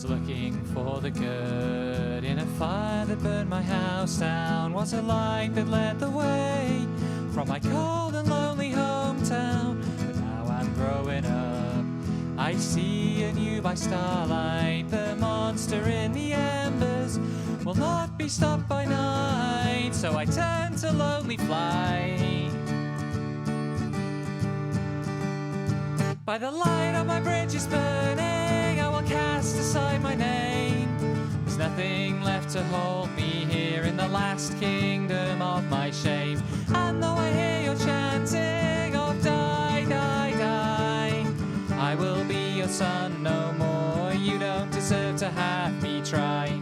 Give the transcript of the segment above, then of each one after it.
was looking for the good in a fire that burned my house down. Was a light that led the way from my cold and lonely hometown. But now I'm growing up, I see anew by starlight. The monster in the embers will not be stopped by night. So I turn to lonely flight. By the light on my bridge is burning, I will cast aside my name. There's nothing left to hold me here in the last kingdom of my shame. And though I hear your chanting of die, die, die, I will be your son no more. You don't deserve to have me try.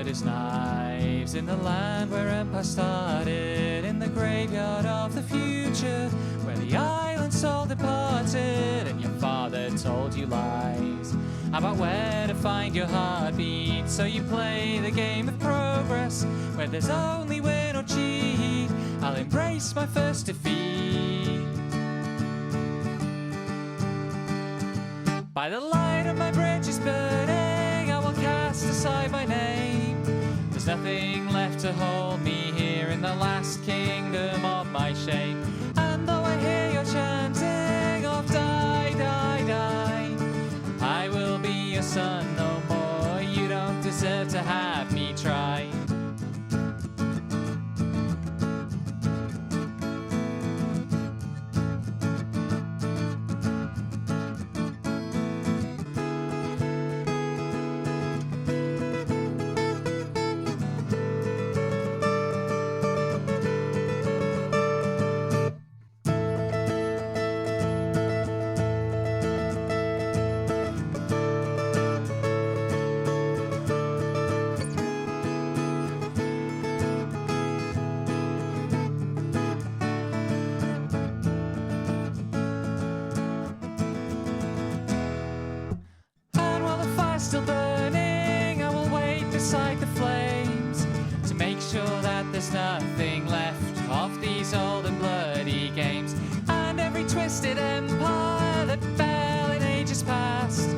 Is knives in the land where empire started, in the graveyard of the future where the island soul departed. And your father told you lies about where to find your heartbeat, so you play the game of progress where there's only win or cheat. I'll embrace my first defeat. By the light of my bridge is burning, I will cast aside my name. There's nothing left to hold me here in the last kingdom of my shame. And though I hear your chanting of die, die, die, I will be your son no more. You don't deserve to have me try. Still burning, I will wait beside the flames to make sure that there's nothing left of these old and bloody games. And every twisted empire that fell in ages past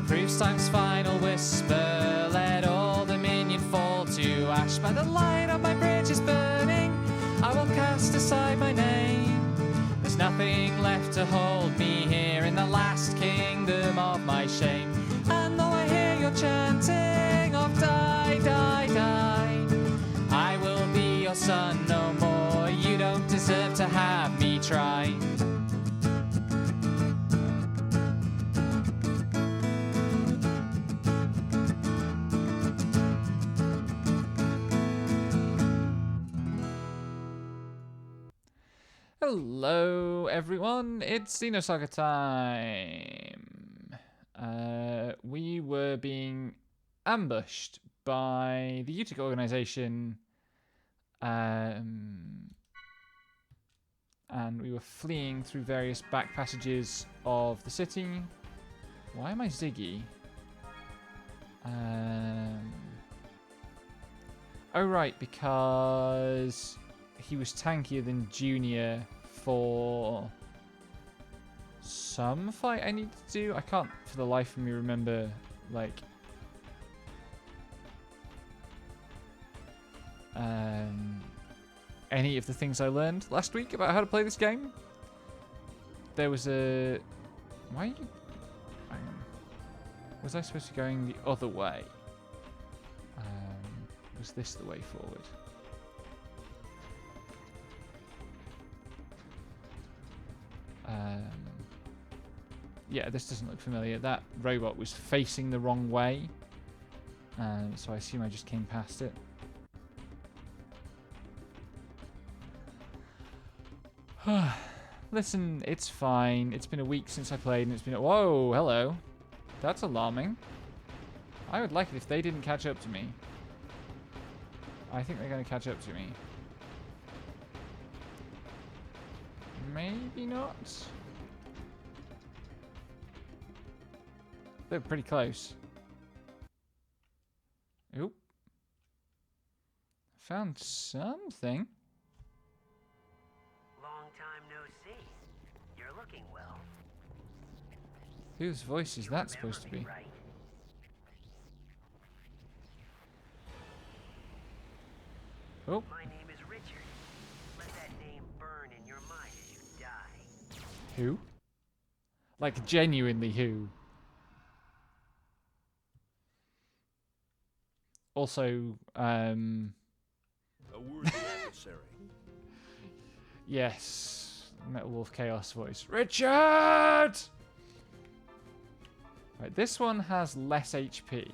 proves time's final whisper, let all dominion fall to ash. By the light on my bridge is burning, I will cast aside my name. There's nothing left to hold me here in the last kingdom of my shame. And though I hear your chanting of die, die, die, I will be your son no more. You don't deserve to have me try. Hello everyone, it's Xenosaga time. We were being ambushed by the Utica organization, and we were fleeing through various back passages of the city. Why am I Ziggy? Oh right, because he was tankier than Junior for some fight I need to do. I can't for the life of me remember, like, any of the things I learned last week about how to play this game. There was a... Why are you... Hang on. Was I supposed to be going the other way? Was this the way forward? Yeah, this doesn't look familiar. That robot was facing the wrong way, so I assume I just came past it. Listen, it's fine. It's been a week since I played, and it's been... Whoa, hello. That's alarming. I would like it if they didn't catch up to me. I think they're going to catch up to me. Maybe not. They're pretty close. Oop. found something. Long time no see. You're looking well. Whose voice is that supposed to be? Right? Oh. My name is Richard. Let that name burn in your mind as you die. Who? Like, genuinely who? Also, A worthy adversary. yes. Metal Wolf Chaos voice. Richard! Right, this one has less HP.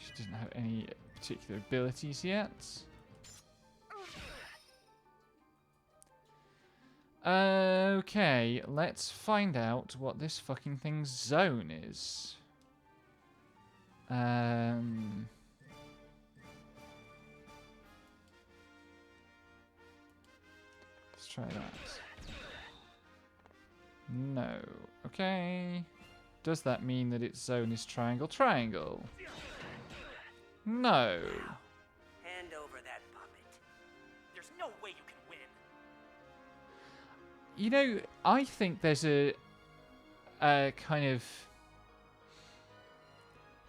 She doesn't have any particular abilities yet. Okay, let's find out what this fucking thing's zone is. Let's try that. No. Okay. Does that mean that its zone is triangle? Triangle. No. Hand over that puppet. There's no way you can win. You know, I think there's a kind of...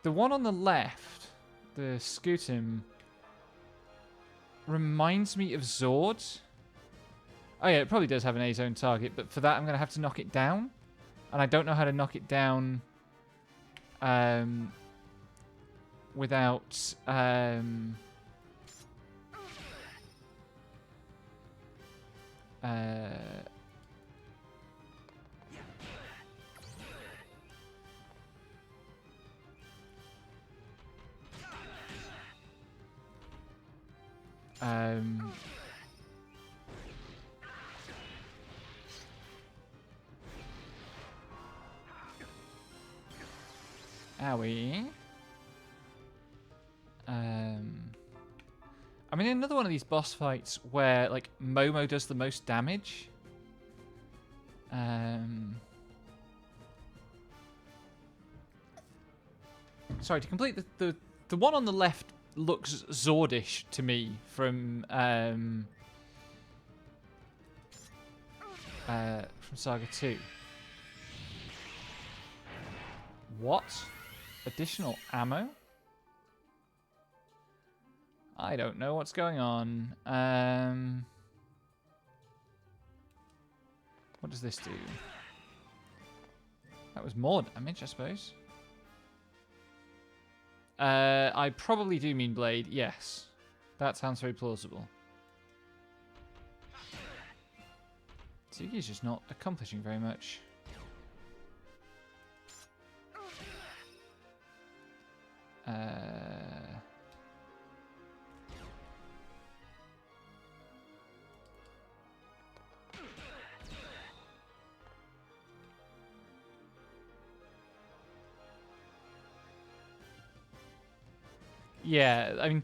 The one on the left, the Scutum, reminds me of Zord. Oh yeah, it probably does have an A-zone target, but for that I'm going to have to knock it down. And I don't know how to knock it down without... Owie. I'm in another one of these boss fights where, like, Momo does the most damage. Sorry, to complete the one on the left looks Zordish to me from Saga 2. What? Additional ammo? I don't know what's going on. What does this do? That was more damage, I suppose. I probably do mean blade, yes. That sounds very plausible. Tsuki's just not accomplishing very much. Yeah, I mean,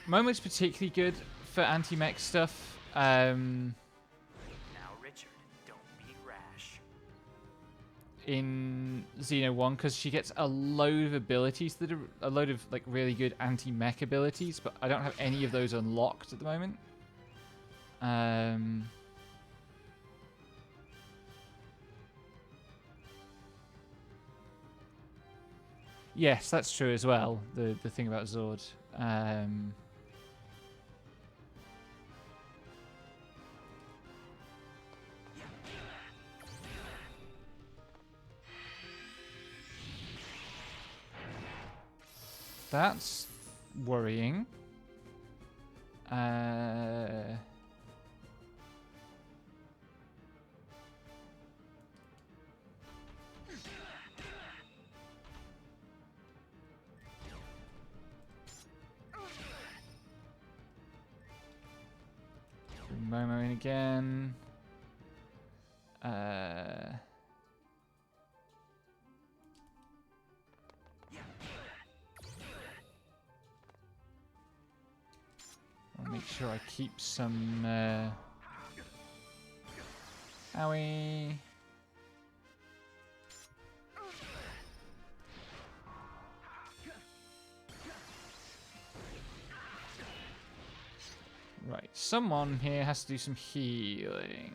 Momo's particularly good for anti-mech stuff. Now, Richard, don't be rash. In Xeno 1, because she gets a load of abilities that are a load of like really good anti-mech abilities, but I don't have any of those unlocked at the moment. Yes, that's true as well. The thing about Zord. That's worrying. Bring Momo in again. make sure I keep some... Owie. Right, someone here has to do some healing.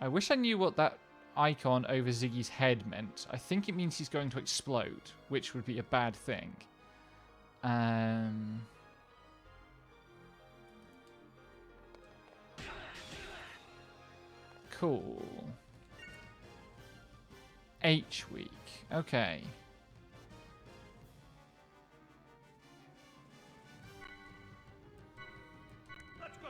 I wish I knew what that icon over Ziggy's head meant. I think it means he's going to explode, which would be a bad thing. Cool. H week. Okay. Let's go.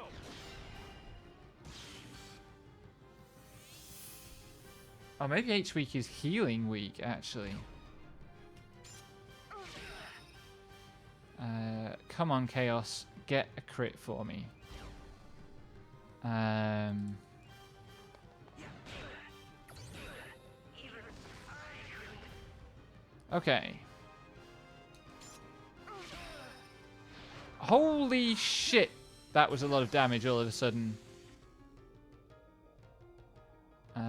Oh, maybe H week is healing week, actually. Come on, Chaos. Get a crit for me. Okay. Holy shit! That was a lot of damage all of a sudden. Is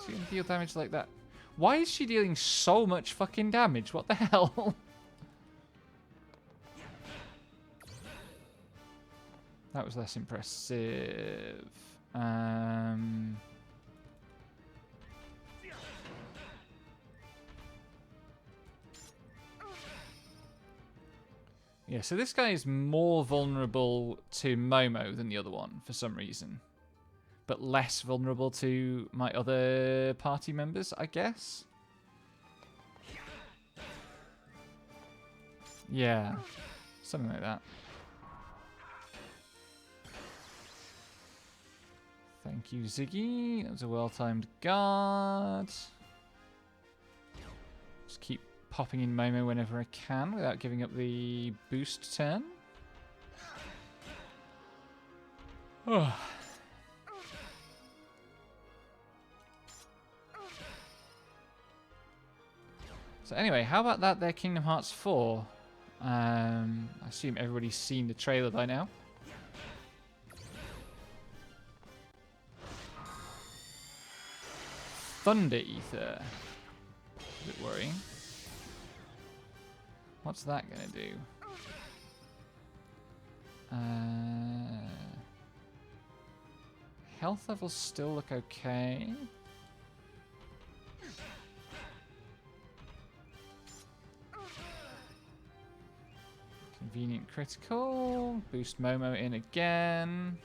she gonna deal damage like that? Why is she dealing so much fucking damage? What the hell? That was less impressive. Yeah, so this guy is more vulnerable to Momo than the other one for some reason. But less vulnerable to my other party members, I guess? Yeah, something like that. Thank you, Ziggy. That was a well-timed guard. Just keep popping in Momo whenever I can without giving up the boost turn. Oh. So anyway, how about that there Kingdom Hearts 4? I assume everybody's seen the trailer by now. Thunder Ether. A bit worrying. What's that gonna do? Health levels still look okay. Convenient critical. Boost Momo in again.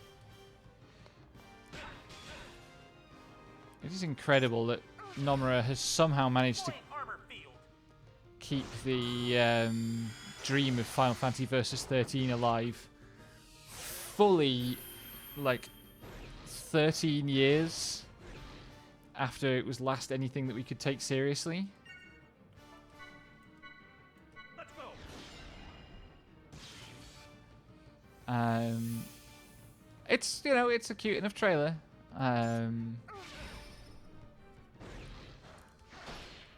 It is incredible that Nomura has somehow managed to keep the dream of Final Fantasy Versus 13 alive fully, like, 13 years after it was last anything that we could take seriously. Let's go. It's, you know, it's a cute enough trailer.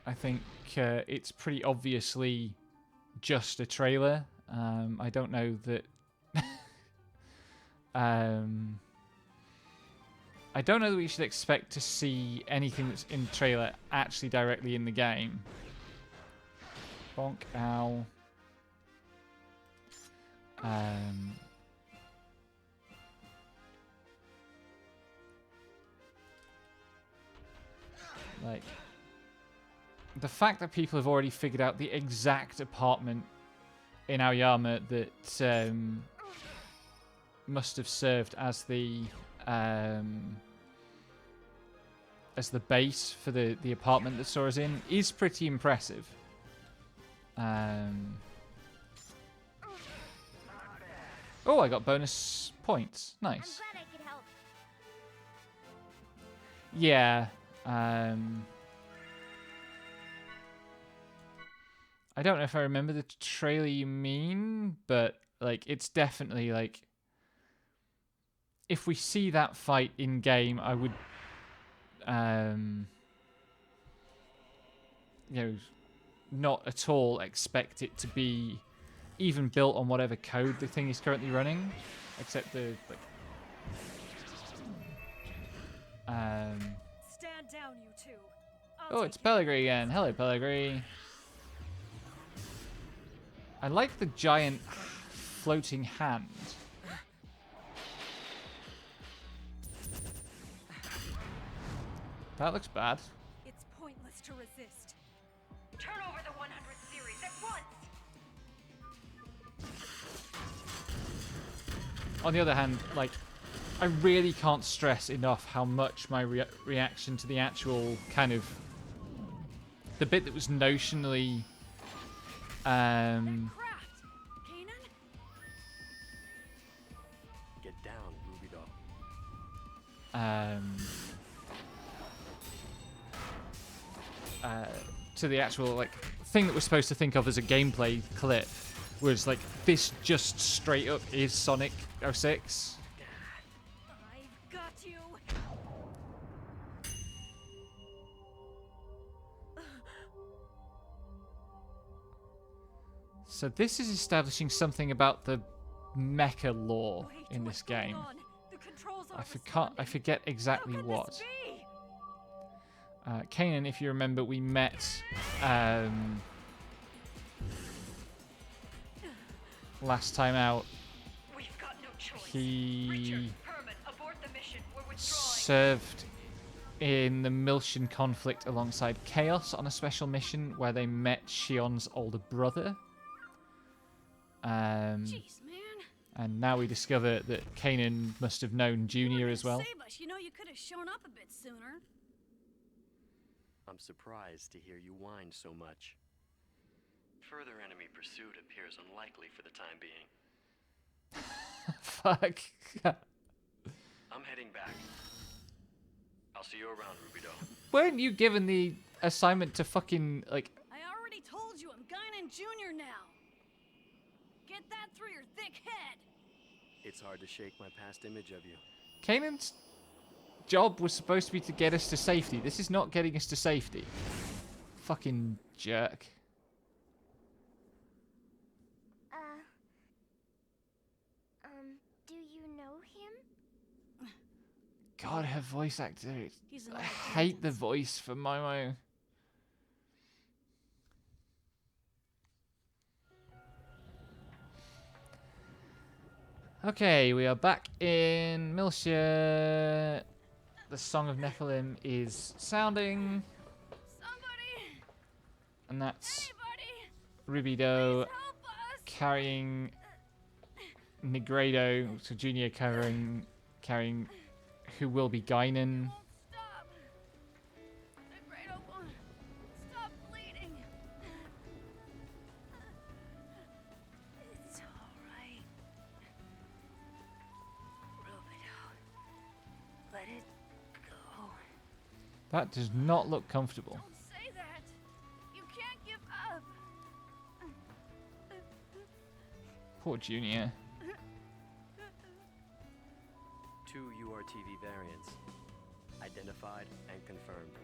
I think it's pretty obviously just a trailer. I don't know that... I don't know that we should expect to see anything that's in the trailer actually directly in the game. Bonk, ow. Like... The fact that people have already figured out the exact apartment in Aoyama that must have served as the base for the apartment that Sora's in is pretty impressive. Oh, I got bonus points. Nice. I'm glad I could help. Yeah. I don't know if I remember the trailer you mean, but like it's definitely like if we see that fight in game, I would you know, not at all expect it to be even built on whatever code the thing is currently running, except the like. Stand down, you two. Oh, it's Pellegrini again. Hello, Pellegrini. I like the giant floating hand. That looks bad. It's pointless to resist. Turn over the 100 series at once! On the other hand, like, I really can't stress enough how much my reaction to the actual kind of the bit that was notionally Craft! Kanan? Get down, Ruby Doll. To the actual like thing that we're supposed to think of as a gameplay clip was like this just straight up is Sonic 06. I've got you! So this is establishing something about the mecha lore Wait, in what's this going game. on? The controls I aren't forget responding. exactly How could what. this be? Kanan, if you remember, we met last time out. We've got no choice. He Richard, Herman, abort the mission. We're withdrawing. served in the Miltian conflict alongside Chaos on a special mission where they met Shion's older brother. Jeez, man. And now we discover that Kanan must have known Junior as well. Save us. You know, you could have shown up a bit sooner. I'm surprised to hear you whine so much. Further enemy pursuit appears unlikely for the time being. Fuck. I'm heading back. I'll see you around, Ruby Doll. Weren't you given the assignment to fucking, like... I already told you I'm Guinan Jr. now. Get that through your thick head. It's hard to shake my past image of you. Kanan's job was supposed to be to get us to safety. This is not getting us to safety. Fucking jerk. Do you know him? God, her voice actor. He's an I old hate the acquaintance. voice for Momo. Okay, we are back in Miltia. The Song of Nephilim is sounding, Somebody! and that's Anybody! Rubido Help us! carrying Negredo, so Junior carrying who will be Guinan. Won't stop. Negredo won't stop bleeding. It's alright. Rubido. Let it go. That does not look comfortable. Don't say that. You can't give up. Poor Junior. 2 URTV variants. Identified and confirmed.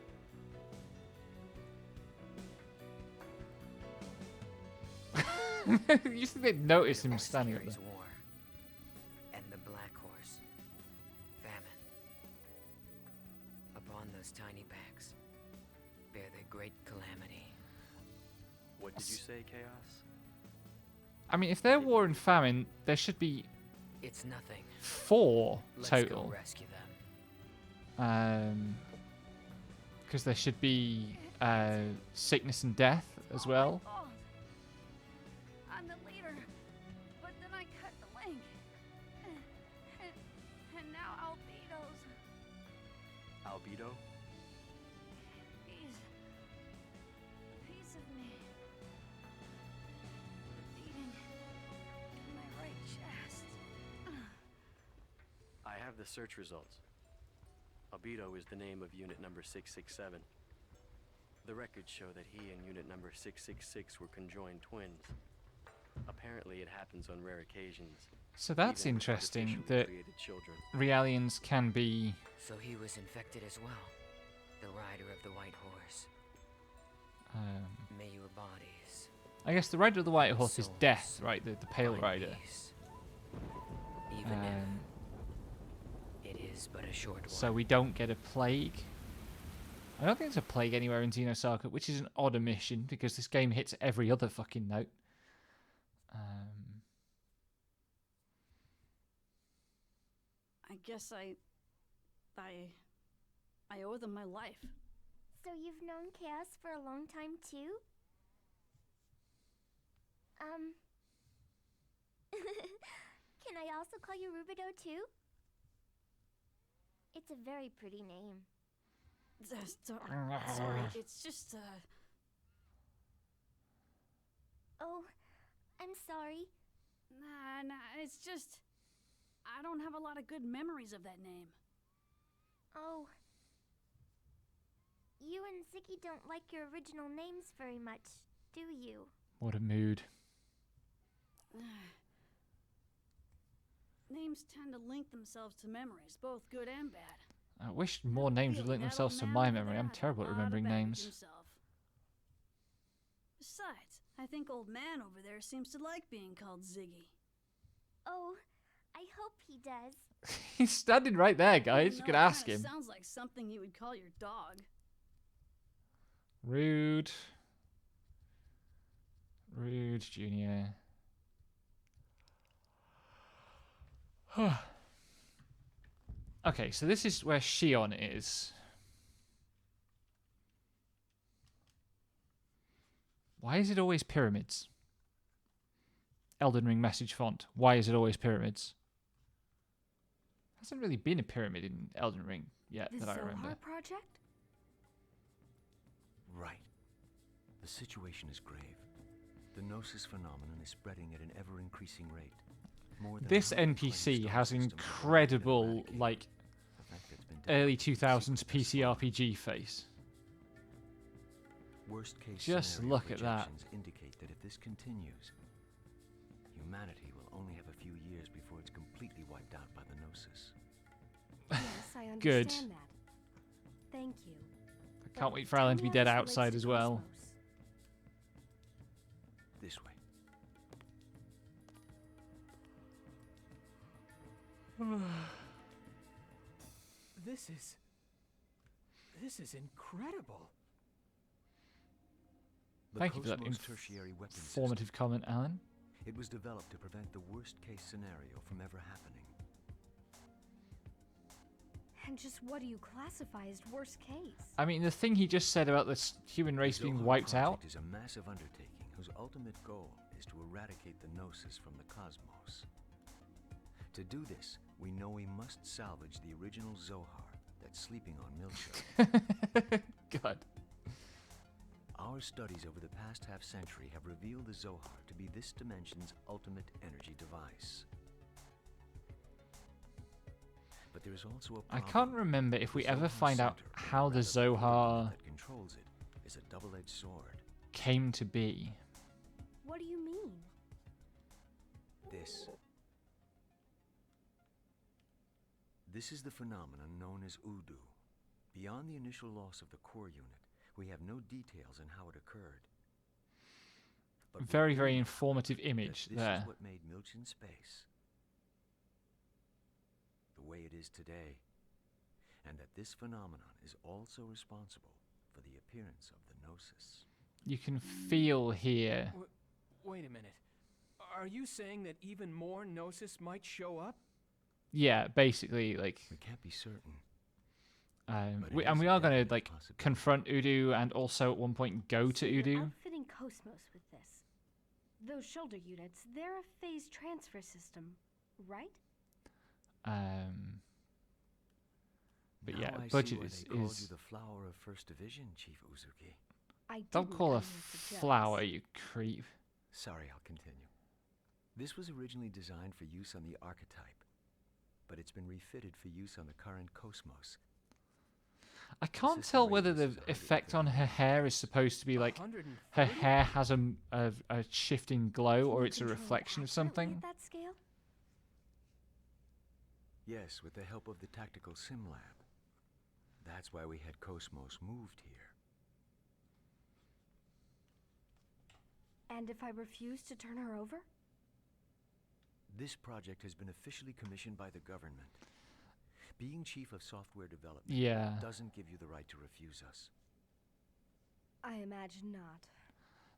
You think they'd notice him standing up there. War and the Black Horse. Famine. Upon those tiny backs bear the great calamity. What did you say, Chaos? I mean, if they're war and famine, there should be It's nothing. 4 Let's total. go rescue them. Because there should be sickness and death as well. My fault. I'm the leader, but then I cut the link. And now Albedo's. Albedo? He's a piece of me. Beating in my right chest. I have the search results. Albedo is the name of unit number 667. The records show that he and unit number 666 were conjoined twins. Apparently it happens on rare occasions. So that's even with interesting artificially that created children. Realians can be... So he was infected as well. The rider of the white horse. Um, May your bodies I guess the rider of the white horse is Soul's death, right? The pale find rider. peace, even if it is but a short one. So we don't get a plague. I don't think there's a plague anywhere in Xenosaga, which is an odd omission because this game hits every other fucking note. I guess I owe them my life. So you've known Chaos for a long time too? Can I also call you Rubido too? It's a very pretty name. Sorry, it's just Oh, I'm sorry. nah, it's just I don't have a lot of good memories of that name. Oh. You and Ziggy don't like your original names very much, do you? What a mood. Names tend to link themselves to memories, both good and bad. I wish more names would link themselves to my memory. I'm terrible at remembering names. Himself. Besides, I think old man over there seems to like being called Ziggy. Oh, I hope he does. He's standing right there, guys. You No, could it ask kinda him. Sounds like something you would call your dog. Rude. Rude, Junior. Okay, so this is where Shion is. Why is it always pyramids? Elden Ring message font. Why is it always pyramids? Hasn't really been a pyramid in Elden Ring yet The that I remember. Zohar Project? Right. The situation is grave. The Gnosis phenomenon is spreading at an ever-increasing rate. More than This 120 NPC star has systems incredible, have been like, eradicated. A fact that's been early difficult to 2000s keep PC secret. RPG face. Worst case Just scenario look at that. projections indicate that if this continues, humanity will only have a few years before it's completely wiped out by the Gnosis. Yes, I understand Good. that. Thank you. I can't wait for Alan to be dead outside as well. This way. This is incredible. The Thank you for that Cosmos tertiary weapon informative comment, Alan. system. It was developed to prevent the worst case scenario from ever happening. And just what do you classify as worst case? I mean, the thing he just said about this human race being Zohar wiped out. Project is a massive undertaking whose ultimate goal is to eradicate the Gnosis from the cosmos. To do this, we know we must salvage the original Zohar that's sleeping on Milcho. God. Our studies over the past half-century have revealed the Zohar to be this dimension's ultimate energy device. But there is also a I problem. can't remember if we The ever Zohar find out center, or how rather the Zohar that controls it, is a double-edged sword. came to be. What do you mean? This is the phenomenon known as Udu. Beyond the initial loss of the core unit, we have no details on how it occurred. But we Very, do very know informative that image this there. is what made Milch in space the way it is today, and that this phenomenon is also responsible for the appearance of the Gnosis. You can feel here. Wait a minute. Are you saying that even more Gnosis might show up? Yeah, basically, like, We can't be certain. But we it and is we a are going to definite like possibility. confront Udu and also at one point go to So you're Udu. outfitting Cosmos with this. Those shoulder units, they're a phase transfer system, right? But Now yeah, I see budget why is they called you the flower of First Division, Chief Uzuki. I don't didn't call a come here for jokes. flower, you creep. Sorry, I'll continue. This was originally designed for use on the archetype, but it's been refitted for use on the current Cosmos. I can't system tell whether radius the is effect on her hair is supposed to be like 130? her hair has a shifting glow Can or you it's a control it reflection of accurately something. at that scale? Yes, with the help of the tactical sim lab. That's why we had Cosmos moved here. And if I refuse to turn her over? This project has been officially commissioned by the government. Being chief of software development doesn't give you the right to refuse us. I imagine not.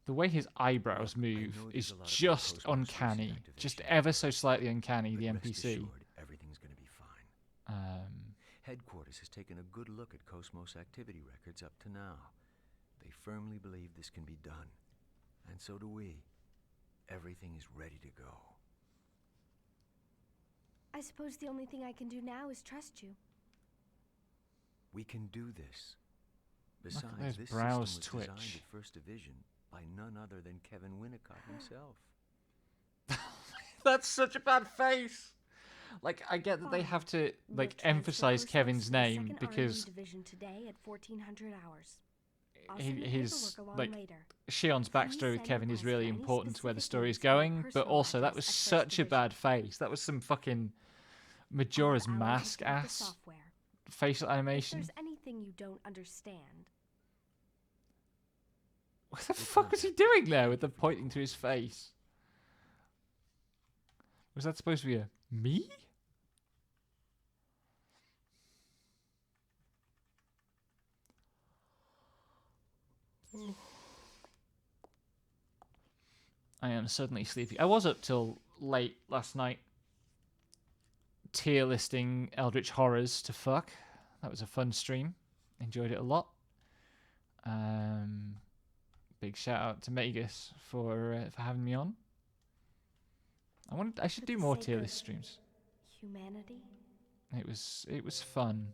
The way his eyebrows move is just uncanny. Just ever so slightly uncanny, the NPC. Rest assured, everything's going to be fine. Headquarters has taken a good look at Cosmos activity records up to now. They firmly believe this can be done. And so do we. Everything is ready to go. I suppose the only thing I can do now is trust you. We can do this. Besides, those this brows system was designed twitch. at First Division by none other than Kevin Winnicott himself. That's such a bad face. Like, I get that they have to like emphasize Kevin's name because division today at 1400 hours. his like Shion's backstory with Kevin is really important to where the story is going, but also that was such a bad face. That was some fucking Majora's Mask ass facial animation. If there's anything you don't understand. What the fuck was he doing there with the pointing to his face? Was that supposed to be a me? I am suddenly sleepy. I was up till late last night tier listing Eldritch Horrors to fuck. That was a fun stream. Enjoyed it a lot. Big shout out to Megas for having me on. I should do more tier list streams. Humanity? It was fun.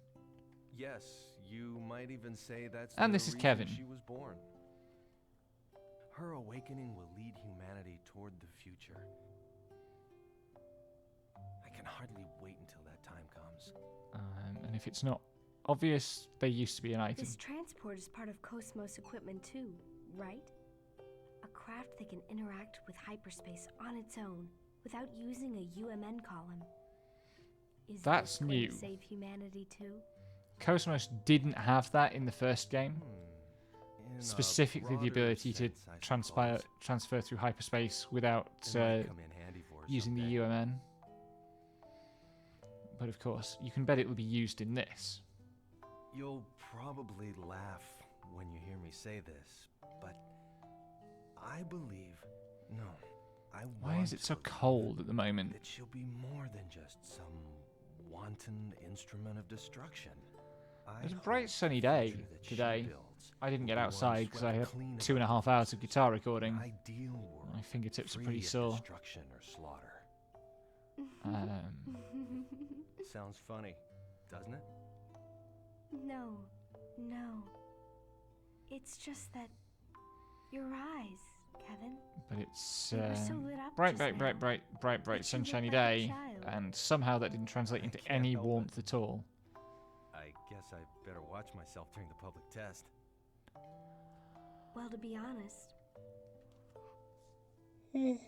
Yes, you might even say that's And the this is reason Kevin. She was born. Her awakening will lead humanity toward the future. I can hardly wait until that time comes. And if it's not obvious, they used to be an item. This transport is part of Cosmos equipment too, right? A craft that can interact with hyperspace on its own without using a UMN column. Is That's this going new. to save humanity too? Cosmos didn't have that in the first game. In a Specifically, the broader ability to sense, I transfer through hyperspace without suppose. It might come in handy for us using someday. the UMN. But of course, you can bet it will be used in this. You'll probably laugh when you hear me say this, but I believe, no, I Why want is it so to cold at the moment? that she'll be more than just some wanton instrument of destruction. It was a bright sunny day today. I didn't get outside because I had 2.5 hours of guitar recording. My fingertips are pretty sore. Destruction or slaughter. Sounds funny, doesn't it? No. It's just that your eyes, Kevin. But it's They were so lit up bright, just bright, now. bright, Makes you sunshiny look like a day, child. and somehow that didn't translate into can't any help it. warmth at all. I guess I better watch myself during the public test. Well, to be honest, I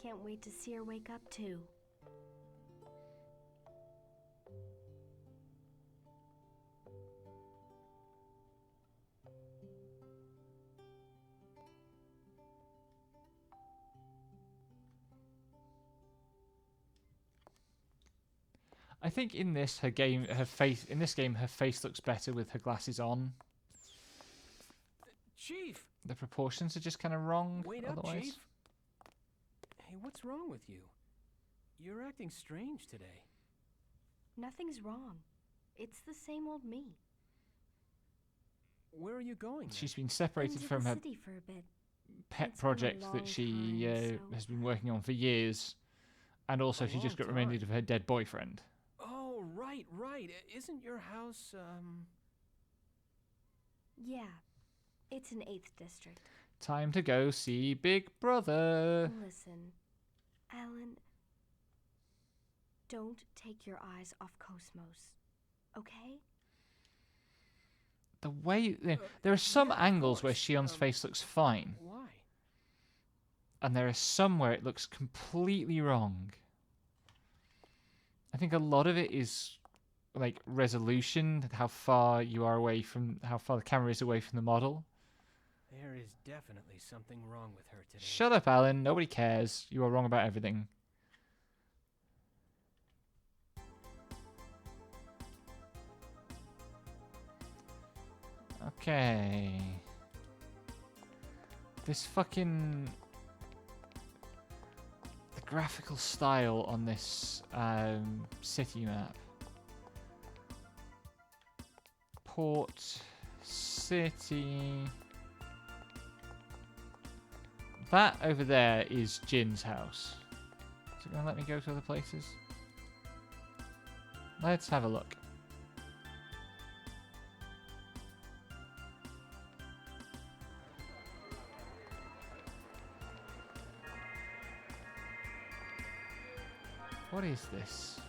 can't wait to see her wake up too. I think in this her face looks better with her glasses on. Chief! The proportions are just kind of wrong. Wait up, otherwise. Chief. Hey, what's wrong with you? You're acting strange today. Nothing's wrong. It's the same old me. Where are you going? She's been separated Into from the her city for a bit. pet It's been a project long that she time, so- has been working on for years, and also A she just long got reminded time. of her dead boyfriend. Oh, right. Isn't your house, Yeah, it's in 8th District. Time to go see Big Brother. Listen, Alan, don't take your eyes off Cosmos, okay? The way there are some angles where Shion's face looks fine, why? and there are some where it looks completely wrong. I think a lot of it is like resolution, how far the camera is away from the model. There is definitely something wrong with her today. Shut up, Alan. Nobody cares. You are wrong about everything. Okay. This fucking... The graphical style on this city map. Port City. That over there is Jin's house. Is it going to let me go to other places? Let's have a look. What is this?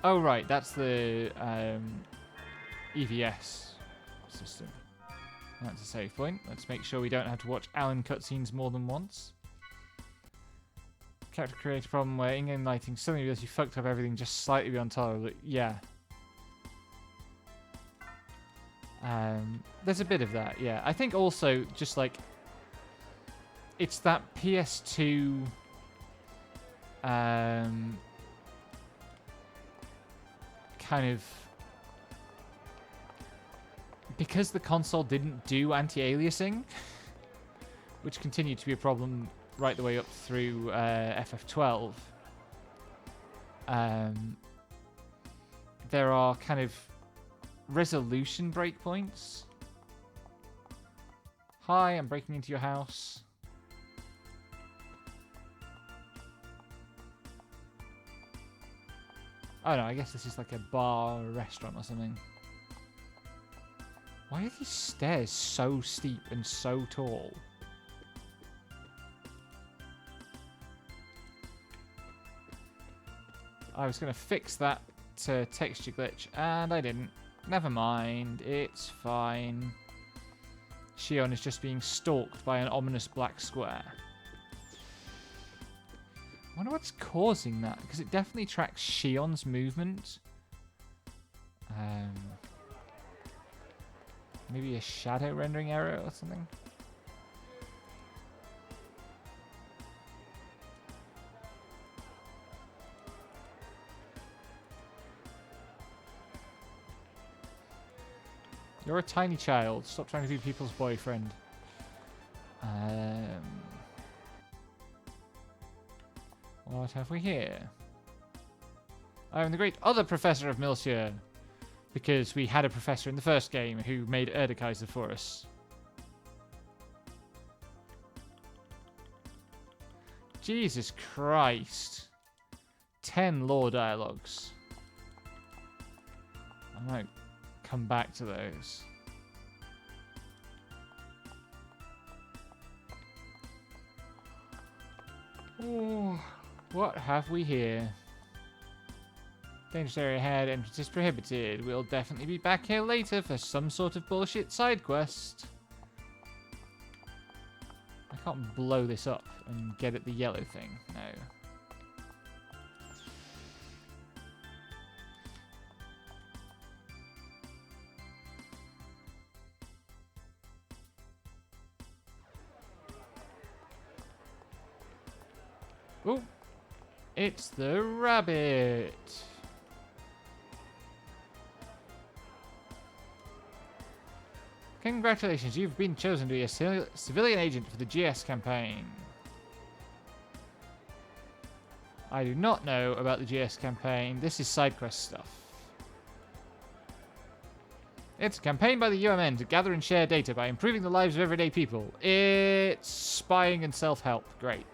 Oh, right, that's the EVS system. That's a save point. Let's make sure we don't have to watch Alan cutscenes more than once. Character created a problem where in-game lighting suddenly realized you fucked up everything just slightly beyond tolerable. Yeah. There's a bit of that, yeah. I think also just like it's that PS2 kind of, because the console didn't do anti-aliasing, which continued to be a problem right the way up through FF12. There are kind of resolution breakpoints. Hi, I'm breaking into your house. Oh no, I guess this is like a bar or restaurant or something. Why are these stairs so steep and so tall? I was going to fix that texture glitch, and I didn't. Never mind, it's fine. Shion is just being stalked by an ominous black square. I wonder what's causing that, because it definitely tracks Shion's movement. Maybe a shadow rendering error or something? You're a tiny child. Stop trying to be people's boyfriend. What have we here? I am the great other professor of Milsure. Because we had a professor in the first game who made Erdekaiser for us. Jesus Christ. 10 lore dialogues. I might come back to those. Oh, what have we here? Dangerous area ahead, entrance is prohibited. We'll definitely be back here later for some sort of bullshit side quest. I can't blow this up and get at the yellow thing. No. Oh, it's the rabbit. Congratulations, you've been chosen to be a civilian agent for the GS campaign. I do not know about the GS campaign. This is side quest stuff. It's a campaign by the UMN to gather and share data by improving the lives of everyday people. It's spying and self-help. Great.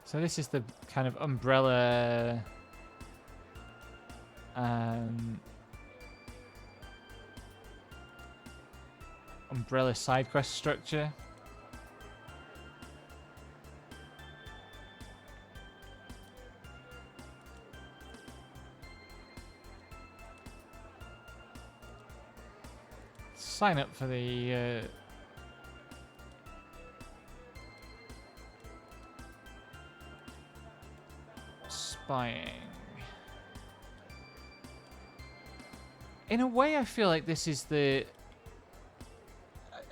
So this is the kind of umbrella side quest structure. Sign up for the buying. In a way, I feel like this is a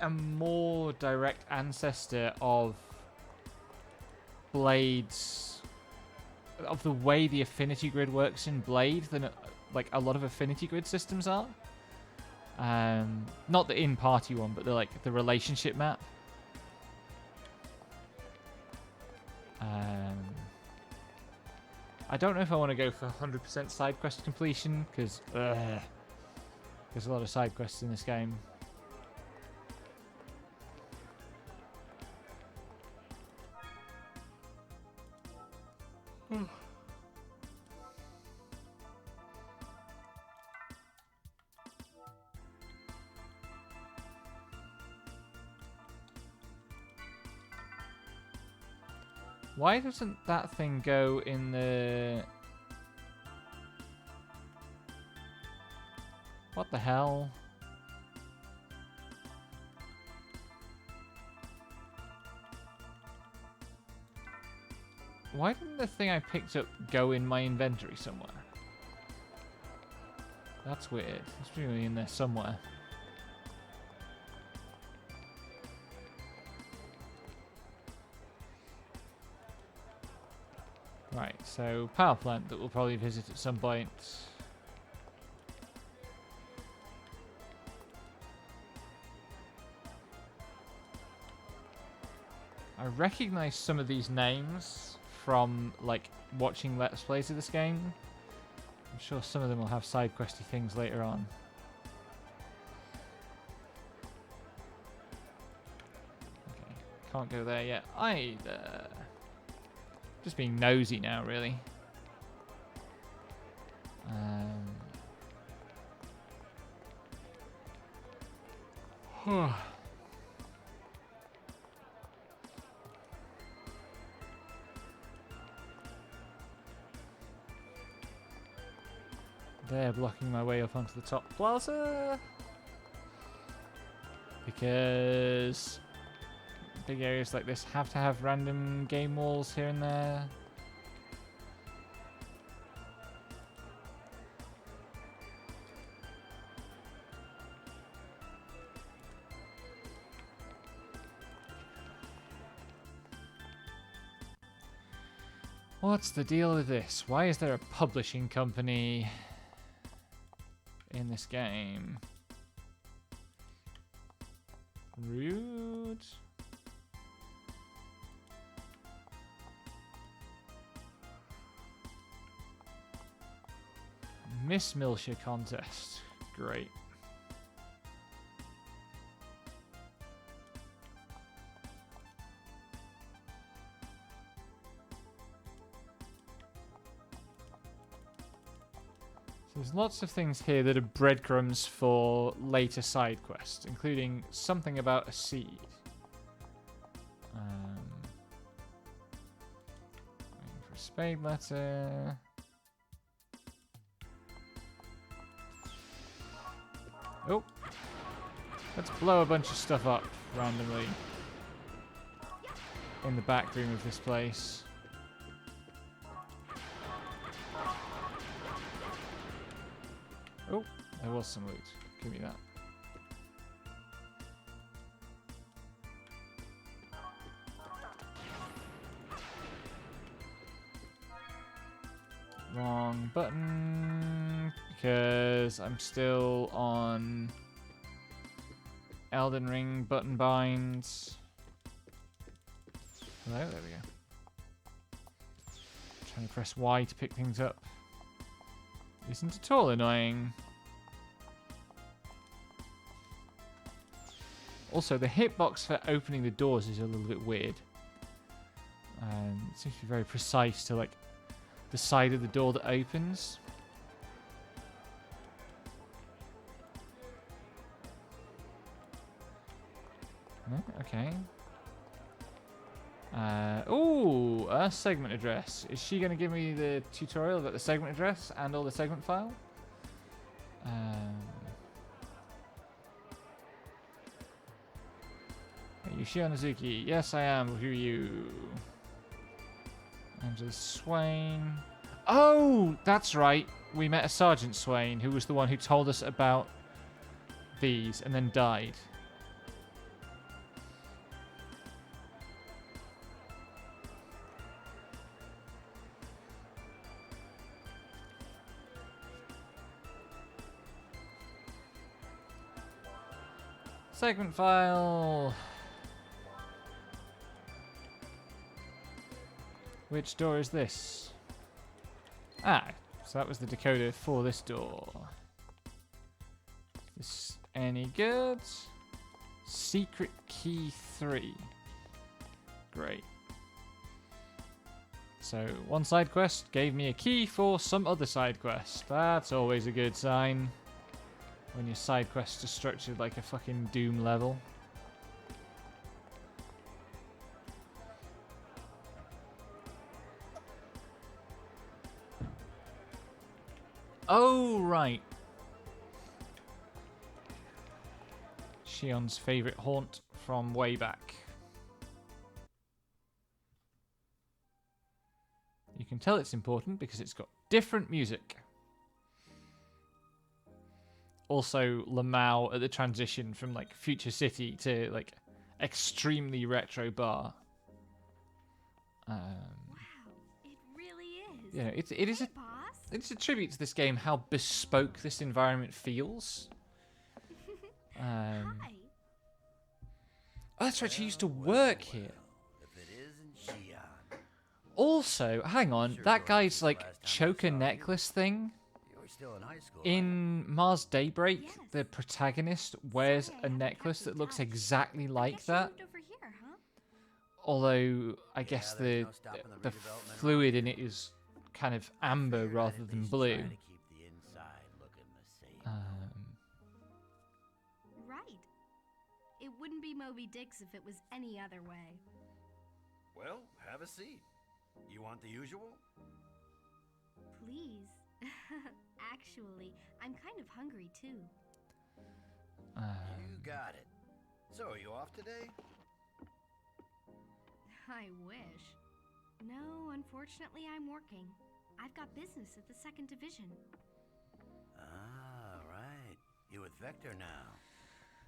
more direct ancestor of Blade's, of the way the affinity grid works in Blade than like a lot of affinity grid systems are. Not the in-party one, but the relationship map. I don't know if I want to go for 100% side quest completion, because there's a lot of side quests in this game. Why doesn't that thing go in the... What the hell? Why didn't the thing I picked up go in my inventory somewhere? That's weird. It's really in there somewhere. Right, so power plant that we'll probably visit at some point. I recognize some of these names from like watching Let's Plays of this game. I'm sure some of them will have side questy things later on. Okay, can't go there yet either. Just being nosy now, really. They're blocking my way up onto the top plaza. Because big areas like this have to have random game walls here and there. What's the deal with this? Why is there a publishing company in this game? Rude. Miss Milsha contest. Great. So there's lots of things here that are breadcrumbs for later side quests, including something about a seed. Waiting for a spade letter. Oh, let's blow a bunch of stuff up randomly in the back room of this place. Oh, there was some loot. Give me that. Wrong button, because I'm still on Elden Ring button binds. Hello, there we go. Trying to press Y to pick things up isn't at all annoying. Also, the hitbox for opening the doors is a little bit weird. It seems to be very precise to like the side of the door that opens. Okay. Ooh, a segment address. Is she going to give me the tutorial about the segment address and all the segment file? Yoshio Nazuki. Yes, I am. Who are you? Angela Swain. Oh, that's right. We met a Sergeant Swain, who was the one who told us about these and then died. Segment file. Which door is this? Ah, so that was the decoder for this door. This any good? Secret key 3. Great. So one side quest gave me a key for some other side quest. That's always a good sign. When your side quests are structured like a fucking Doom level. Oh, right. Shion's favourite haunt from way back. You can tell it's important because it's got different music. Also, Lamau at the transition from like Future City to like extremely retro bar. Wow, it really is. Yeah, it is Hey, a boss. it's a tribute to this game how bespoke this environment feels. Hi. Oh, that's right. She used to work here. If it isn't Xion. Also, hang on, that guy's like choker necklace thing. You were still in high school. In Mars Daybreak, Yes. the protagonist wears Sorry, I a haven't necklace kept that in looks touch. exactly I like guess you that. moved over here, huh? Although I guess there's the no stopping the the redevelopment fluid in it is kind of amber Figured I'd rather at than least blue. try to keep the inside looking the same. Right. It wouldn't be Moby Dick's if it was any other way. Well, have a seat. You want the usual? Please. Actually, I'm kind of hungry too. You got it. So, are you off today? I wish. No, unfortunately, I'm working. I've got business at the 2nd Division. Ah, right. You with Vector now.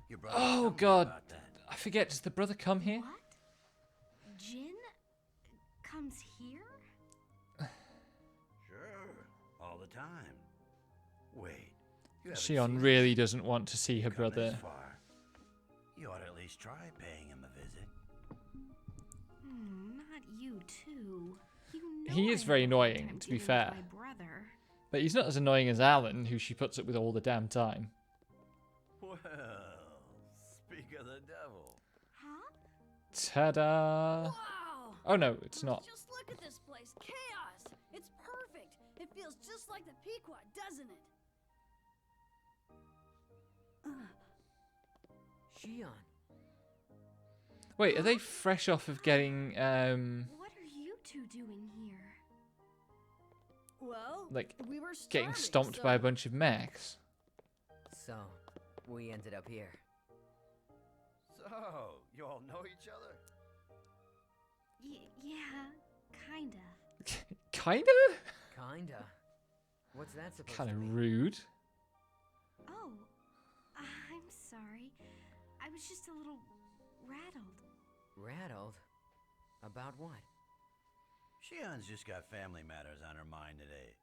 Your brother Oh told me god, about that. I forget. Does the brother come here? What? Jin comes here? Sure. All the time. Wait. You haven't Shion seen really him? doesn't want to see her Come this brother. far. You ought to at least try paying him a visit. Not you too. You know He I is have very a hard annoying, time to be dealing with fair. My brother. But he's not as annoying as Alan, who she puts up with all the damn time. Well, speak of the devil. Huh? Ta-da! Wow! Oh no, it's not. Just look at this place. Chaos! It's perfect. It feels just like the Pequot, doesn't it? Shion. Wait, are they fresh off of getting What are you two doing here? Well, like we were getting starving, stomped so by a bunch of mechs? So, we ended up here. So, you all know each other? Yeah, kinda. Kinda? Kinda. What's that supposed Kinda to mean? rude. Oh, I'm sorry. I was just a little rattled. Rattled? About what? Shion's just got family matters on her mind today.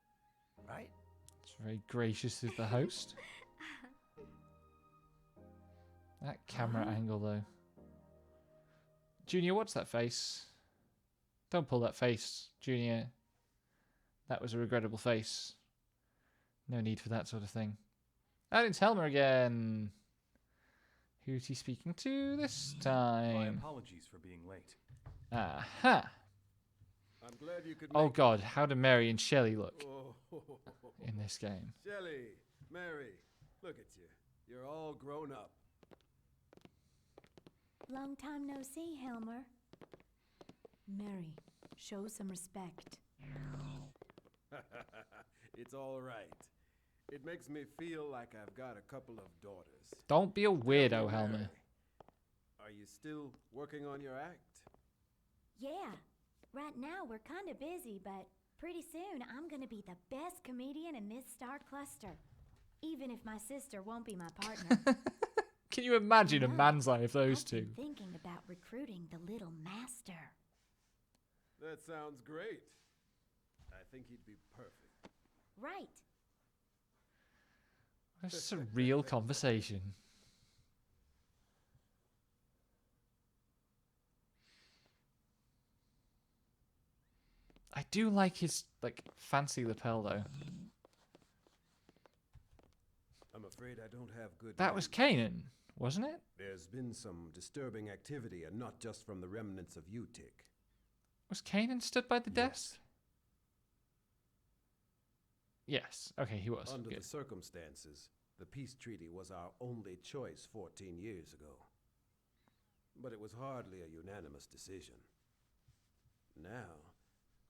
Right? It's very gracious of the host. That camera angle, though. Junior, what's that face? Don't pull that face, Junior. That was a regrettable face. No need for that sort of thing. And it's Helmer again. Who's he speaking to this My time? apologies for being late. Aha! I'm glad you could Oh make god, how do Mary and Shelley look Oh, in this game? Shelly, Mary, look at you. You're all grown up. Long time no see, Helmer. Mary, show some respect. It's all right. It makes me feel like I've got a couple of daughters. Don't be a weirdo, Tell me, Helmer. Mary, are you still working on your act? Yeah, right now we're kind of busy, but Pretty soon, I'm gonna be the best comedian in this star cluster. Even if my sister won't be my partner. Can you imagine a No, man's eye of those I've two? been thinking about recruiting the little master. That sounds great. I think he'd be perfect. Right. It's a real conversation. I do like his fancy lapel though. I'm afraid I don't have good That was news. Kanan, wasn't it? There's been some disturbing activity, and not just from the remnants of Utic. Was Kanan stood by the desk? Yes. Okay, he was. Under Good. the circumstances, the peace treaty was our only choice 14 years ago. But it was hardly a unanimous decision. Now,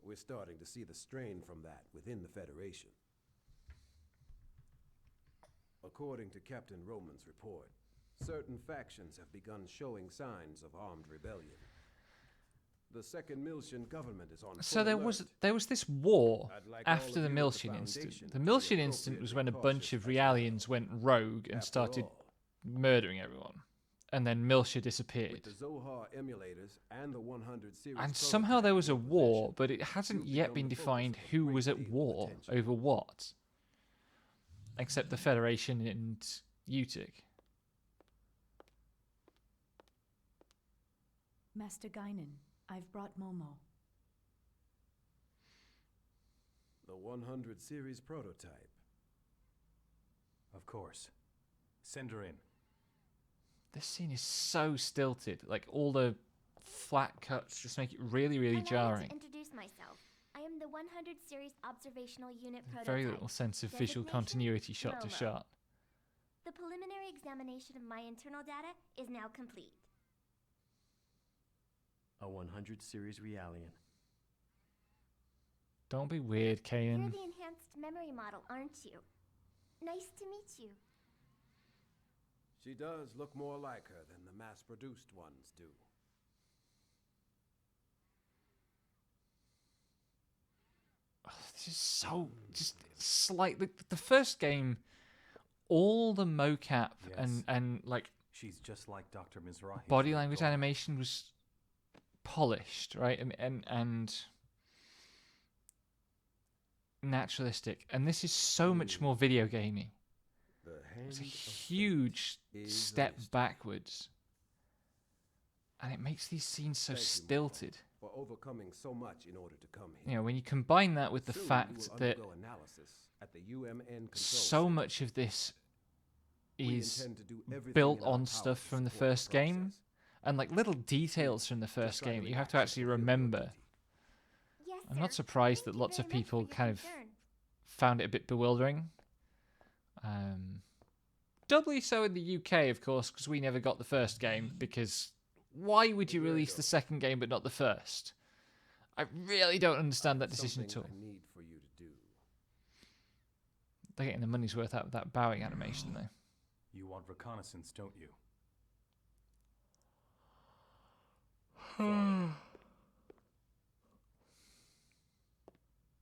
we're starting to see the strain from that within the Federation. According to Captain Roman's report, certain factions have begun showing signs of armed rebellion. The second Miltian government is on So full there alert. was this war I'd like all after of the you at Miltian incident. Foundation The to be Miltian incident was when a bunch of Realians went rogue and After started all, murdering everyone, and then Miltia disappeared. with the Zohar emulators and the 100 series And somehow there was a prototype in war, possession, but it hasn't you've yet become been the focus defined of a who great was at deal of war attention. over what. Except the Federation and Utic. Master Guinan, I've brought Momo. The 100 series prototype. Of course. Send her in. This scene is so stilted. Like, all the flat cuts just make it really, really Allow me jarring. to introduce myself. I am the 100 series observational unit prototype. Very little sense of visual Designation, continuity shot to Momo. shot. The preliminary examination of my internal data is now complete. A 100 series Realian. Don't be weird, You're Kanan. the enhanced memory model, aren't you? Nice to meet you. She does look more like her than the mass-produced ones do. This is so just slightly. The first game, all the mocap and like She's just like Dr. Mizrahi. body language animation was polished, right? And naturalistic. And this is so much more video gamey. It's a huge step backwards. And it makes these scenes so Thank you, Momo, stilted. for overcoming so much in order to come here. You know, when you combine that with the Soon you fact will that undergo analysis at the UMN control so center. much of this We is intend to do everything built in our on power stuff to from the support first game, and like little details from the first try to game that you have to relax actually and fulfill your remember. duty. Yes, I'm not sir. surprised Thank that you lots of very much people for your kind of concern. found it a bit bewildering. Doubly so in the UK, of course, because we never got the first game, because why would you release the second game but not the first? I really don't understand that decision at all. Something I need for you to do. They're getting the money's worth out of that bowing animation, though. You want reconnaissance, don't you?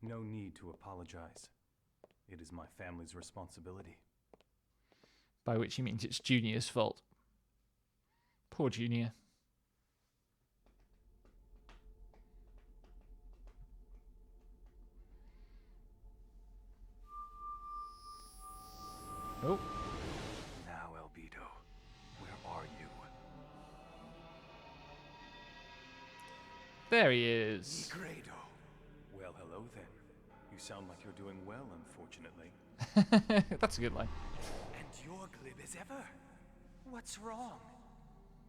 No need to apologize. It is my family's responsibility. By which he means it's Junior's fault. Poor Junior. Oh. Now, Albedo, where are you? There he is. Grado. Well, hello then. You sound like you're doing well, unfortunately. That's a good line. And you're glib as ever. What's wrong?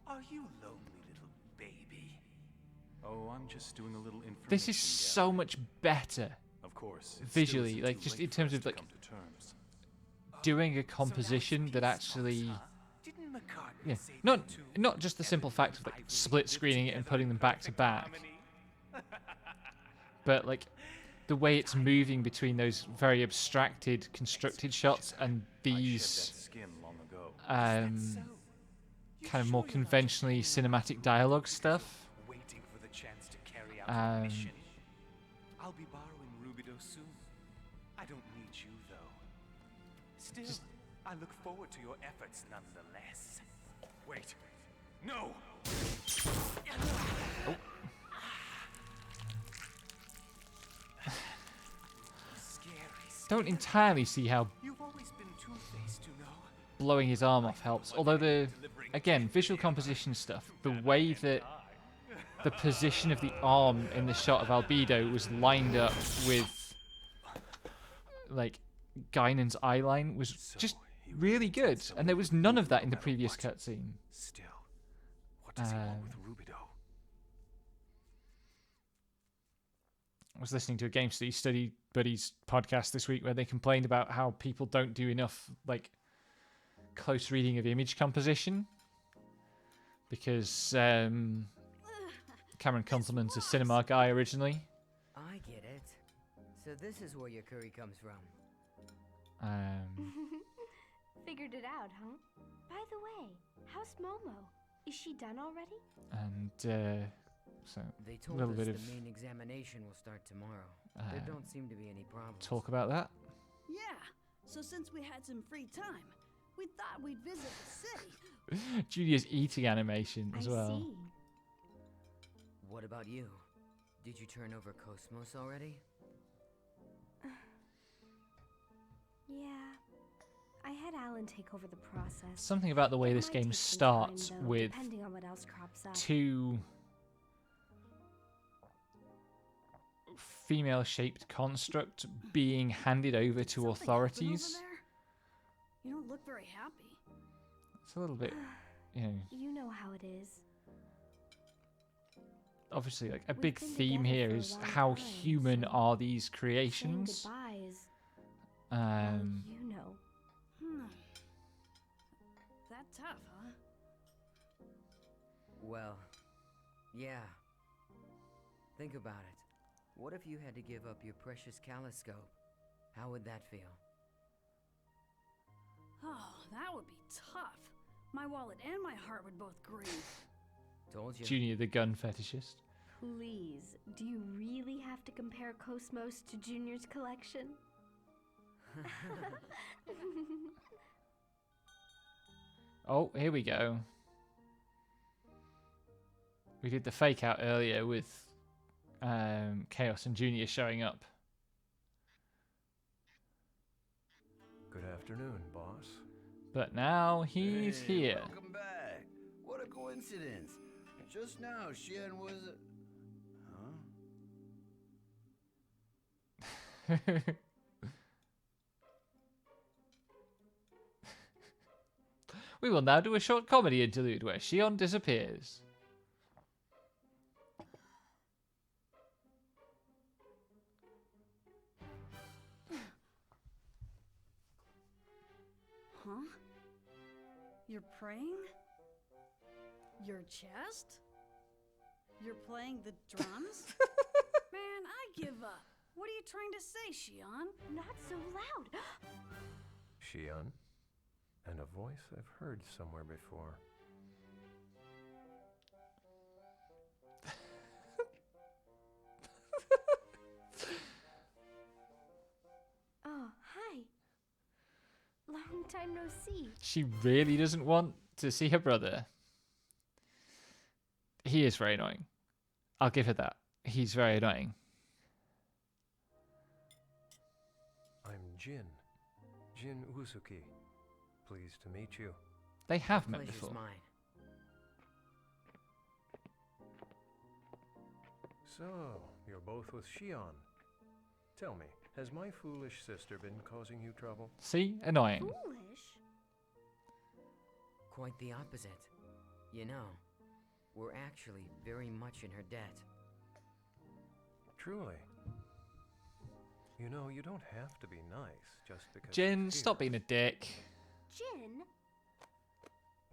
Are you lonely, little baby? Oh, I'm just doing a little information. This is so much better. Of course. it Visually, still like isn't just too in late for terms us of to like come to terms. doing a composition that actually, Didn't McCartney yeah, say not that too? not just the simple fact of like split screening it and putting them back to back, but like the way it's moving between those very abstracted, constructed shots and I shed that these skin long ago. kind of more conventionally cinematic dialogue stuff. Waiting for the chance to carry out a mission. I'll be borrowing room soon. I don't need you, though. Still, I look forward to your efforts nonetheless. Wait. No! Oh. Don't entirely see how You've always been two-faced, you know. blowing his arm off helps. Although again, visual composition stuff, the way that the position of the arm in the shot of Albedo was lined up with like Guinan's eye line was just really good, and there was none of that in the previous cutscene. Still, what does he want with Rubido? I was listening to a Game Study Buddies podcast this week where they complained about how people don't do enough like close reading of image composition because Cameron Kuntzelman's a cinema guy originally. I get it. So this is where your curry comes from. Figured it out, huh? By the way, how's Momo? Is she done already? And so They a told little us bit the of main examination will start tomorrow. There don't seem to be any problems. talk about that. Yeah, so since we had some free time, we thought we'd visit the city. Julia's eating animation as well. See. What about you? Did you turn over Cosmos already? Yeah. I had Alan take over the process. Something about the way It this might game take some starts time, though, with depending on what else crops up. two female-shaped construct being handed over to Something authorities. happened over there? You don't look very happy. It's a little bit, you know, You know how it is. obviously like a We've big been theme together here for a is long how time, human so are these Saying creations. goodbyes. Um, You know. That tough, huh? Well, yeah. Think about it. What if you had to give up your precious Calliscope? How would that feel? Oh, that would be tough. My wallet and my heart would both grieve. Told you. Junior the gun fetishist. Please, do you really have to compare Cosmos to Junior's collection? Oh, here we go. We did the fake out earlier with Chaos and Junior showing up. Good afternoon, boss. But now he's here. Welcome back. What a coincidence. Just now, Xian was... Huh? We will now do a short comedy interlude where Shion disappears. Huh? You're praying? Your chest? You're playing the drums? Man, I give up. What are you trying to say, Xion? Not so loud. Xion? And a voice I've heard somewhere before. Oh, hi. Long time no see. She really doesn't want to see her brother. He is very annoying. I'll give her that. He's very annoying. I'm Jin. Jin Uzuki. Pleased to meet you. They have met Pleasure's before. mine. So, you're both with Xion. Tell me, has my foolish sister been causing you trouble? See? Annoying. Foolish? Quite the opposite. You know, we're actually very much in her debt. Truly. You know, you don't have to be nice just because... Jin, stop being a dick. Jin?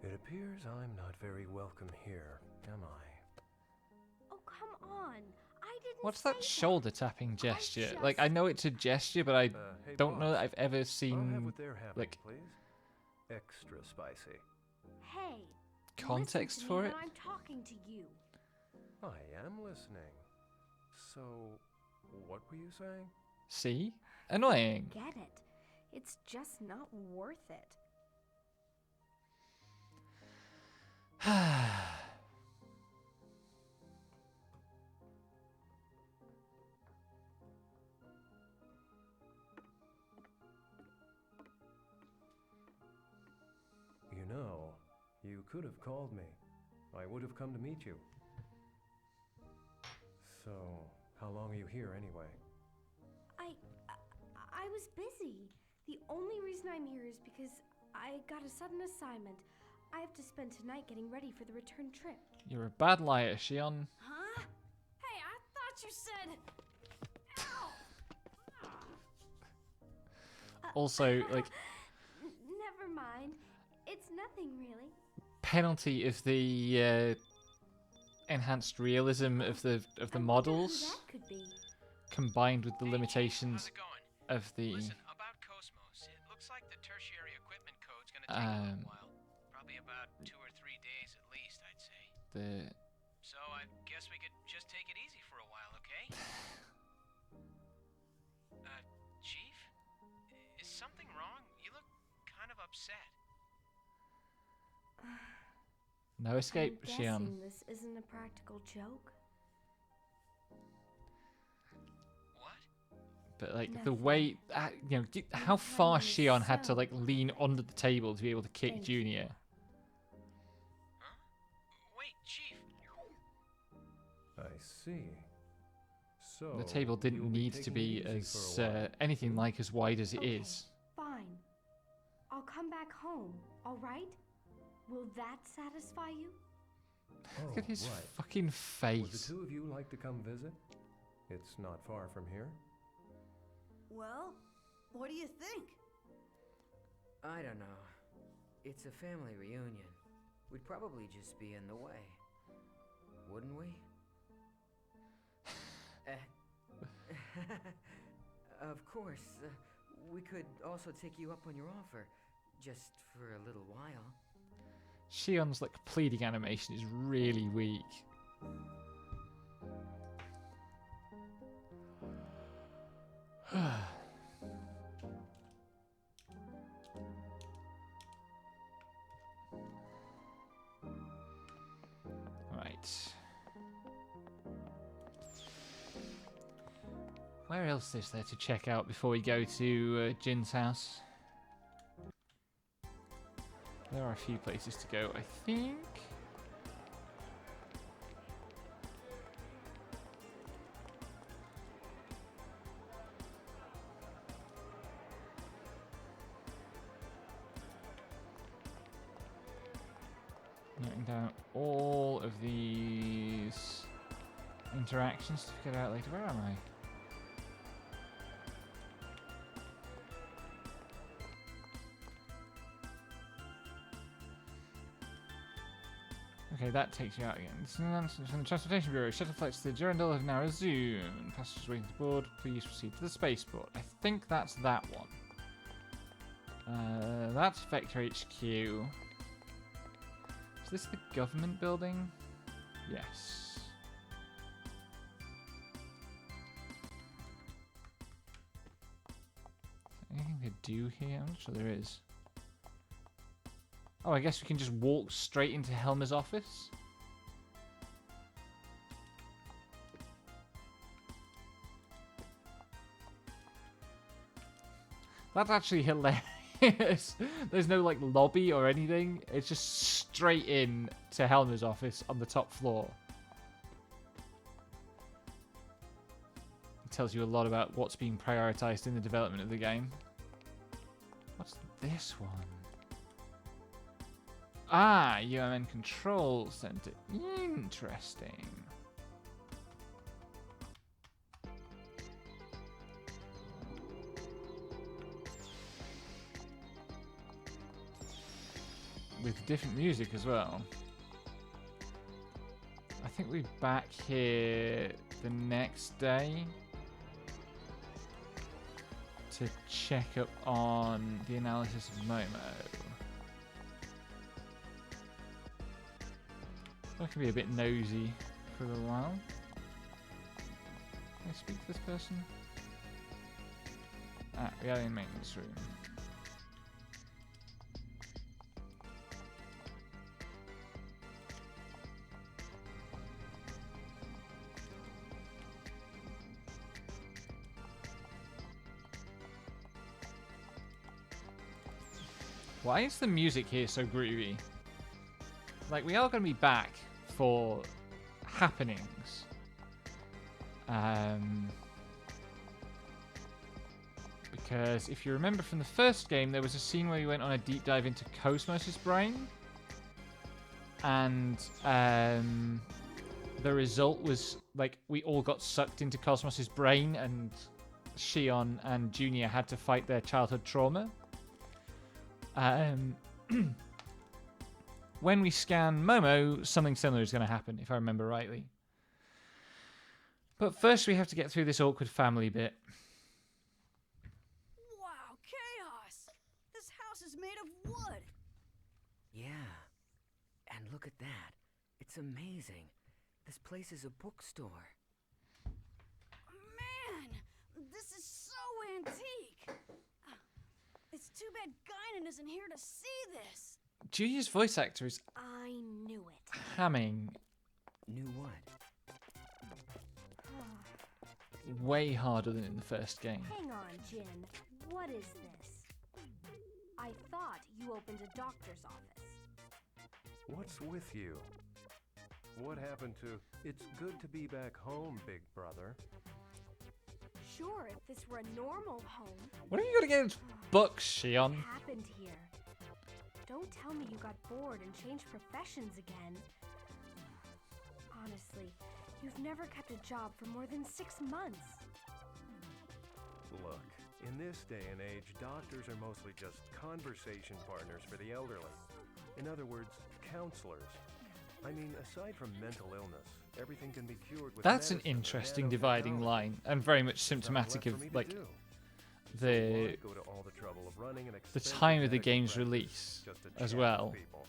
It appears I'm not very welcome here, am I? Oh, come on. I didn't What's say that shoulder tapping gesture? Like, I just- know it's a gesture, but I Hey, don't know boss. that I've ever I'll have seen what they're having, like please. Extra spicy. Hey. context listen to for me it. when I'm talking to you. I am listening. So, what were you saying? See? Annoying. Get it. It's just not worth it. You know, you could have called me. I would have come to meet you. So, how long are you here anyway? I was busy. The only reason I'm here is because I got a sudden assignment. I have to spend tonight getting ready for the return trip. You're a bad liar, Shion. Huh? Hey, I thought you said. Ow! Also, like, Never mind. It's nothing really. penalty of the enhanced realism of the models, That could be. combined with the limitations of the Listen, about Cosmos, it looks like the tertiary equipment code's gonna take a little while. Probably about 2 or 3 days at least, I'd say. So I guess we could just take it easy for a while, okay? Chief? Is something wrong? You look kind of upset. no escape, I'm Shion. guessing this isn't a practical joke. But like the way, you know, how far Shion had to like lean under the table to be able to kick Junior. Wait, Chief. I see. So The table didn't you'll need to taking be it easy as for a while. anything like as wide as it is. Fine. I'll come back home, alright? Will that satisfy you? Look at his right. fucking Would face. the two of you like to come visit? It's not far from here. Well, what do you think? I don't know. It's a family reunion. We'd probably just be in the way. Wouldn't we? Of course. We could also take you up on your offer. Just for a little while. Shion's like pleading animation is really weak. Right. Where else is there to check out before we go to Jin's house? There are a few places to go, I think. Noting down all of these interactions to figure out later. Where am I? Okay, that takes you out again. This is an announcement from the Transportation Bureau. Shuttle flights to the Durandal have now resumed. Passengers waiting to board, please proceed to the spaceport. I think that's that one. That's Vector HQ. Is this the government building? Yes. Is there anything to do here? I'm not sure there is. Oh, I guess we can just walk straight into Helmer's office? That's actually hilarious. There's no, like, lobby or anything. It's just straight in to Helmer's office on the top floor. It tells you a lot about what's being prioritized in the development of the game. What's this one? Ah, UMN Control Center. Interesting. With different music as well. I think we're back here the next day to check up on the analysis of Momo. I can be a bit nosy for a little while. Can I speak to this person? We are in maintenance room. Why is the music here so groovy? Like, we are going to be back for happenings. Because if you remember from the first game, there was a scene where we went on a deep dive into Cosmos' brain. And the result was, like, we all got sucked into Cosmos' brain, and Shion and Junior had to fight their childhood trauma. When we scan Momo, something similar is going to happen, if I remember rightly. But first we have to get through this awkward family bit. Wow, chaos! This house is made of wood! Yeah. And look at that. It's amazing. This place is a bookstore. Man, this is so antique! It's too bad Guinan isn't here to see this. Junior's voice actor is I knew it. Knew hamming what? way harder than in the first game. Hang on, Jin. What is this? I thought you opened a doctor's office. What's with you? What happened to... It's good to be back home, big brother. Sure, if this were a normal home. What are you going to get books, Shion? What happened here? Don't tell me you got bored and changed professions again. Honestly, you've never kept a job for more than 6 months. Look, in this day and age, doctors are mostly just conversation partners for the elderly. In other words, counselors. I mean, aside from mental illness, everything can be cured with That's an medicine and interesting dividing nanotechnology. line, and very much There's nothing symptomatic left of, for me to like, do. the Go to all the trouble of running an the expensive time of the medical game's practice release just to as chat well. with people.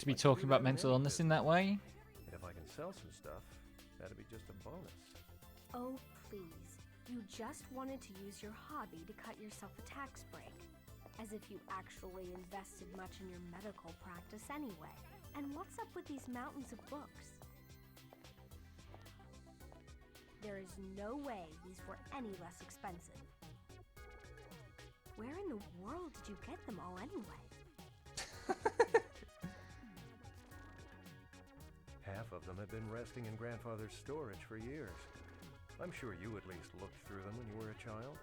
To be Like you talking do about that in mental any illness in business. that way. And if I can sell some stuff, that'd be just a bonus. Oh, please. You just wanted to use your hobby to cut yourself a tax break. As if you actually invested much in your medical practice anyway. And what's up with these mountains of books? There is no way these were any less expensive. Where in the world did you get them all anyway? Half of them have been resting in grandfather's storage for years. I'm sure you at least looked through them when you were a child.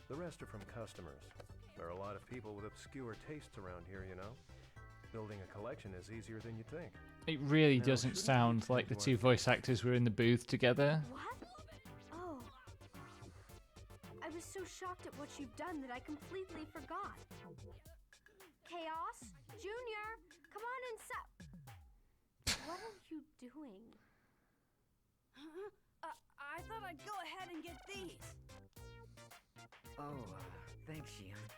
The rest are from customers. There are a lot of people with obscure tastes around here, you know. Building a collection is easier than you think. It really Now, doesn't shouldn't sound we like the tend to two voice actors were in the booth together. What? Oh. I was so shocked at what you've done that I completely forgot. Chaos? Junior! Come on inside! What are you doing? I thought I'd go ahead and get these. Oh, thanks, Shion.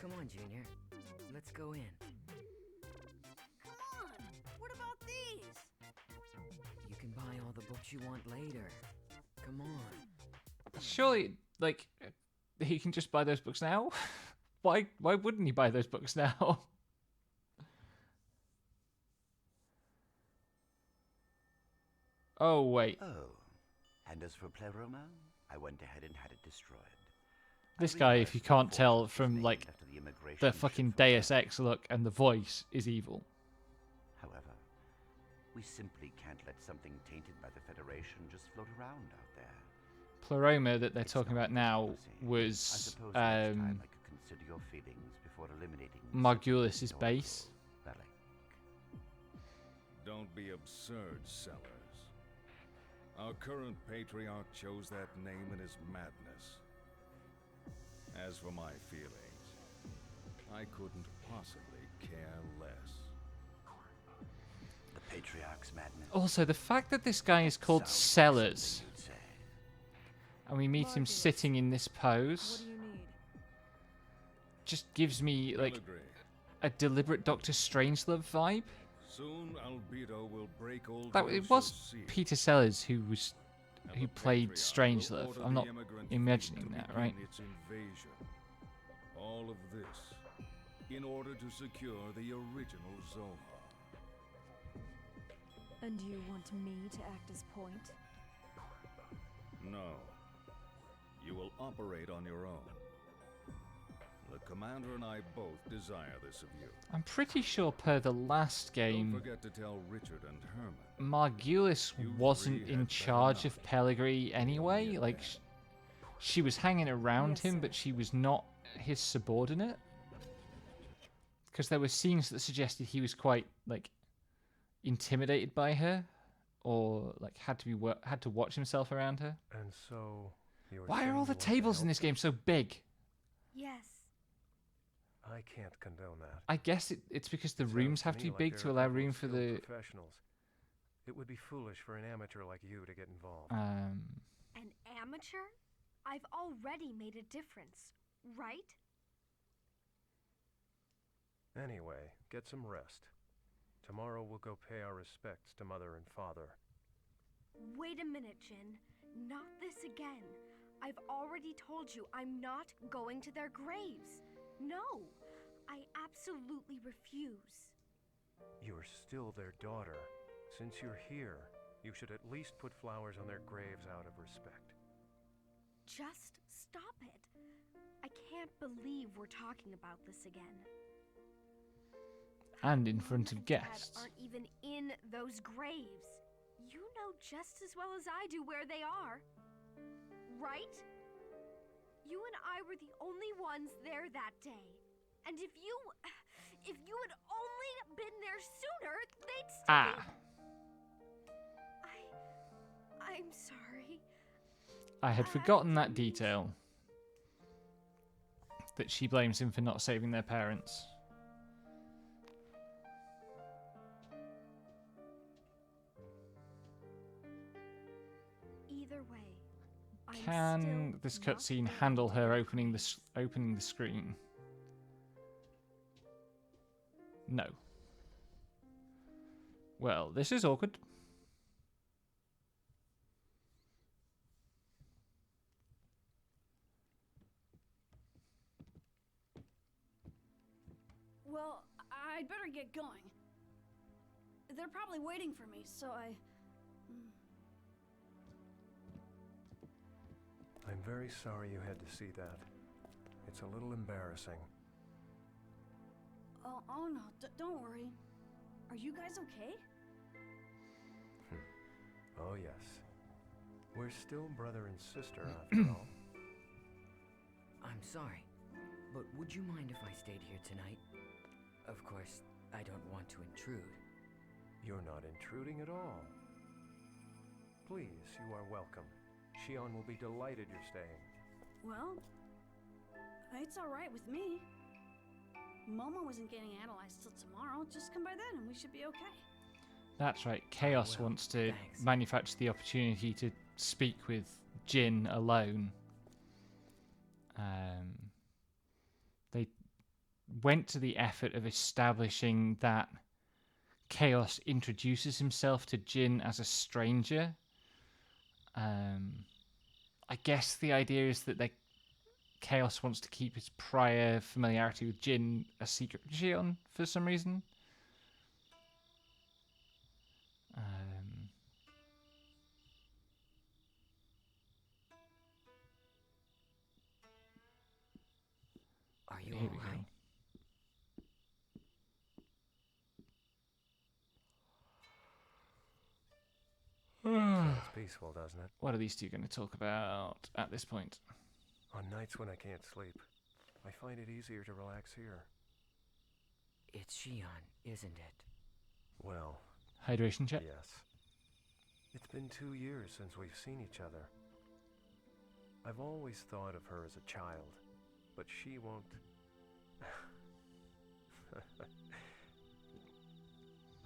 Come on, Junior. Let's go in. Come on, what about these? You can buy all the books you want later. Come on. Surely, like, he can just buy those books now? Why wouldn't he buy those books now? Oh, wait. Oh. And as for Pleroma, I went ahead and had it destroyed. This guy, if you can't tell from, like, the fucking Deus Ex look and the voice, is evil. However, we simply can't let something tainted by the Federation just float around out there. Pleroma that they're talking about now was Consider your feelings before eliminating Margulis's base. Don't be absurd, Sellers. Our current patriarch chose that name in his madness. As for my feelings, I couldn't possibly care less. The patriarch's madness. Also, the fact that this guy is called Sellers, and we meet him sitting in this pose, just gives me, like, a deliberate Doctor Strangelove vibe. Soon Albedo will break old That it was Peter Sellers who was And who the played Patriarch Strangelove. will order I'm not the immigrant imagining fleet to that, right? begin its invasion. All of this in order to secure the original Zohar. And you want me to act as point? No. You will operate on your own. The Commander and I both desire this of you. I'm pretty sure per the last Don't game, forget to tell Richard and Herman. Margulis wasn't in charge of Pellegrini anyway. Like, she was hanging around him, but she was not his subordinate. Because there were scenes that suggested he was quite, like, intimidated by her, or like had to watch himself around her. And so, you were Why saying are all you the want to tables in help this game so big? Yes. I can't condone that. I guess it's because the Sounds rooms have me to be like big there to are a allow couple of room for skilled the. professionals. It would be foolish for an amateur like you to get involved. An amateur? I've already made a difference, right? Anyway, get some rest. Tomorrow we'll go pay our respects to Mother and Father. Wait a minute, Jin. Not this again. I've already told you I'm not going to their graves. No, I absolutely refuse. You're still their daughter. Since you're here, you should at least put flowers on their graves out of respect. Just stop it. I can't believe we're talking about this again. And in front of Mom and Dad guests. aren't even in those graves. You know just as well as I do where they are. Right? You and I were the only ones there that day. And if you had only been there sooner, they'd still I'm sorry. I had forgotten that detail. That she blames him for not saving their parents. Either way, I'm Can still this not cutscene going handle to her their opening graves. opening the screen? No. Well, this is awkward. Well, I'd better get going. They're probably waiting for me, so I'm very sorry you had to see that. It's a little embarrassing. Oh no, don't worry. Are you guys okay? Oh yes. We're still brother and sister after all. I'm sorry, but would you mind if I stayed here tonight? Of course, I don't want to intrude. You're not intruding at all. Please, you are welcome. Shion will be delighted you're staying. Well, it's all right with me. Momo wasn't getting analyzed till tomorrow. Just come by then and we should be okay. That's right. Chaos wants to manufacture the opportunity to speak with Jin alone. They went to the effort of establishing that Chaos introduces himself to Jin as a stranger. I guess the idea is that Chaos wants to keep his prior familiarity with Jin a secret from Shion for some reason. Are you Here we alright? Sounds peaceful, doesn't it? What are these two going to talk about at this point? On nights when I can't sleep, I find it easier to relax here. It's Shion, isn't it? Well, Hydration check? yes. It's been 2 years since we've seen each other. I've always thought of her as a child, but she won't...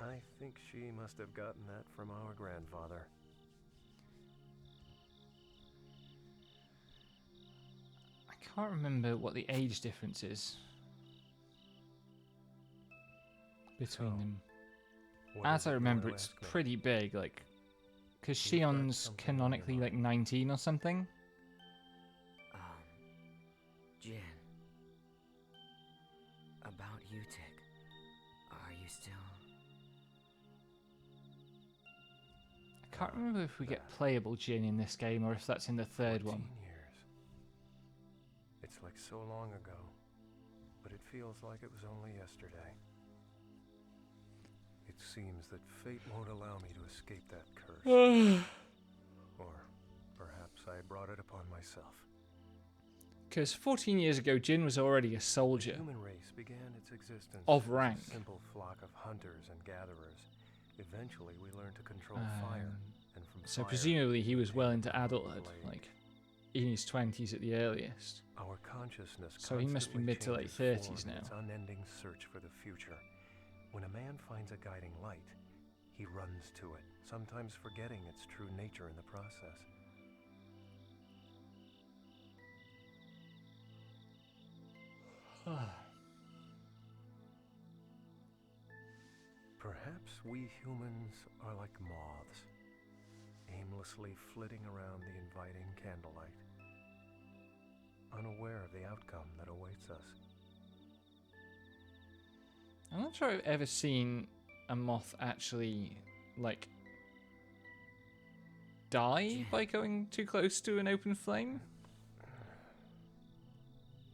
I think she must have gotten that from our grandfather. I can't remember what the age difference is between them. what As is I it you remember, want to it's ask me? pretty big, like Because Shion's canonically like 19 or something. Jin. About you, Tick. Are you still... I can't remember if we get playable Jin in this game or if that's in the third one. 14 years. It's like so long ago, but it feels like it was only yesterday. It seems that fate won't allow me to escape that curse. Or perhaps I brought it upon myself. Because 14 years ago, Jin was already a soldier. The human race began its existence of as rank. a simple flock of hunters and gatherers. Eventually, we learned to control fire, and from So fire, presumably he was well into became adulthood, blade. like in his 20s at the earliest. Our consciousness So he must be constantly mid to late changes 30s form in now. its unending search for the future. When a man finds a guiding light, he runs to it, sometimes forgetting its true nature in the process. Perhaps we humans are like moths, aimlessly flitting around the inviting candlelight, unaware of the outcome that awaits us. I'm not sure I've ever seen a moth actually, like, die by going too close to an open flame.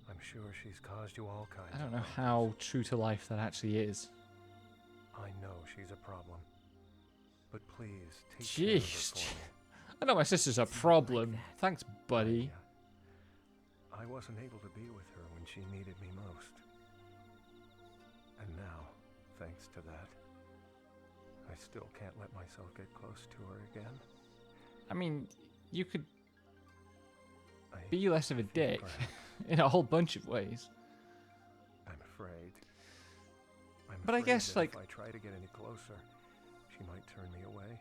I'm sure she's caused you all kinds I don't of know harm. how true to life that actually is. I know she's a problem. But please, take care of her Jeez. for me. I know my sister's a problem. Thanks, buddy. I wasn't able to be with her when she needed me most. And now, thanks to that, I still can't let myself get close to her again. I mean, you could I be less of a feel dick perhaps in a whole bunch of ways. I'm afraid. I'm But I afraid guess, that like- if I try to get any closer, she might turn me away,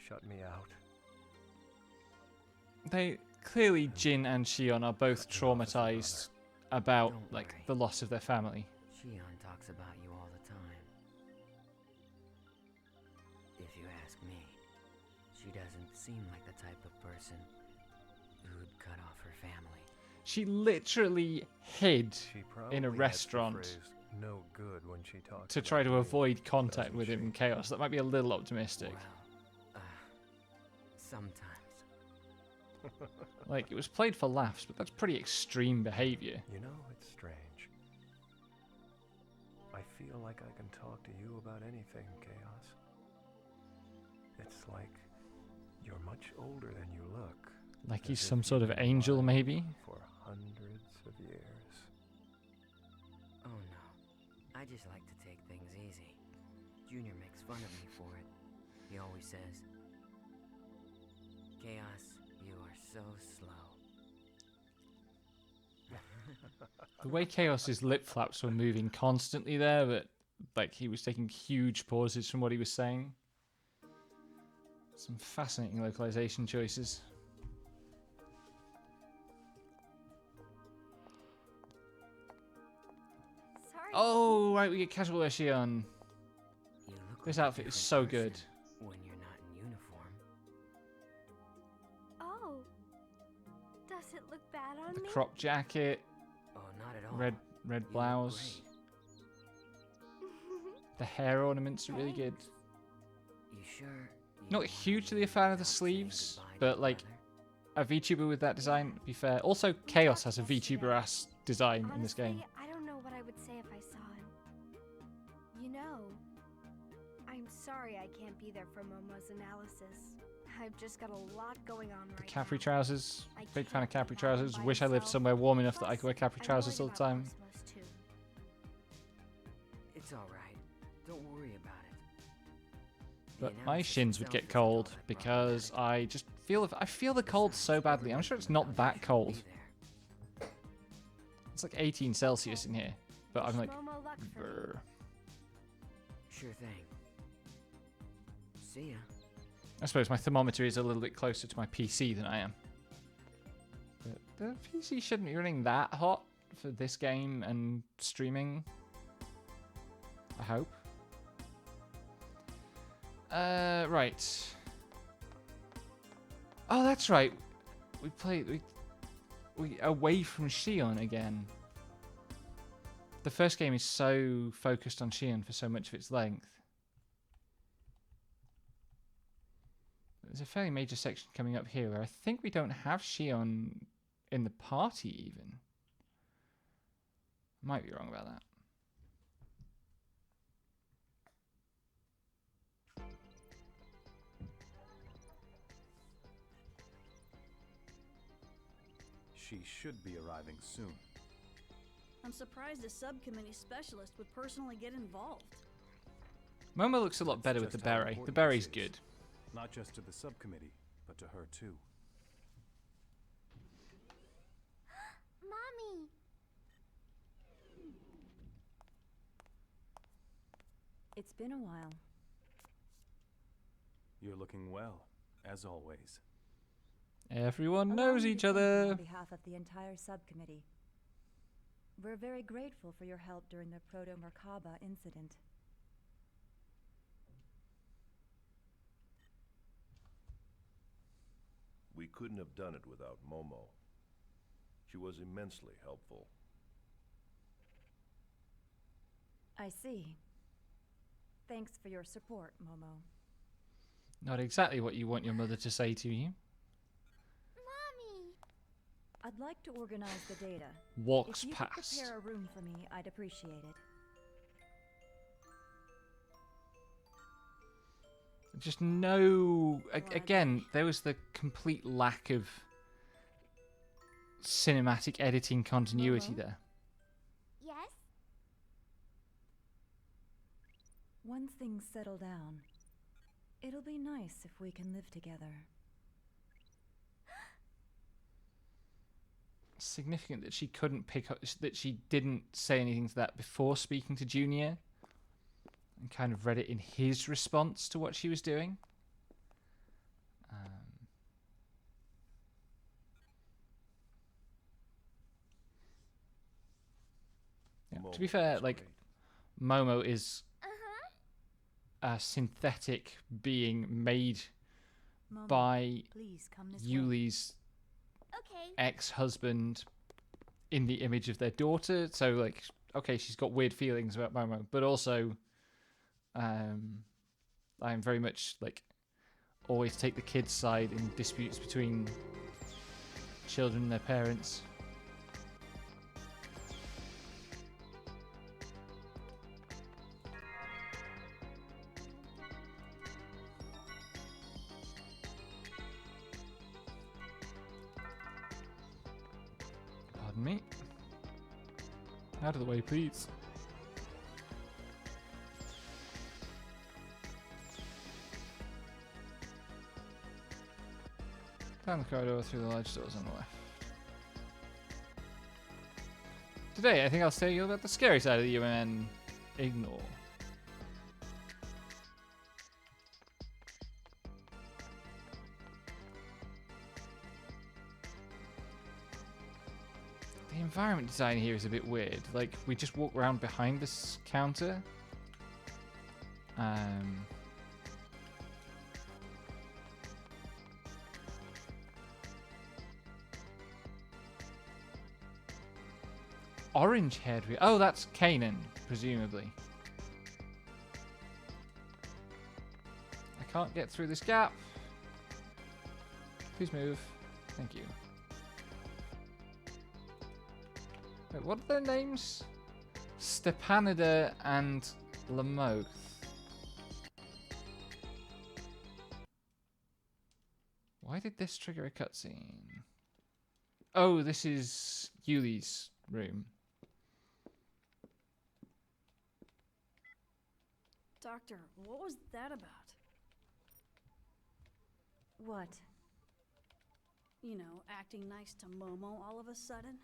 shut me out. They clearly, Jin and Shion are both traumatized about Don't like worry. the loss of their family. Shion talks about you all the time. If you ask me, she doesn't seem like the type of person who'd cut off her family. She literally hid She probably in a adds the restaurant phrase, "no good" when she talks to about try to me, avoid contact doesn't with him she? in Chaos. That might be a little optimistic. Sometimes. Like, it was played for laughs, but that's pretty extreme behavior. You know, it's strange. I feel like I can talk to you about anything, Chaos. It's like you're much older than you look. Like as he's if some sort you've of been angel, alive maybe? For hundreds of years. Oh no, I just like to take things easy. Junior makes fun of me for it. He always says, "Chaos, you are so slow." The way Chaos's lip flaps were moving constantly there, but like he was taking huge pauses from what he was saying. Some fascinating localization choices. Sorry. Oh, right, we get casual wear Shion. You look This like a outfit is different so person good. when you're not in uniform. Oh. Does it look bad on The me? crop jacket, Oh, not at all. red You look blouse. great. The hair ornaments are really good. You sure? You Not wanna hugely a leave fan of the without saying sleeves, goodbye to but your like brother? a VTuber with that design would be fair. Also, Chaos has a VTuber ass design in this game. Honestly, I don't know what I would say if I saw him. You know, I'm sorry I can't be there for Momo's analysis. I've just got a lot going on right Capri now. trousers. I Big fan of can't capri leave him trousers. by Wish I lived himself. somewhere warm enough that I Plus, could wear capri I'm trousers worried all the about time. Cosmos too. It's all right. Don't worry about it. The But my analysis shins would itself get isn't all cold that because I just feel I feel the cold so badly. I'm sure it's not that cold. It's like 18 Celsius in here, but I'm Wish like, Momo luck for me. brr. Sure thing. See ya. I suppose my thermometer is a little bit closer to my PC than I am. But the PC shouldn't be running that hot for this game and streaming. I hope. Right. Oh, that's right. We played we away from Shion again. The first game is so focused on Shion for so much of its length. There's a fairly major section coming up here where I think we don't have Shion in the party even. Might be wrong about that. She should be arriving soon. I'm surprised a subcommittee specialist would personally get involved. Momo looks a lot better with the beret. The beret's good. Not just to the subcommittee, but to her too. Mommy! It's been a while. You're looking well, as always. Everyone Allow knows me to each thank you other. On behalf of the entire subcommittee. We're very grateful for your help during the Proto-Merkaba incident. We couldn't have done it without Momo. She was immensely helpful. I see. Thanks for your support, Momo. Not exactly what you want your mother to say to you. Mommy! I'd like to organize the data. Walks if you past. Could prepare a room for me, I'd appreciate it. Just no... Again, there was the complete lack of cinematic editing continuity there. Yes? Once things settle down, it'll be nice if we can live together. Significant that she couldn't pick up... That she didn't say anything to that before speaking to Junior. And kind of read it in his response to what she was doing. Yeah, to be fair, like, Momo is a synthetic being made Momo, by please come this way. Yuli's Okay. ex-husband in the image of their daughter. So, like, okay, she's got weird feelings about Momo, but also... I'm very much like always take the kids' side in disputes between children and their parents. Pardon me. Out of the way, please. Down the corridor through the large doors on the left. Today, I think I'll tell you about the scary side of the UMN. Ignore. The environment design here is a bit weird. Like, we just walk around behind this counter. Orange-haired... Oh, that's Kanan, presumably. I can't get through this gap. Please move. Thank you. Wait, what are their names? Stepanida and Lamoth. Why did this trigger a cutscene? Oh, this is Yuli's room. Doctor, what was that about? What? You know, acting nice to Momo all of a sudden?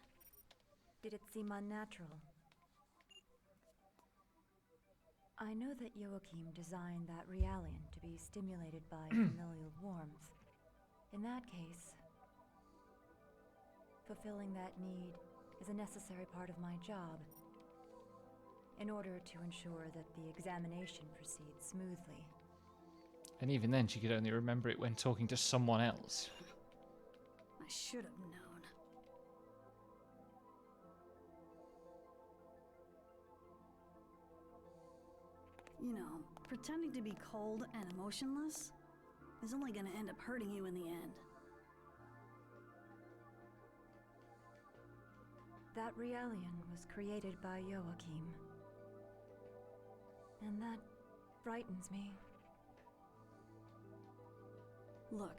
Did it seem unnatural? I know that Joachim designed that Realian to be stimulated by familial warmth. In that case, fulfilling that need is a necessary part of my job, in order to ensure that the examination proceeds smoothly. And even then, she could only remember it when talking to someone else. I should have known. You know, pretending to be cold and emotionless is only gonna end up hurting you in the end. That Realian was created by Joachim. And that frightens me. Look,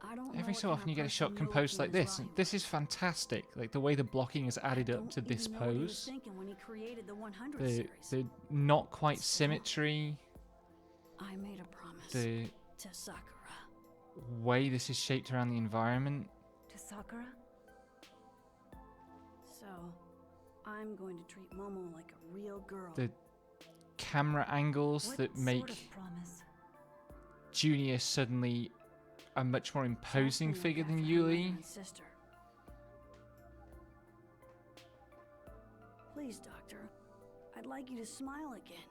I don't know Every what so kind often of you get a shot person composed like Joachim is this. running This is fantastic. Like the way the blocking is added up to this even know what he was pose. thinking when he created the 100 The series. not quite symmetry. I made a promise The to Sakura. way this is shaped around the environment. To Sakura? So, I'm going to treat Momo like a real girl. The camera angles What that sort make of promise? Junior suddenly a much more imposing Something figure like than that for her mother Yuli. and sister. Please, Doctor, I'd like you to smile again.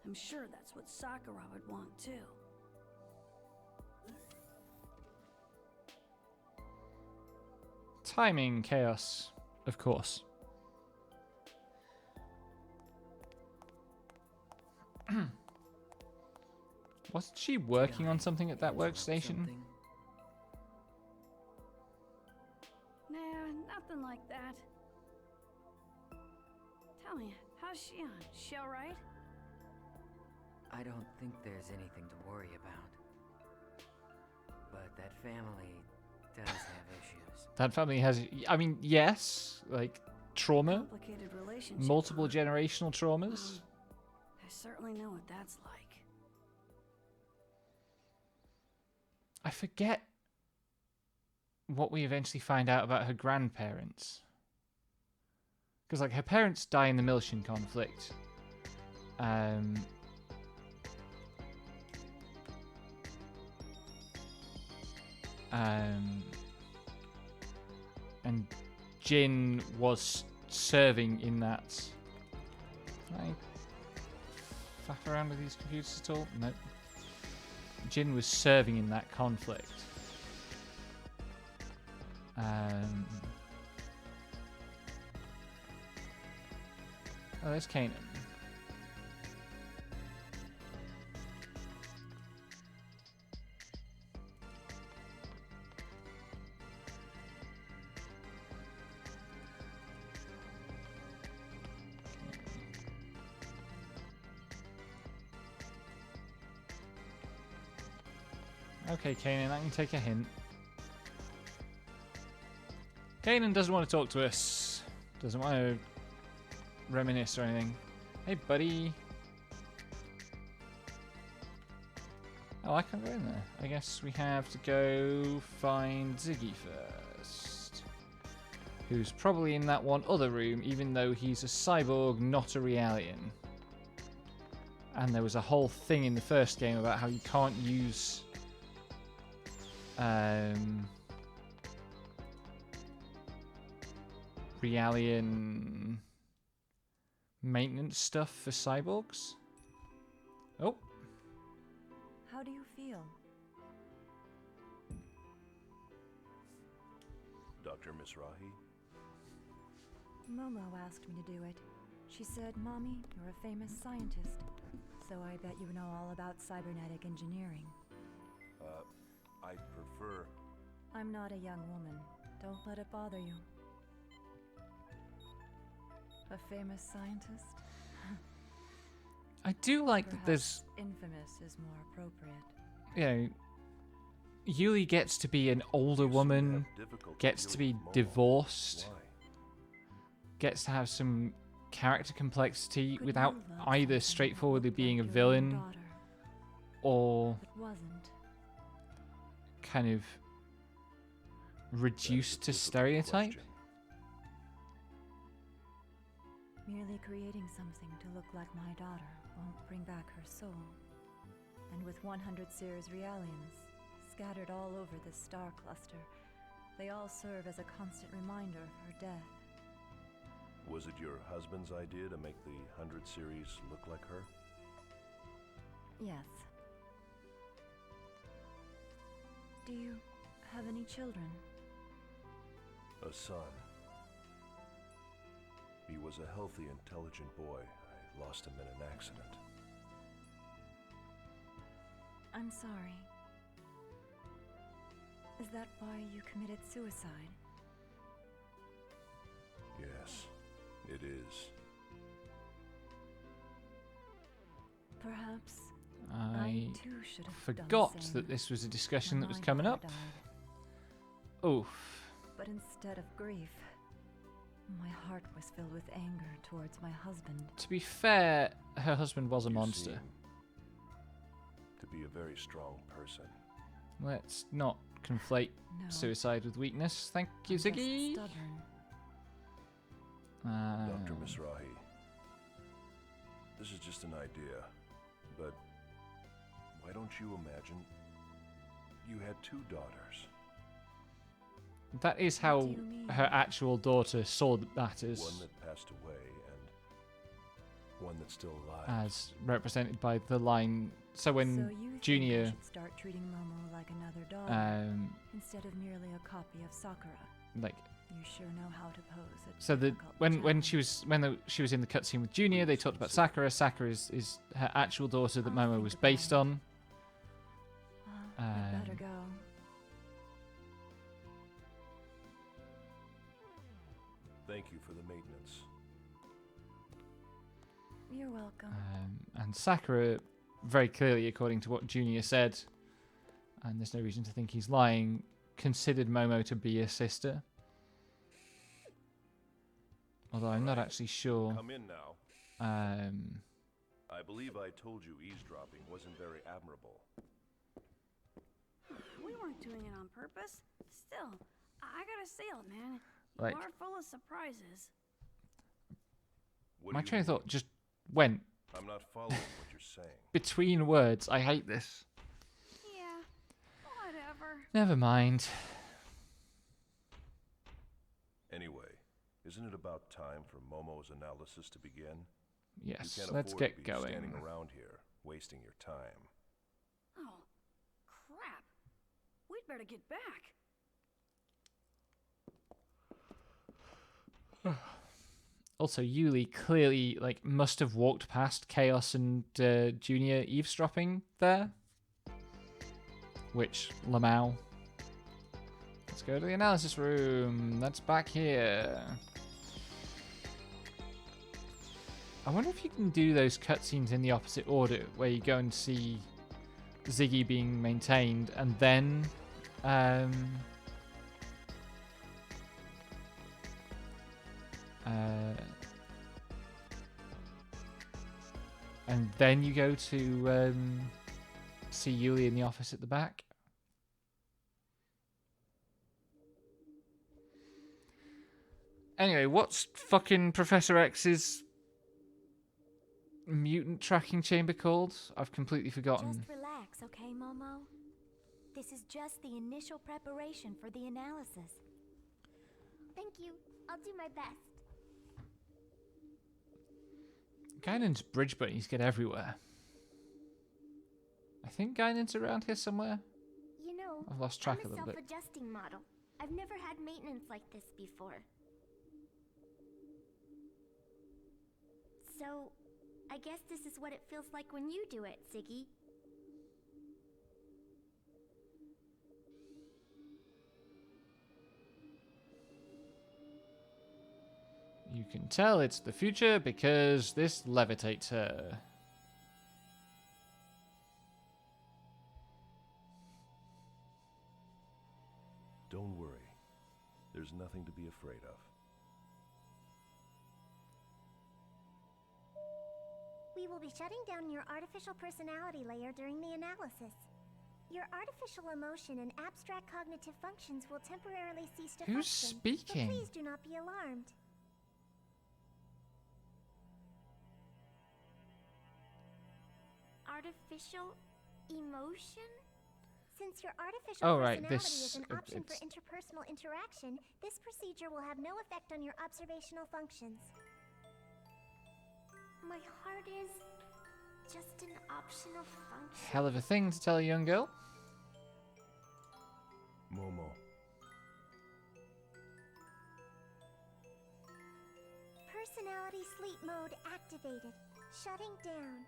I'm sure that's what Sakura would want too. Timing chaos, of course. Wasn't she working on something at that workstation? Nah, nothing like that. Tell me, how's she on? She alright? I don't think there's anything to worry about. But that family does have issues. That family has, I mean, yes, like trauma, Complicated relationship. multiple huh? generational traumas. I certainly know what that's like. I forget what we eventually find out about her grandparents. Because, like, her parents die in the Miltian conflict. And Jin was serving in that. Can I faff around with these computers at all? Nope. Jin was serving in that conflict. Oh, there's Kanan. Okay, Kanan, I can take a hint. Kanan doesn't want to talk to us. Doesn't want to reminisce or anything. Hey, buddy. Oh, I can't go in there. I guess we have to go find Ziggy first. Who's probably in that one other room, even though he's a cyborg, not a Realian. And there was a whole thing in the first game about how you can't use Realian maintenance stuff for cyborgs. Oh. How do you feel? Dr. Mizrahi? Momo asked me to do it. She said, Mommy, you're a famous scientist, so I bet you know all about cybernetic engineering. I prefer... I'm not a young woman. Don't let it bother you. A famous scientist? I do like that there's... infamous is more appropriate. You know, Yuli gets to be an older woman, gets to be divorced, gets to have some character complexity without either straightforwardly being a villain or kind of reduced to stereotype. Merely creating something to look like my daughter won't bring back her soul. And with 100 Sears Realians scattered all over this star cluster, they all serve as a constant reminder of her death. Was it your husband's idea to make the 100 series look like her? Yes. Do you have any children? A son. He was a healthy, intelligent boy. I lost him in an accident. I'm sorry. Is that why you committed suicide? Yes, it is. Perhaps I too should have forgot done the same that this was a discussion when that was my coming daughter up. died. Oof. But instead of grief, my heart was filled with anger towards my husband. To be fair, her husband was a monster. Seem to be a very strong person. Let's not conflate No. suicide with weakness. Thank you, I'm just Ziggy. stubborn. Dr. Mizrahi, this is just an idea, but why don't you imagine you had 2 daughters? That is how her actual daughter saw matters, One that passed away and one that's still alive. as represented by the line. So when So you think I Junior, should start treating Momo like another daughter um, instead of merely a copy of Sakura. like, You sure know how to pose a so the difficult when she was she was in the cutscene with Junior, they talked about Sakura. Sakura is her actual daughter that Momo was based on. I better go. Thank you for the maintenance. You're welcome. And Sakura, very clearly, according to what Junior said, and there's no reason to think he's lying, considered Momo to be a sister. Although I'm not actually sure. Come in now. I believe I told you eavesdropping wasn't very admirable. We weren't doing it on purpose. Still, I gotta say it, man. Like- You are full of surprises. What My do you train of mean? thought just went I'm not following what you're saying. between words. I hate this. Yeah, whatever. Never mind. Anyway, isn't it about time for Momo's analysis to begin? Yes, You can't let's afford get to be going. standing around here, wasting your time. Oh, crap. We'd better get back. Also, Yuli clearly must have walked past Chaos and Junior eavesdropping there. Which, Lamau. Let's go to the analysis room. That's back here. I wonder if you can do those cutscenes in the opposite order, where you go and see Ziggy being maintained, and then and then you go to see Yuli in the office at the back. Anyway, what's fucking Professor X's mutant tracking chamber called? I've completely forgotten. Just relax, okay, Momo? This is just the initial preparation for the analysis. Thank you. I'll do my best. Guinan's bridge bunnies get everywhere. I think Guinan's around here somewhere. You know, I've lost track I'm a little bit. self-adjusting model. I've never had maintenance like this before. So, I guess this is what it feels like when you do it, Ziggy. You can tell it's the future because this levitates her. Don't worry. There's nothing to be afraid of. We will be shutting down your artificial personality layer during the analysis. Your artificial emotion and abstract cognitive functions will temporarily cease to Who's function. speaking? But please do not be alarmed. Artificial emotion? Since your artificial Oh, right, personality this- is an option for it's- interpersonal interaction, this procedure will have no effect on your observational functions. My heart is just an optional function. Hell of a thing to tell a young girl. Momo. Personality sleep mode activated. Shutting down.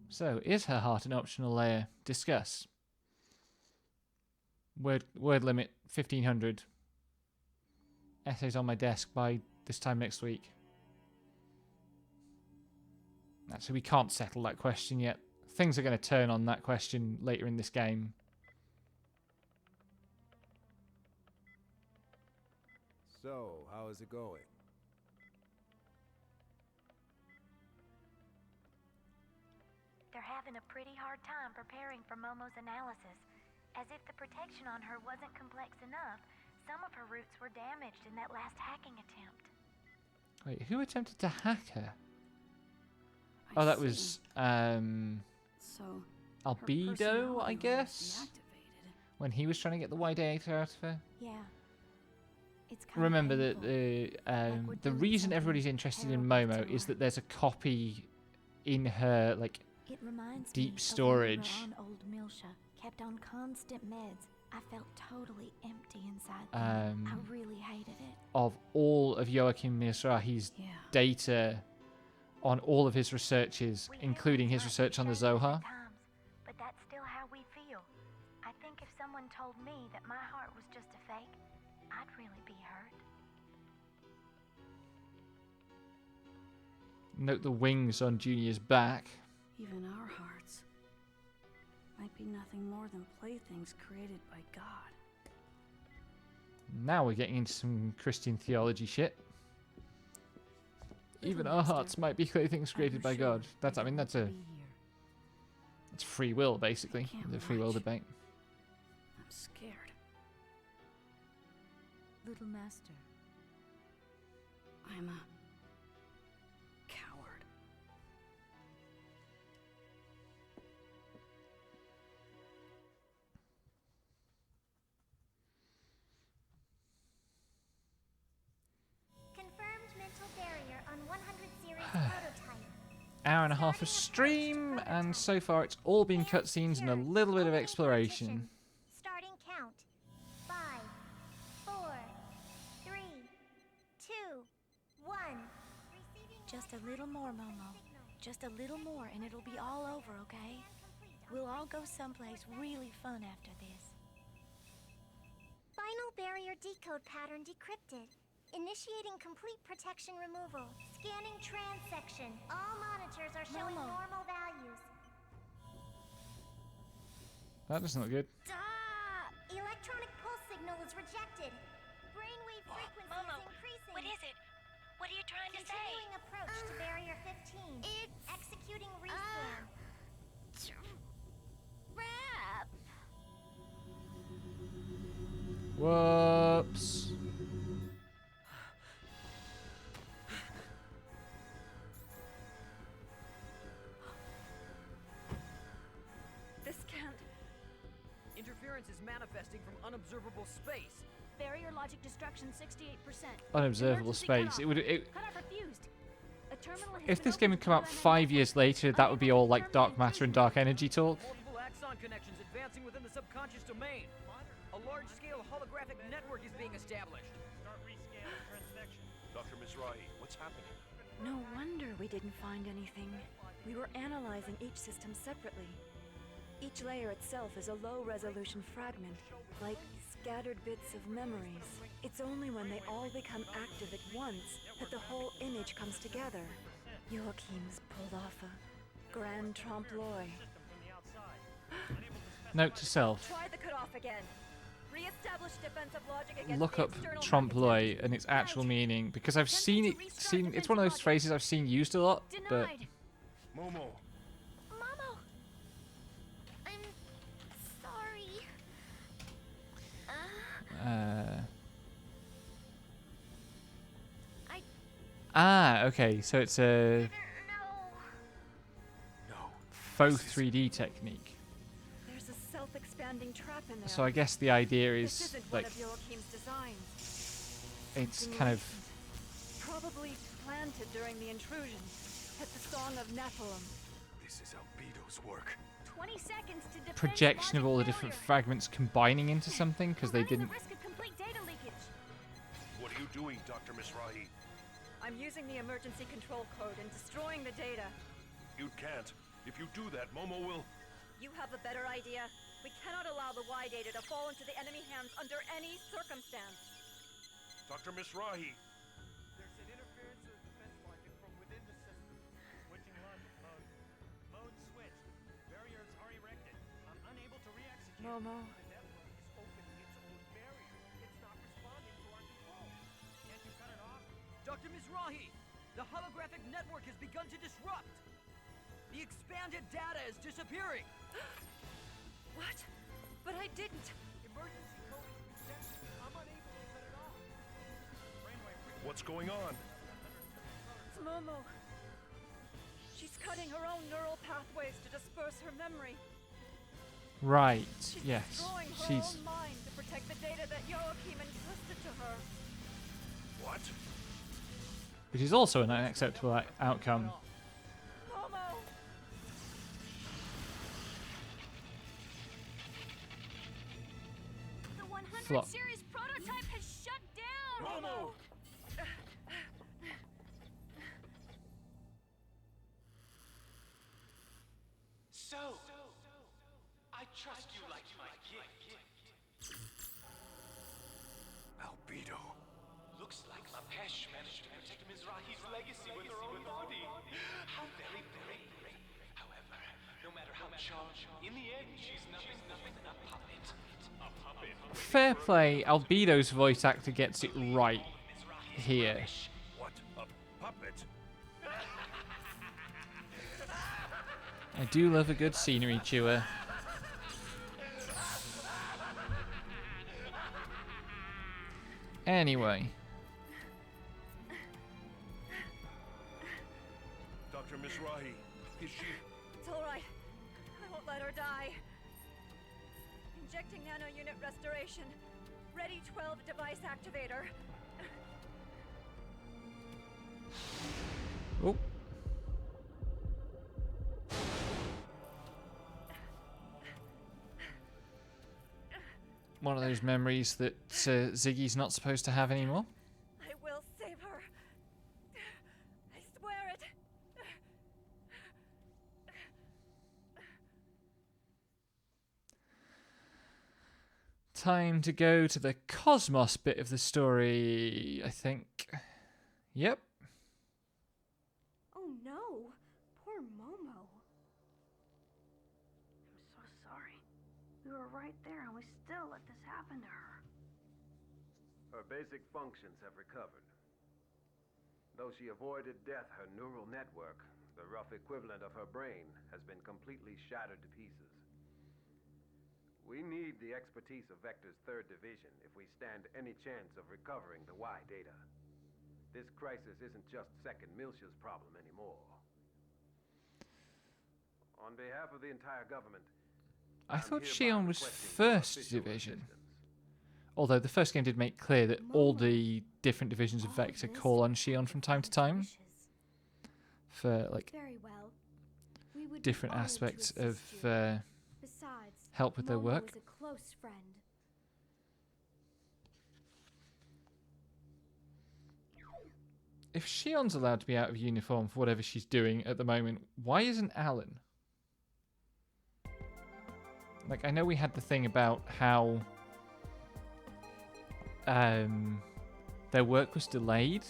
So, is her heart an optional layer? Discuss. Word limit 1500. Essays on my desk by this time next week. Actually, we can't settle that question yet. Things are going to turn on that question later in this game. So, how is it going? They're having a pretty hard time preparing for Momo's analysis. As if the protection on her wasn't complex enough, some of her roots were damaged in that last hacking attempt. Wait, who attempted to hack her? Oh, that was So her Albedo, personality I was guess. deactivated. When he was trying to get the Y data out of her. Yeah. It's kind Remember of that the reason everybody's interested in Momo is that there's a copy in her it reminds deep me storage. Of when we were on Old Milsha, kept on constant meds. I felt totally empty inside there. I really hated it. Of all of Joachim Mizrahi's data on all of his researches, including his research on the Zohar. But that's still how we feel. I think if someone told me that my heart was just a fake, I'd really be hurt. Note the wings on Junior's back. Even our hearts might be nothing more than playthings created by God. Now we're getting into some Christian theology shit. Even our hearts might be things created by God. That's that's free will, basically. The free will debate. I'm scared. Little Master. I'm a coward. Confirmed mental barrier on 100 series prototype. Hour and a half of stream, and so far it's all been cutscenes and a little bit of exploration. Starting count. 5, 4, 3, 2, 1. Just a little more, Momo. Just a little more, and it'll be all over, okay? We'll all go someplace really fun after this. Final barrier decode pattern decrypted. Initiating complete protection removal. Scanning transection. All monitors are showing Momo. normal values. That doesn't look good. Electronic pulse signal is rejected. Brainwave frequency Momo, is increasing. what is it? What are you trying to say? Continuing approach to barrier 15. Executing rescan. Crap! Whoops. This can't. Interference is manifesting from unobservable space. Barrier logic destruction 68%. Unobservable space. It would. Cutoff refused. A terminal has If been this game had opened come out 5 years later, that would be all like dark matter and dark energy talk. Multiple axon connections advancing within the subconscious domain. A large-scale holographic network is being established. Start rescanning transaction. Dr. Mizrahi, what's happening? No wonder we didn't find anything. We were analyzing each system separately. Each layer itself is a low-resolution fragment, like scattered bits of memories. It's only when they all become active at once that the whole image comes together. Joachim's pulled off a grand trompe-l'oeil. Note to self. Try the cutoff again. Reestablish defensive logic against Look the up external trompe-l'oeil and its actual meaning, because I've seen it. It's one of those phrases I've seen used a lot, but Momo. Momo! I'm sorry. okay, so it's a faux 3D technique. There's a self-expanding expanding trap in there. So I guess the idea This is isn't like one of Joachim's designs. it's kind of Probably planted during the intrusion. At the Song of Nephilim. This is Albedo's work. 20 seconds to defend projection of logic all the failure. different fragments combining into something because they Running didn't. the risk of complete data leakage. What are you doing, Dr. Mizrahi? I'm using the emergency control code and destroying the data. You can't. If you do that, Momo will... You have a better idea. We cannot allow the Y data to fall into the enemy hands under any circumstance. Dr. Mizrahi! There's an interference of defense logic from within the system. Switching logic mode. Mode switched. Barriers are erected. I'm unable to re-execute. Momo. The network is opening its own barrier. It's not responding to our control. Can't you cut it off? Dr. Mizrahi! The holographic network has begun to disrupt! The expanded data is disappearing! What? But I didn't. Emergency code is reset. I'm unable to cut it off. Brainwave What's going on? It's Momo. She's cutting her own neural pathways to disperse her memory. Right. She's Yes. destroying her She's. own mind to protect the data that Joachim entrusted to her. What? Which is also an unacceptable outcome. Momo! The 100 Flop. series prototype has shut down. Momo! So, I trust you like my kid. Albedo. Looks like Mapesh managed to protect Mizrahi's legacy with her own body. How very brave. However, no matter how charged, in the end, she's nothing more than a puppet. A puppet. Fair play. Albedo's voice actor gets it right here. What? A puppet? I do love a good scenery chewer. Anyway. Dr. Mizrahi, is she... It's all right. I won't let her die. Injecting nano unit restoration. Ready 12 device activator. Oh. One of those memories that Ziggy's not supposed to have anymore. I will save her. I swear it. Time to go to the Cosmos bit of the story, I think. Yep. Oh no, poor Momo. I'm so sorry. We were right there and we still let this happen to her. Her basic functions have recovered. Though she avoided death, her neural network, the rough equivalent of her brain, has been completely shattered to pieces. We need the expertise of Vector's 3rd Division if we stand any chance of recovering the Y data. This crisis isn't just Second Miltia's problem anymore. On behalf of the entire government, I I'm thought hereby Shion was requesting 1st official Division. assistance. Although the first game did make clear that all the different divisions of Vector call on Shion from time to time. For, like, Very well. We would be different honored to aspects assist of you. Besides, help with their Momo work. is a close friend. If Shion's allowed to be out of uniform for whatever she's doing at the moment, why isn't Alan? Like, I know we had the thing about how their work was delayed.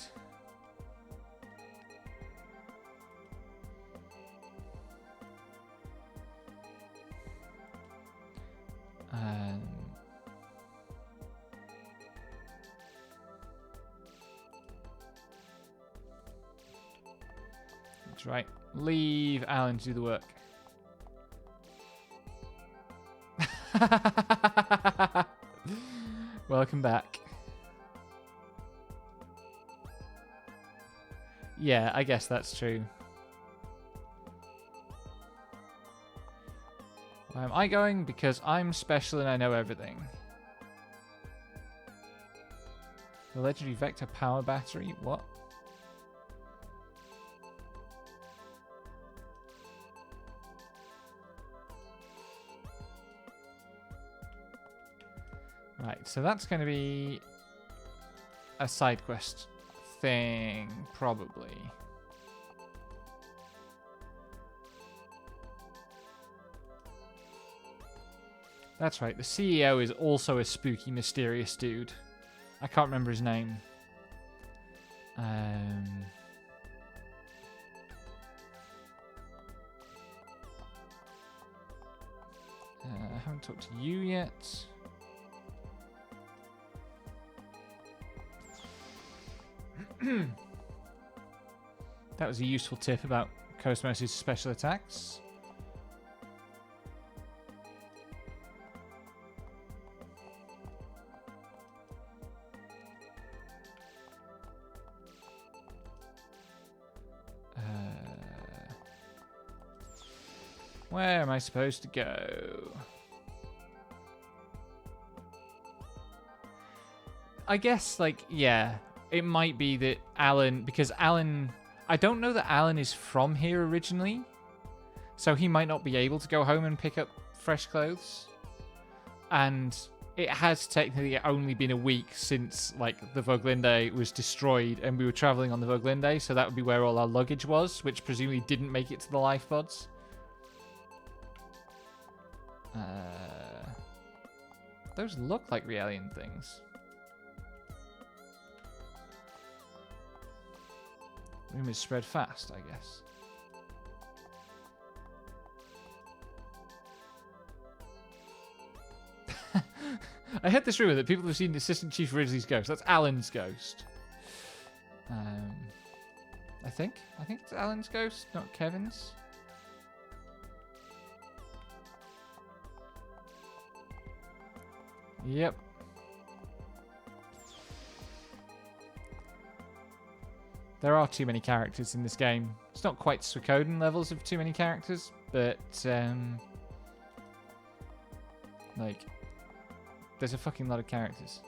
That's right. Leave Alan to do the work. Welcome back. Yeah, I guess that's true. Why Why am I going? Because I'm special and I know everything. The legendary vector power battery? What? Right, so that's going to be a side quest thing, probably. That's right, the CEO is also a spooky, mysterious dude. I can't remember his name. I haven't talked to you yet. That was a useful tip about Cosmos' special attacks. Where am I supposed to go? I guess, like, yeah, it might be that Alan, because Alan, I don't know that Alan is from here originally, so he might not be able to go home and pick up fresh clothes. And it has technically only been a week since, like, the Voglinde was destroyed and we were traveling on the Voglinde, so that would be where all our luggage was, which presumably didn't make it to the lifeboats. Those look like Realian things. Rumors spread fast, I guess. I heard this rumor that people have seen Assistant Chief Ridley's ghost. That's Alan's ghost. I think it's Alan's ghost, not Kevin's. Yep. There are too many characters in this game. It's not quite Suikoden levels of too many characters, but like, there's a fucking lot of characters.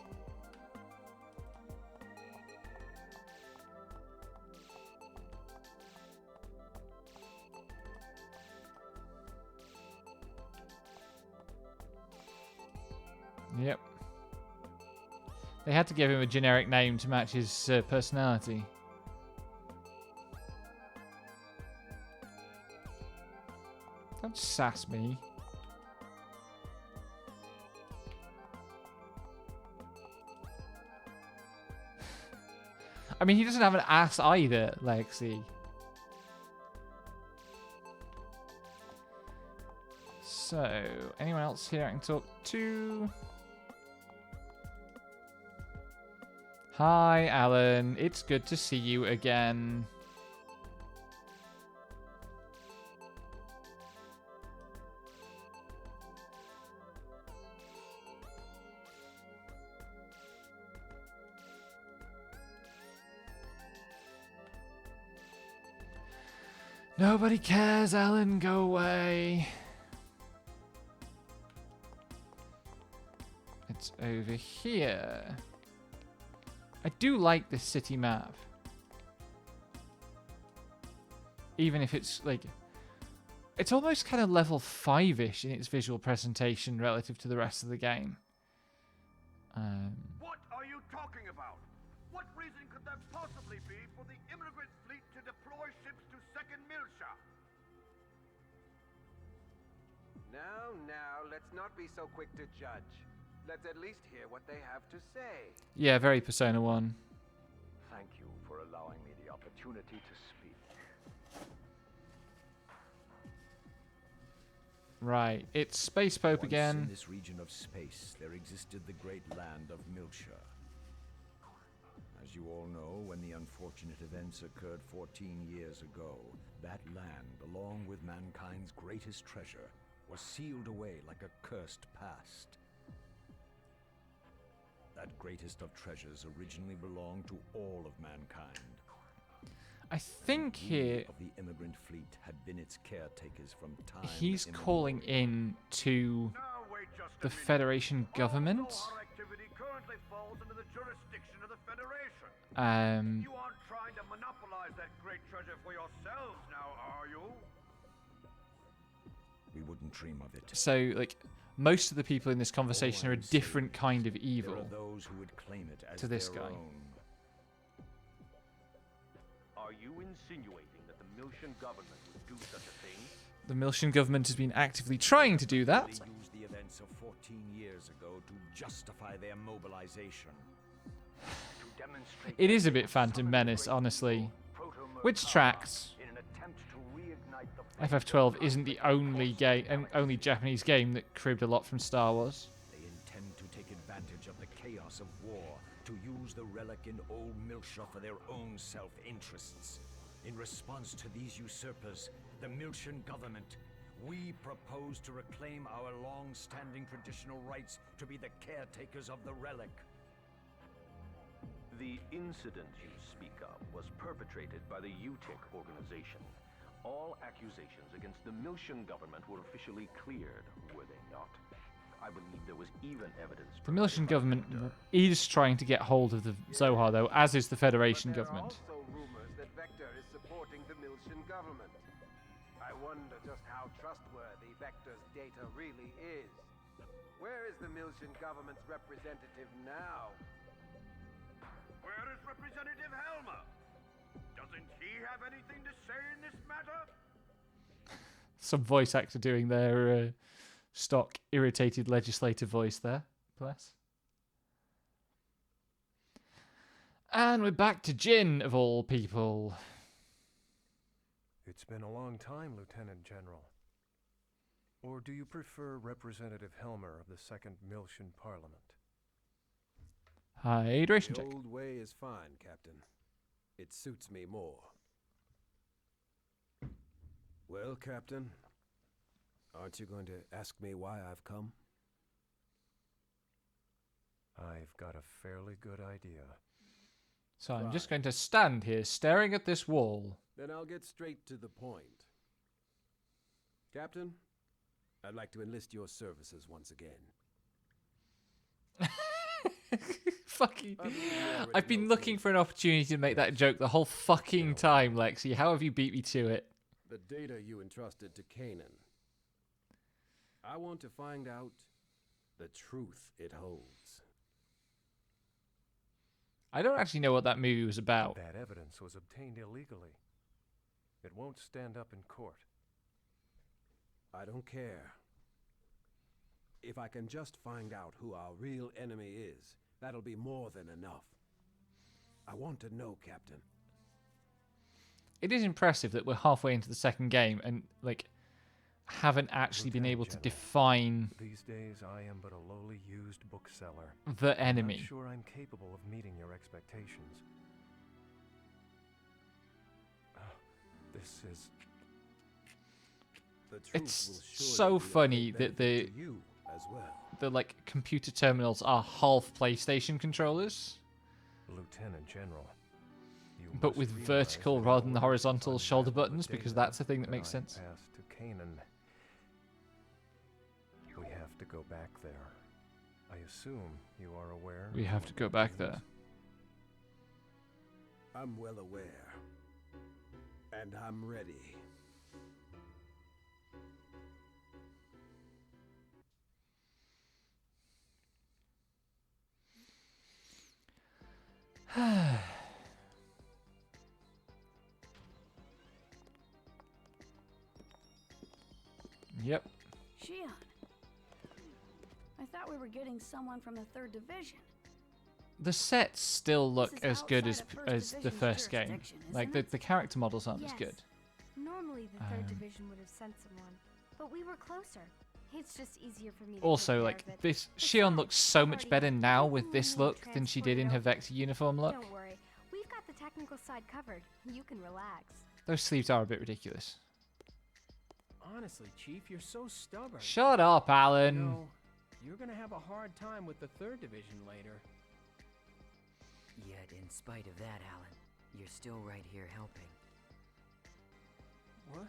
Yep. They had to give him a generic name to match his personality. Don't sass me. I mean, he doesn't have an ass either, Lexi. So, anyone else here I can talk to? Hi, Alan. It's good to see you again. Nobody cares, Alan. Go away. It's over here. I do like this city map. Even if it's like... It's almost kind of level 5-ish in its visual presentation relative to the rest of the game. What are you talking about? What reason could there possibly be for the immigrant fleet to deploy ships to Second Milsha? Now, let's not be so quick to judge. Let's at least hear what they have to say. Yeah, very Persona 1. Thank you for allowing me the opportunity to speak. Right, it's Space Pope Once again. in this region of space, there existed the great land of Milsha. As you all know, when the unfortunate events occurred 14 years ago, that land, along with mankind's greatest treasure, was sealed away like a cursed past. That greatest of treasures originally belonged to all of mankind. I think here of the immigrant fleet had been its caretakers from time he's calling in to the Federation government. Activity currently falls under the jurisdiction of the Federation. Um, You aren't trying to monopolize that great treasure for yourselves now, are you? We wouldn't dream of it. so, like, most of the people in this conversation are a different kind of There evil are those who would claim it as to this their guy. own. Are you insinuating that the Miltian government would do such a thing? The Miltian government has been actively trying to do that. They used the events of 14 years ago to justify their mobilization. To demonstrate It is a bit Phantom Menace, honestly. Which tracks? in an attempt to reignite the FF12 isn't the only Japanese game that cribbed a lot from Star Wars. They intend to take advantage of the chaos of war to use the relic in Old Miltia for their own self-interests. In response to these usurpers, the Miltian government, we propose to reclaim our long-standing traditional rights to be the caretakers of the relic. The incident you speak of was perpetrated by the UTIC organization. All accusations against the Miltian government were officially cleared, were they not? I believe there was even evidence. The Miltian government is trying to get hold of the Zohar, though, as is the Federation government. There are also rumors that Vector is supporting the Miltian government. I wonder just how trustworthy Vector's data really is. Where is the Miltian government's representative now? Where is Representative Helmer? Doesn't he have anything to say in this matter? Some voice actor doing their stock irritated legislative voice there. Bless. And we're back to Jin, of all people. It's been a long time, Lieutenant General. Or do you prefer Representative Helmer of the Second Miltian Parliament? Hydration The check. old way is fine, Captain. It suits me more. Well, Captain, aren't you going to ask me why I've come? I've got a fairly good idea. So I'm just going to stand here staring at this wall. Then I'll get straight to the point. Captain, I'd like to enlist your services once again. Fuck you. I've been looking for an opportunity to make that joke the whole fucking time, Lexi. How have you beat me to it? The data you entrusted to Kanan. I want to find out the truth it holds. I don't actually know what that movie was about. That evidence was obtained illegally. It won't stand up in court. I don't care. If I can just find out who our real enemy is, that'll be more than enough. I want to know, Captain. It is impressive that we're halfway into the second game and, like, haven't actually been able to define These days, I am but a lowly used bookseller. the enemy. I'm not sure I'm capable of meeting your expectations. This is... The truth It's will surely so be of funny great that benefit to you as well. the like computer terminals are half PlayStation controllers, Lieutenant General. but with vertical rather than the horizontal shoulder buttons, because that's the thing that makes sense. Passed to Kanan. We have to go back there. I assume you are aware. We have to go back there. I'm well aware. And I'm ready. Yep. Shion. I thought we were getting someone from the 3rd Division. The sets still look This is as good outside as of First the Division's first game. jurisdiction, Like isn't the character models aren't as Yes. good. Normally, the third Um, division would have sent someone, but we were closer. It's just easier for me to Also, take care like of it. this, Shion looks so much better now with this look than she did in her Vector uniform look. Don't worry, we've got the technical side covered. You can relax. Those sleeves are a bit ridiculous. Honestly, Chief, you're so stubborn. Shut up, Alan. You know, you're gonna have a hard time with the 3rd Division later. Yet, in spite of that, Alan, you're still right here helping. What?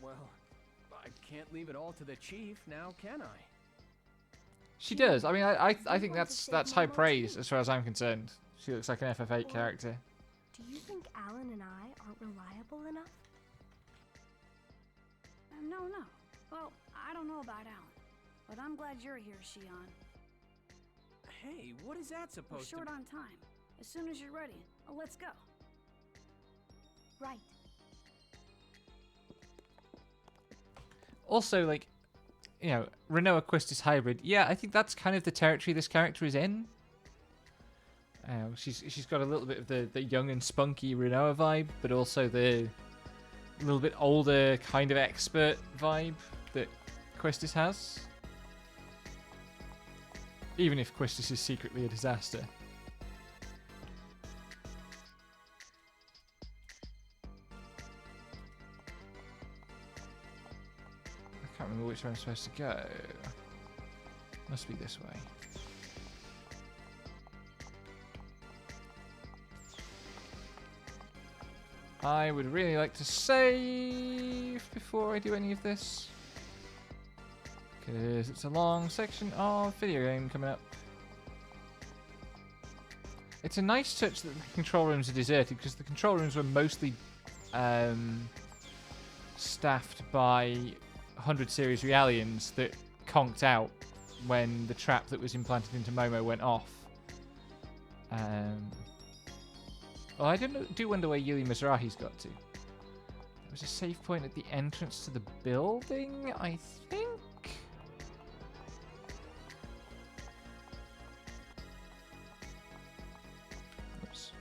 Well, I can't leave it all to the chief now, can I? She does. I mean, I think that's high praise as far as I'm concerned. She looks like an FF8 character. Do you think Alan and I aren't reliable enough? No. Well, I don't know about Alan, but I'm glad you're here, Shion. Hey, what is that We're supposed short to... on time. As soon as you're ready, let's go. Right. Also, like, you know, Renoa Quistis hybrid. Yeah, I think that's kind of the territory this character is in. She's got a little bit of the young and spunky Renoa vibe, but also the little bit older kind of expert vibe that Quistis has. Even if Quistis is secretly a disaster. I can't remember which way I'm supposed to go. Must be this way. I would really like to save before I do any of this, because it's a long section of video game coming up. It's a nice touch that the control rooms are deserted, because the control rooms were mostly staffed by 100 series Realians that conked out when the trap that was implanted into Momo went off. Well, I do wonder where Yui Mizrahi's got to. There was a save point at the entrance to the building, I think? Oops.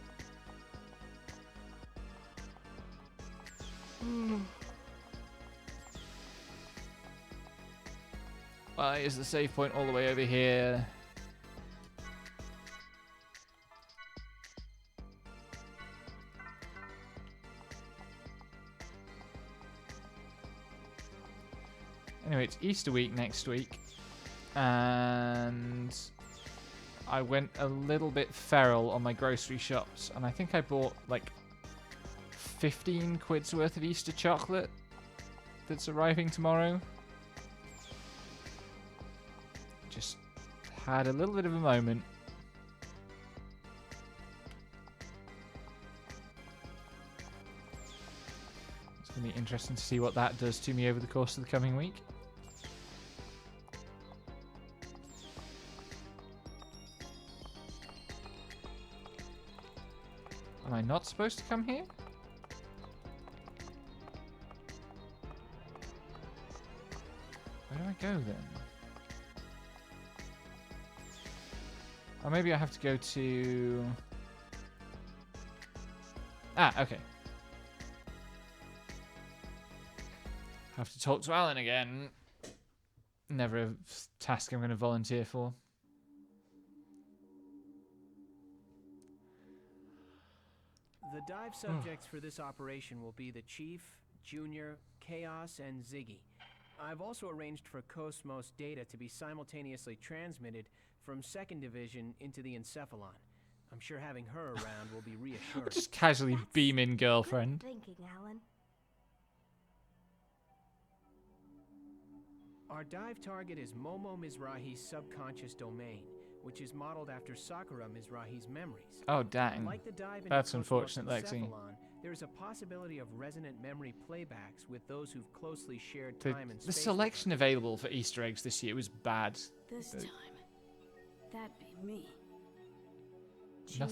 Why is the save point all the way over here? Anyway, it's Easter week next week, and I went a little bit feral on my grocery shops, and I think I bought like 15 quid's worth of Easter chocolate that's arriving tomorrow. Just had a little bit of a moment. It's going to be interesting to see what that does to me over the course of the coming week. Am I not supposed to come here? Where do I go then? Or maybe I have to go to... Ah, okay. Have to talk to Alan again. Never a task I'm going to volunteer for. The dive subjects for this operation will be the Chief, Junior, Chaos, and Ziggy. I've also arranged for Cosmos data to be simultaneously transmitted from 2nd Division into the Encephalon. I'm sure having her around will be reassuring. Just casually beam in, girlfriend. Thinking, Alan. Our dive target is Momo Mizrahi's subconscious domain, which is modeled after Sakura Mizrahi's memories. Oh, dang. Like the dive into That's Cosmos unfortunate, Lexi. Encephalon, there's a possibility of resonant memory playbacks with those who've closely shared The time and space. selection available for Easter eggs this year was bad. This time, that'd be me.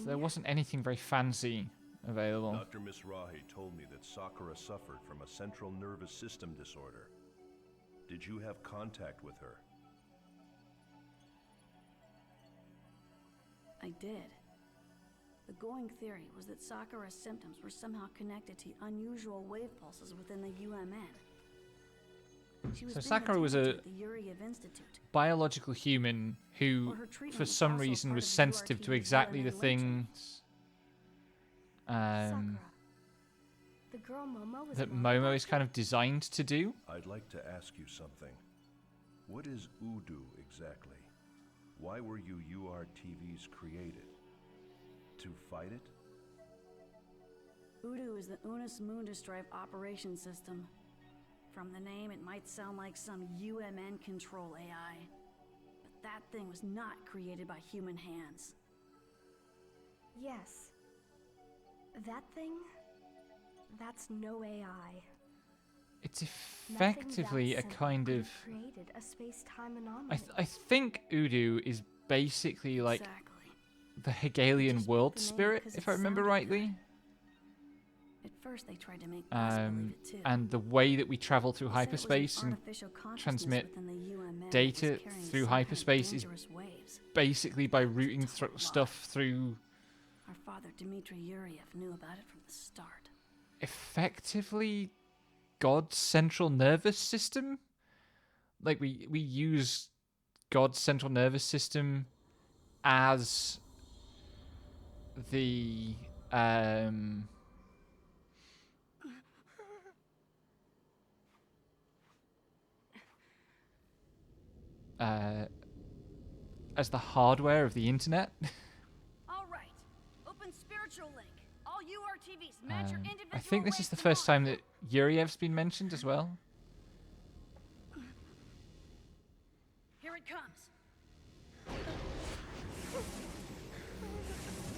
There wasn't anything very fancy available. Dr. Mizrahi told me that Sakura suffered from a central nervous system disorder. Did you have contact with her? I did. The going theory was that Sakura's symptoms were somehow connected to unusual wave pulses within the UMN. She was So being Sakura was a attended at the Yuriev Institute. biological human who, Well, her treatment for was some also reason, part was of the sensitive to URT's exactly the UMN things The girl Momo was that wrong Momo about is kind of designed to do. I'd like to ask you something. What is Udu exactly? Why were you URTVs created? To fight it? Udu is the Unus Mundus Drive operation system. From the name, it might sound like some UMN control AI. But that thing was not created by human hands. Yes. That thing? That's no AI. It's effectively a kind of... Created a space-time anomaly. I think Udu is basically like the Hegelian world spirit, if I remember rightly. At first they tried to make us believe it too. And the way that we travel through hyperspace and transmit data through hyperspace is basically by routing stuff through... Our father, Dmitry Yuriev, knew about it from the start. Effectively God's central nervous system? Like, we use God's central nervous system as the... as the hardware of the internet. All right. Open spiritual link. All URTVs, match your individual I think this is the first time that Yuriev's been mentioned as well. Here it comes.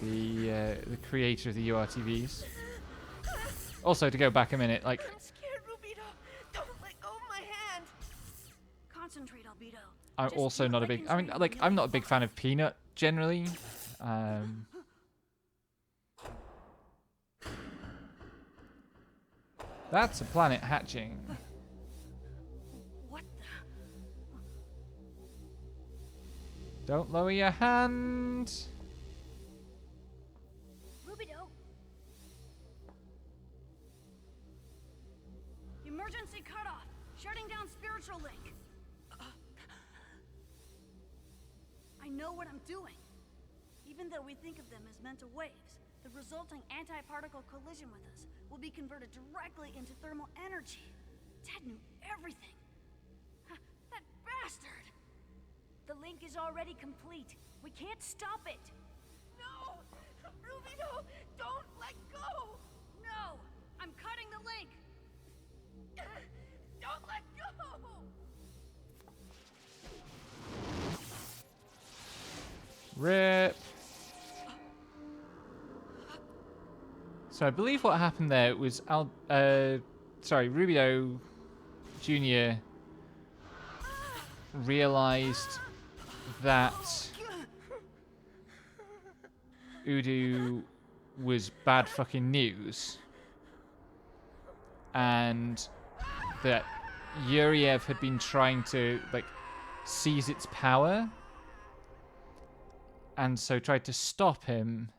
The creator of the URTVs. Also, to go back a minute, like... I'm scared, Rubito. Don't let go of my hand. Concentrate, Albedo. I'm also not a big... I mean, like, I'm not a big fan of Peanut, generally. That's a planet hatching. What the? Don't lower your hand. Rubito. Emergency cutoff. Shutting down spiritual link. I know what I'm doing. Even though we think of them as mental waves, the resulting anti-particle collision with us will be converted directly into thermal energy. Ted knew everything. That bastard! The link is already complete. We can't stop it. No! Rubito, don't let go! No! I'm cutting the link! Don't let go! RIP. So I believe what happened there was Rubio Jr. realized that Udu was bad fucking news, and that Yuriev had been trying to like seize its power, and so tried to stop him.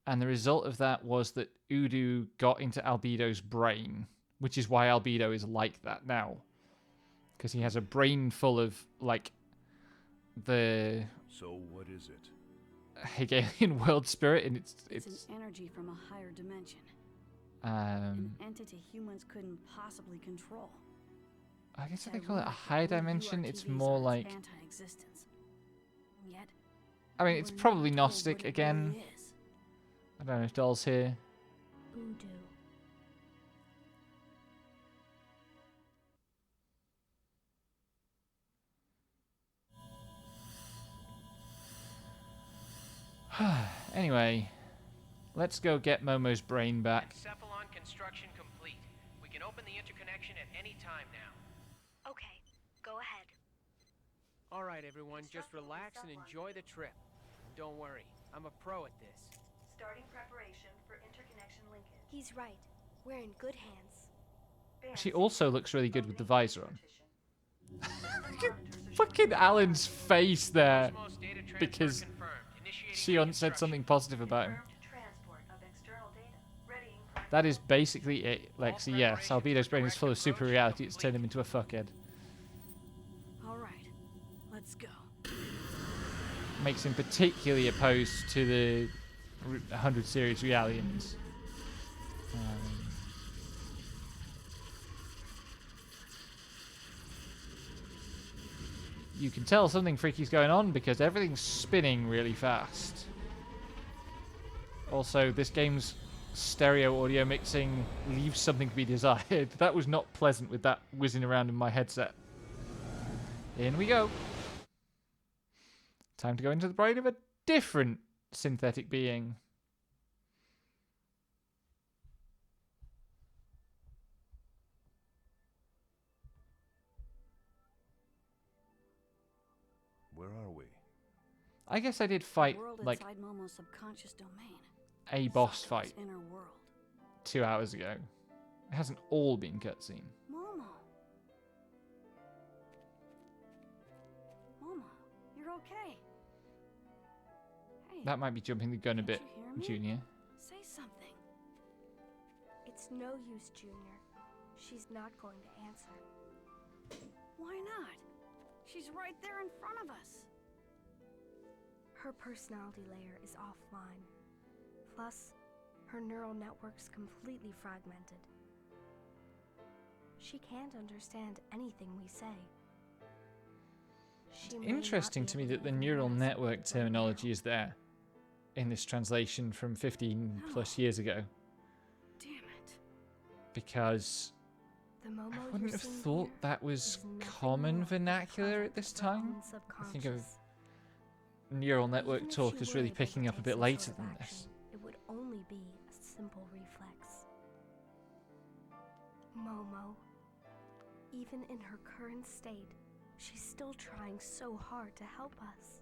And the result of that was that Udu got into Albedo's brain, which is why Albedo is like that now. Because he has a brain full of, like, the... So what is it? Hegelian world spirit, and it's an energy from a higher dimension. An entity humans couldn't possibly control. I guess if they call it a higher dimension, it's more like... Anti-existence. Yet, I mean, it's probably Gnostic again. I don't know if Doll's here. Voodoo. Anyway, let's go get Momo's brain back. Cephalon construction complete. We can open the interconnection at any time now. Okay, go ahead. All right, everyone, just relax and enjoy the trip. Don't worry, I'm a pro at this. Starting preparation for interconnection linkage. He's right. We're in good hands. She also looks really good with the visor on. Fucking Alan's face there, because Shion said something positive about him. That is basically it, Lexi. Yes, Albedo's brain is full of super reality. It's turned him into a fuckhead. All right, let's go. Makes him particularly opposed to the 100 series Realians. You can tell something freaky's going on because everything's spinning really fast. Also, this game's stereo audio mixing leaves something to be desired. That was not pleasant with that whizzing around in my headset. In we go. Time to go into the brain of a different synthetic being. Where are we? I guess I did fight, World like, inside Momo's subconscious domain. a boss fight Inner world. 2 hours ago. It hasn't all been cutscene. Momo. Momo, you're okay. Hey, That might be jumping the gun a bit, you hear me? Junior. Say something. It's no use, Junior. She's not going to answer. Why not? She's right there in front of us. Her personality layer is offline. Plus, her neural network's completely fragmented. She can't understand anything we say. She may not Interesting be to me able that the even neural hear us network terminology is there in this translation from 15 plus years ago. Damn it. Because The Momo I you're wouldn't have seeing thought here that was is nothing common more than vernacular product at this of her time. own I think of subconscious. neural network Even if talk she is were really able to picking up a take bit some later sort of than action, this. It would only be a simple reflex. Momo, even in her current state, she's still trying so hard to help us.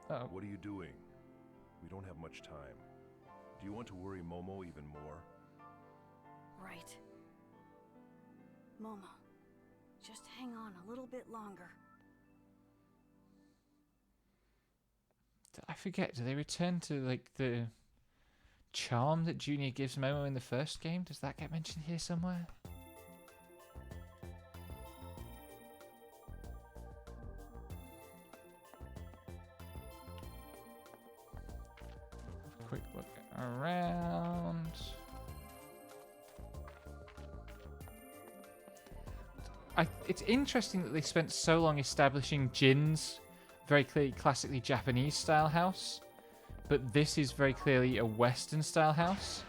Oh. What are you doing? We don't have much time. Do you want to worry Momo even more? Right. Momo, just hang on a little bit longer. I forget, do they return to like the charm that Junior gives Momo in the first game? Does that get mentioned here somewhere? Have a quick look around. It's interesting that they spent so long establishing Jin's very clearly classically Japanese style house, but this is very clearly a Western style house.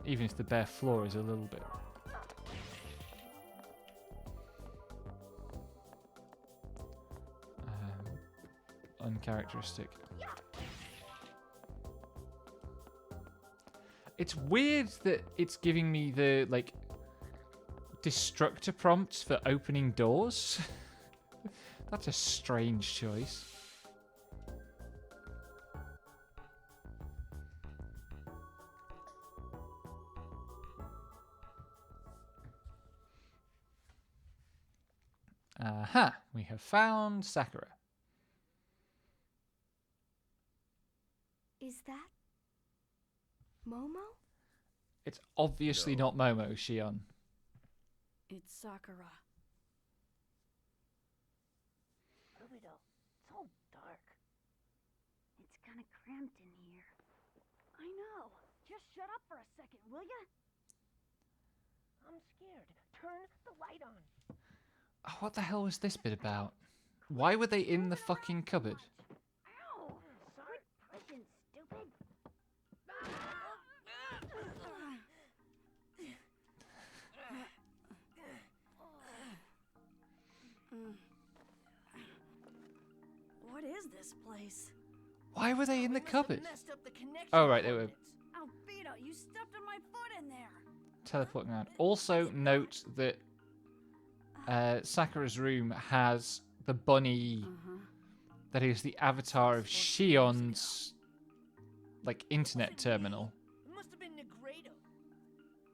Even if the bare floor is a little bit uncharacteristic. It's weird that it's giving me the, like, destructor prompts for opening doors. That's a strange choice. Aha, we have found Sakura. Is that Momo? It's obviously not Momo, Shion. It's Sakura. Obito, it's all dark. It's kind of cramped in here. I know. Just shut up for a second, will ya? I'm scared. Turn the light on. Oh, what the hell was this bit about? Why were they in the fucking cupboard? Ow! Quit pushing, stupid. What is this place? Why were they in the cupboard? Messed up the connection. Oh, right, they were Albedo, you stepped on my foot in there. teleporting around. Also, note that Sakura's room has the bunny that is the avatar of Shion's, like, internet terminal. It must have been Negredo.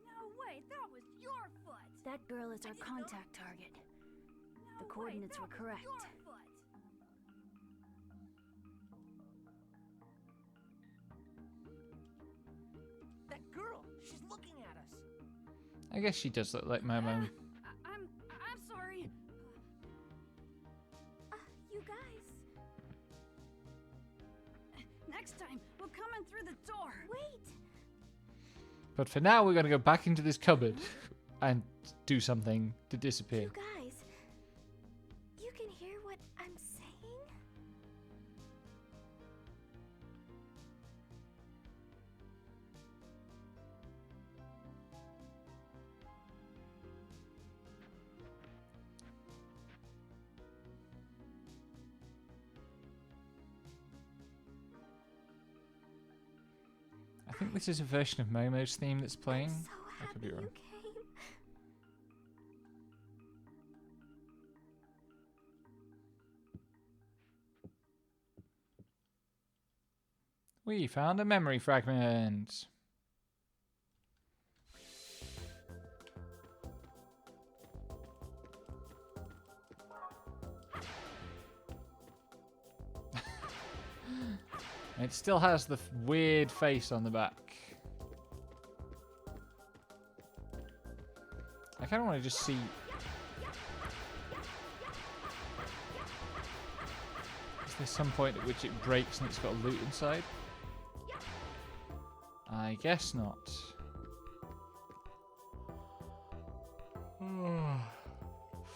No way, that was your foot. That girl is our contact target. The coordinates were correct. That girl, she's looking at us. I guess she does look like Momo. I'm sorry. You guys. Next time, we'll come in through the door. Wait. But for now, we're going to go back into this cupboard and do something to disappear. You what I'm saying? I think this is a version of Momo's theme that's playing. I could be wrong. We found a memory fragment. It still has the weird face on the back. I kind of want to just see. Is there some point at which it breaks and it's got loot inside? I guess not.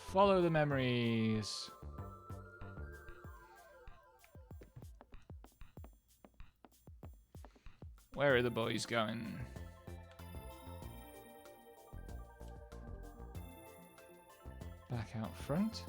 Follow the memories. Where are the boys going? Back out front.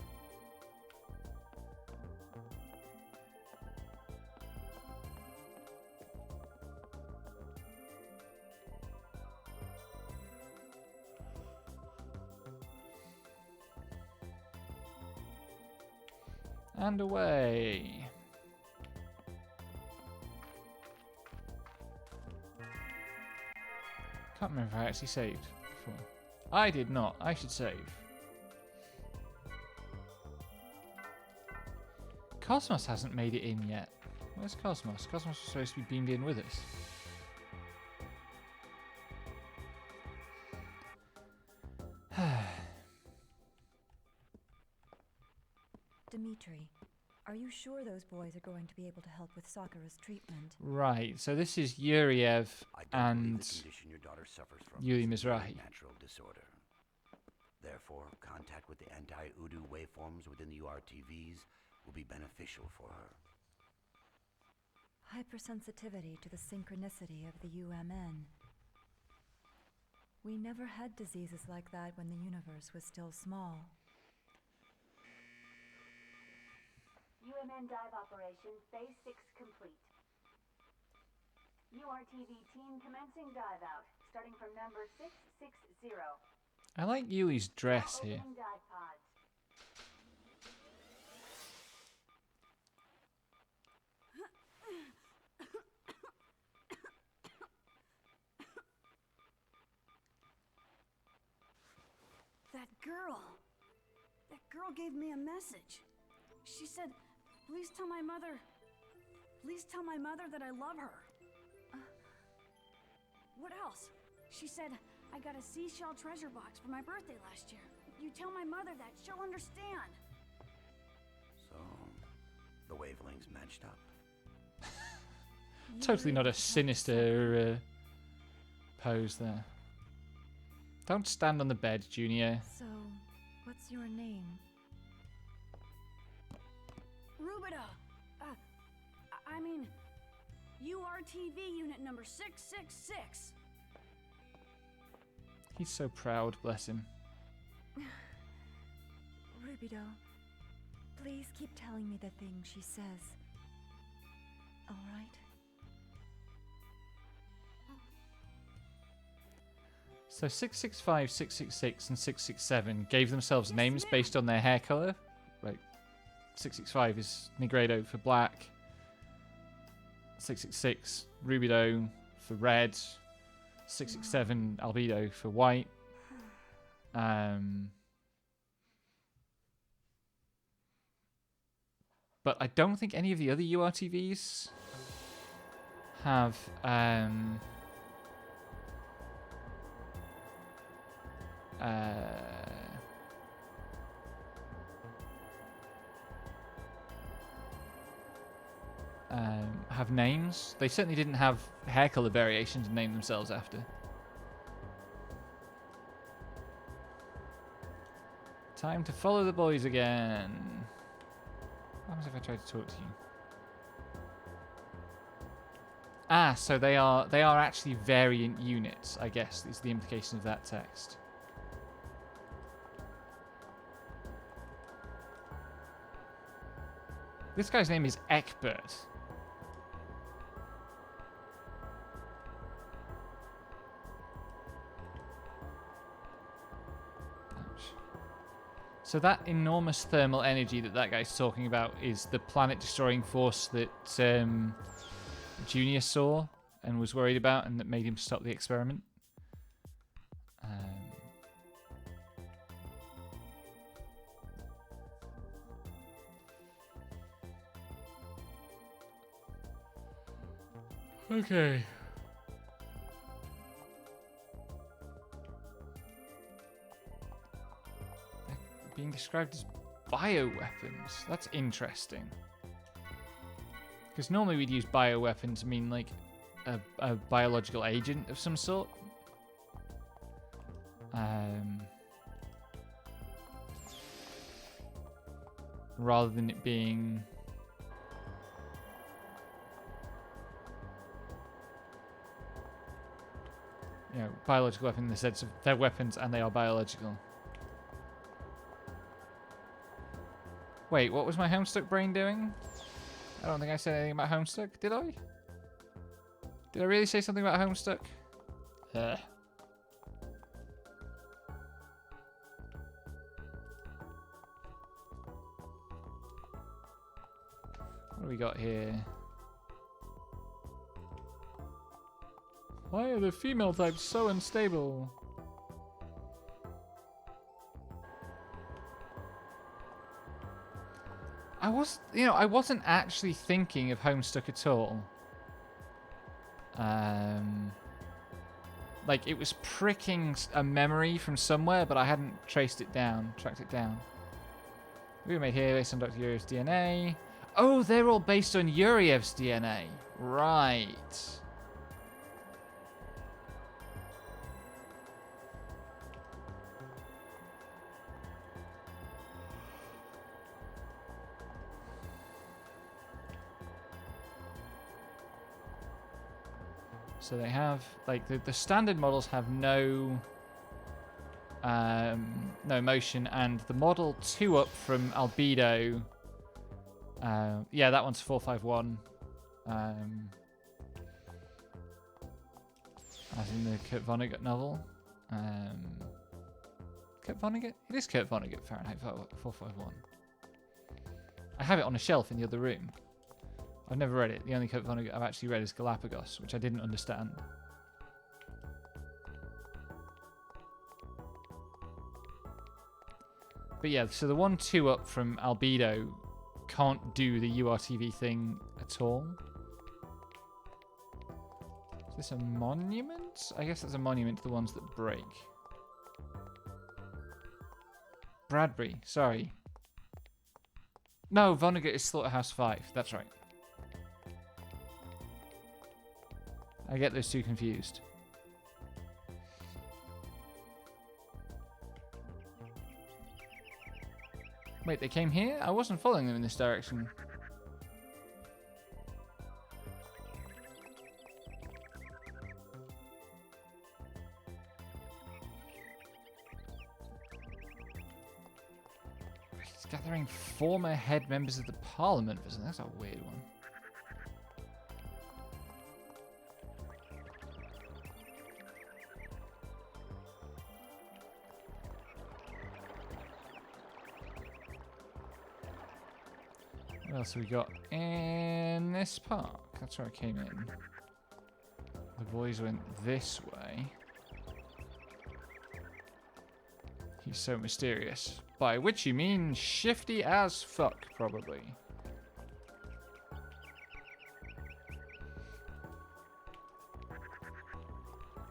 And away. Can't remember if I actually saved before. I did not. I should save. Cosmos hasn't made it in yet. Where's Cosmos? Cosmos was supposed to be beamed in with us. Dimitri, are you sure those boys are going to be able to help with Sakura's treatment? Right, so this is Yuriev and Yuri Mizrahi. Natural disorder. Therefore, contact with the anti-Udu waveforms within the URTVs will be beneficial for her. Hypersensitivity to the synchronicity of the UMN. We never had diseases like that when the universe was still small. UMN dive operation, phase 6 complete. URTV team commencing dive out, starting from number 660. I like Yuli's dress here. Opening dive pods. That girl gave me a message. She said, please tell my mother that I love her. What else? She said, I got a seashell treasure box for my birthday last year. You tell my mother that, she'll understand. So, the wavelengths matched up. Totally not a sinister pose there. Don't stand on the bed, Junior. So, what's your name? Rubida. I mean, URTV unit number 666. He's so proud, bless him. Rubido, please keep telling me the things she says. All right? So 665, 666, and 667 gave themselves names based on their hair color. Right. 665 is Negredo for black. 666, Rubido for red. 667, Albedo for white. But I don't think any of the other URTVs have have names. They certainly didn't have hair color variations to name themselves after. Time to follow the boys again. What happens if I try to talk to you? Ah, so they are actually variant units, I guess, is the implication of that text. This guy's name is Eckbert. So that enormous thermal energy that guy's talking about is the planet-destroying force that Junior saw and was worried about, and that made him stop the experiment. Okay. Being described as bioweapons. That's interesting. Because normally we'd use bioweapon to mean like a biological agent of some sort. Rather than it being... You know, biological weapon in the sense of they're weapons and they are biological. Wait, what was my Homestuck brain doing? I don't think I said anything about Homestuck, did I? Did I really say something about Homestuck? What do we got here? Why are the female types so unstable? I wasn't actually thinking of Homestuck at all. Like, it was pricking a memory from somewhere, but I hadn't tracked it down. We were made here based on Dr. Yuriev's DNA. Oh, they're all based on Yuriev's DNA. Right. So they have, like, the standard models have no emotion, and the model 2 up from Albedo, yeah, that one's 451, as in the Kurt Vonnegut novel. Kurt Vonnegut? It is Kurt Vonnegut, Fahrenheit 451. I have it on a shelf in the other room. I've never read it. The only Kurt Vonnegut I've actually read is Galapagos, which I didn't understand. But yeah, so the 1-2 up from Albedo can't do the URTV thing at all. Is this a monument? I guess that's a monument to the ones that break. Bradbury, sorry. No, Vonnegut is Slaughterhouse 5. That's right. I get those two confused. Wait, they came here? I wasn't following them in this direction. He's gathering former head members of the parliament. That's a weird one. What else have we got in this park? That's where I came in. The boys went this way. He's so mysterious. By which you mean shifty as fuck, probably.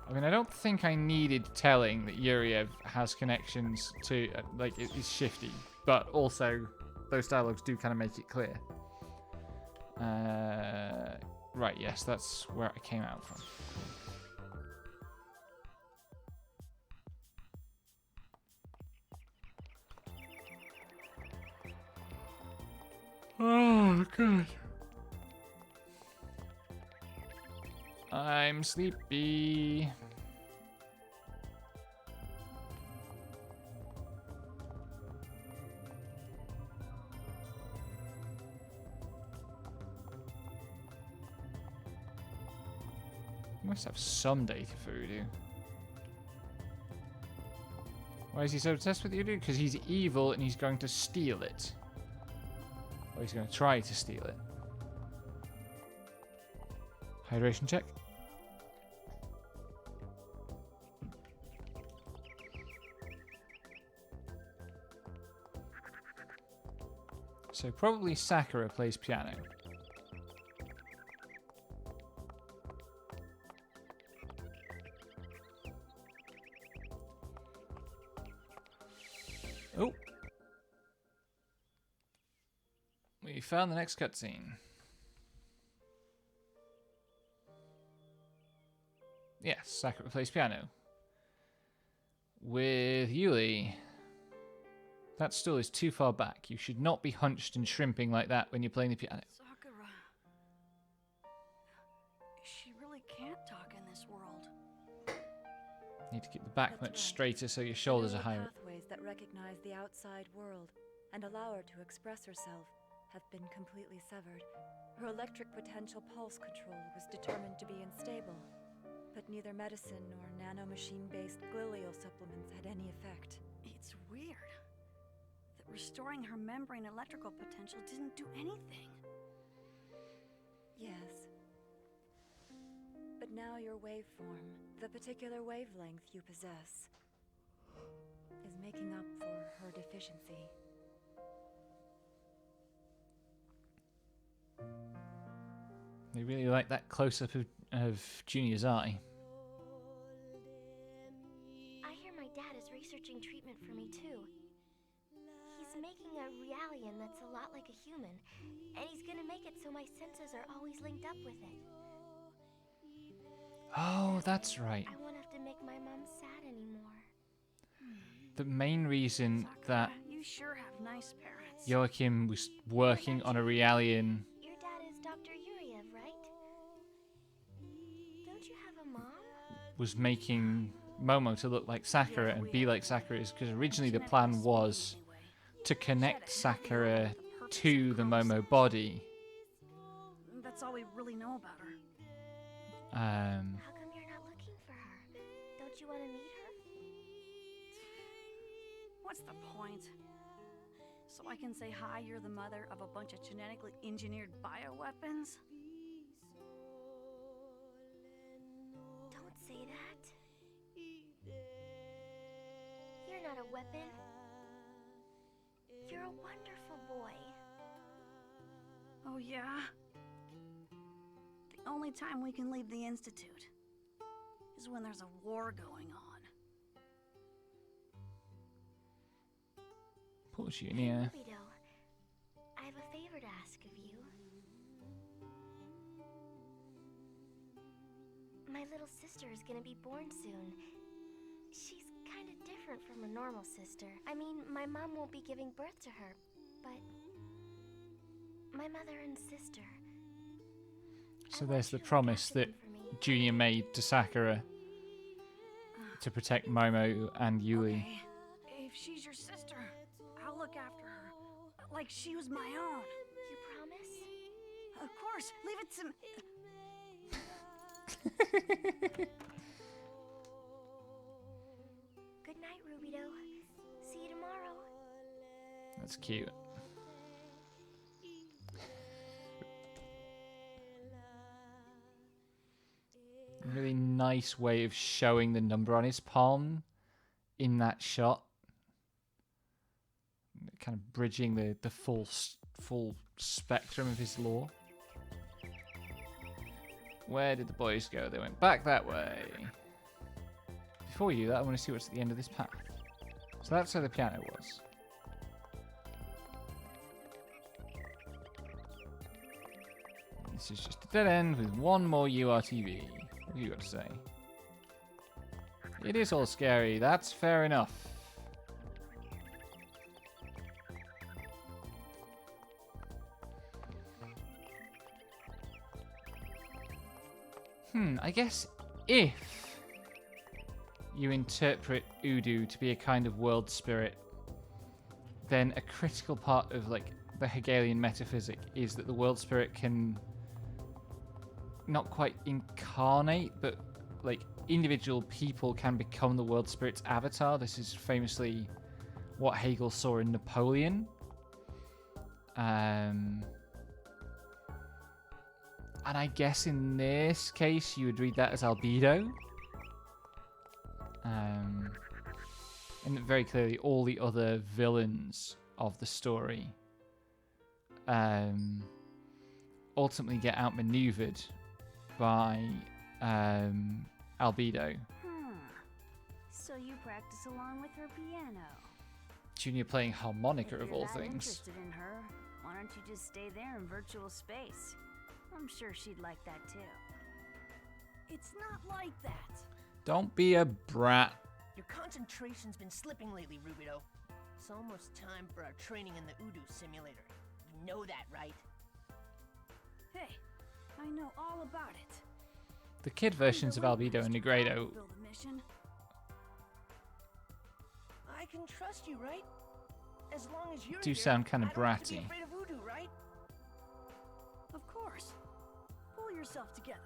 I mean, I don't think I needed telling that Yuriev has connections to, like, it is shifty. But also, those dialogues do kind of make it clear. Right, yes, that's where I came out from. Oh, God. I'm sleepy. He must have some data for Udo. Why is he so obsessed with Udo? Because he's evil and he's going to steal it. Or he's going to try to steal it. Hydration check. So probably Sakura plays piano. Oh. We found the next cutscene. Yes, Sakura plays piano. With Yuli. That stool is too far back. You should not be hunched and shrimping like that when you're playing the piano. Sakura. She really can't talk in this world. Need to keep the back much straighter so your shoulders are higher. Pathways that recognize the outside world and allow her to express herself have been completely severed. Her electric potential pulse control was determined to be unstable, but neither medicine nor nanomachine-based glial supplements had any effect. It's weird that restoring her membrane electrical potential didn't do anything. Yes. But now your waveform, the particular wavelength you possess, is making up for her deficiency. They really like that close-up of Junior's eye. I hear my dad is researching treatment for me too. He's making a realian that's a lot like a human, and he's gonna make it so my senses are always linked up with it. Oh, that's right. I won't have to make my mom sad anymore. The main reason that You sure have nice parents. Joachim was working on a realian Your dad is Dr. Yuriev, right? Don't you have a mom? was making Momo to look like Sakura and be like Sakura is because originally the plan was to connect Sakura to the Momo body. That's all we really know about her. How come you're not looking for her? Don't you want to meet her? What's the point? So I can say, hi, you're the mother of a bunch of genetically engineered bioweapons? Don't say that. You're not a weapon. You're a wonderful boy. Oh, yeah? The only time we can leave the Institute is when there's a war going on. Poor Junior. Rubido, I have a favor to ask of you. My little sister is gonna be born soon. She's kind of different from a normal sister. I mean, my mom won't be giving birth to her, but my mother and sister. So there's the promise that Junior made to Sakura to protect Momo and Yui. Okay. If she's your sister, I'll look after her. Like she was my own. You promise? Of course. Leave it to me. Good night, Rubido. See you tomorrow. That's cute. Really nice way of showing the number on his palm in that shot. Kind of bridging the full spectrum of his lore. Where did the boys go? They went back that way. Before we do that, I want to see what's at the end of this path. So that's where the piano was. This is just a dead end with one more URTV. What have you got to say? It is all scary. That's fair enough. I guess if you interpret Udu to be a kind of world spirit, then a critical part of like the Hegelian metaphysic is that the world spirit can not quite incarnate, but like individual people can become the world spirit's avatar. This is famously what Hegel saw in Napoleon. And I guess in this case you would read that as albedo. And very clearly all the other villains of the story ultimately get outmaneuvered by albedo. So you practice along with her piano. Junior playing harmonica If of you're all that things. interested in her, why don't you just stay there in virtual space? I'm sure she'd like that too. It's not like that. Don't be a brat. Your concentration's been slipping lately, Rubido. It's almost time for our training in the Udu simulator. You know that, right? Hey, I know all about it. The kid versions of albedo and negredo Build a mission. I can trust you, right? As long as you're do here, sound kind of I don't have to be bratty. afraid of Udu, right? Of course. Pull yourself together.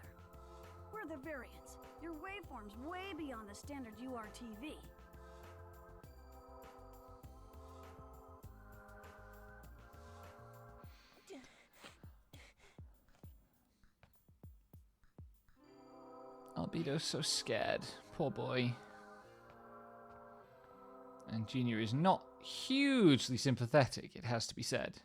We're the variants. Your waveform's way beyond the standard URTV. Albedo's so scared. Poor boy. And Junior is not hugely sympathetic, it has to be said.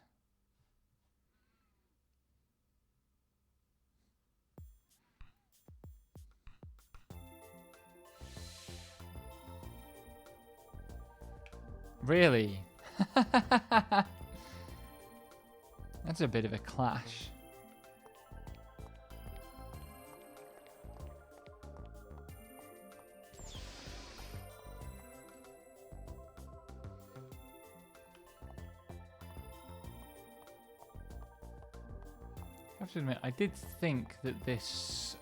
Really? That's a bit of a clash. I have to admit, I did think that this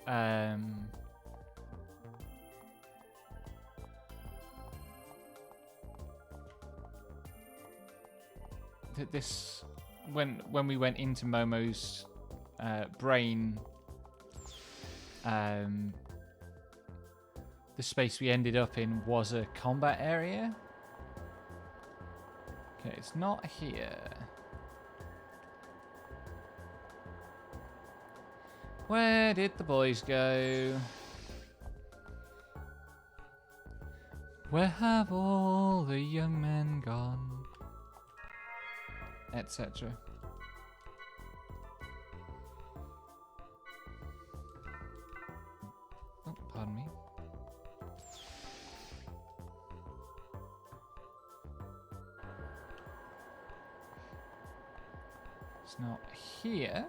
when we went into Momo's brain, the space we ended up in was a combat area. Okay, it's not here. Where did the boys go? Where have all the young men gone? Etc. Oh, pardon me. It's not here.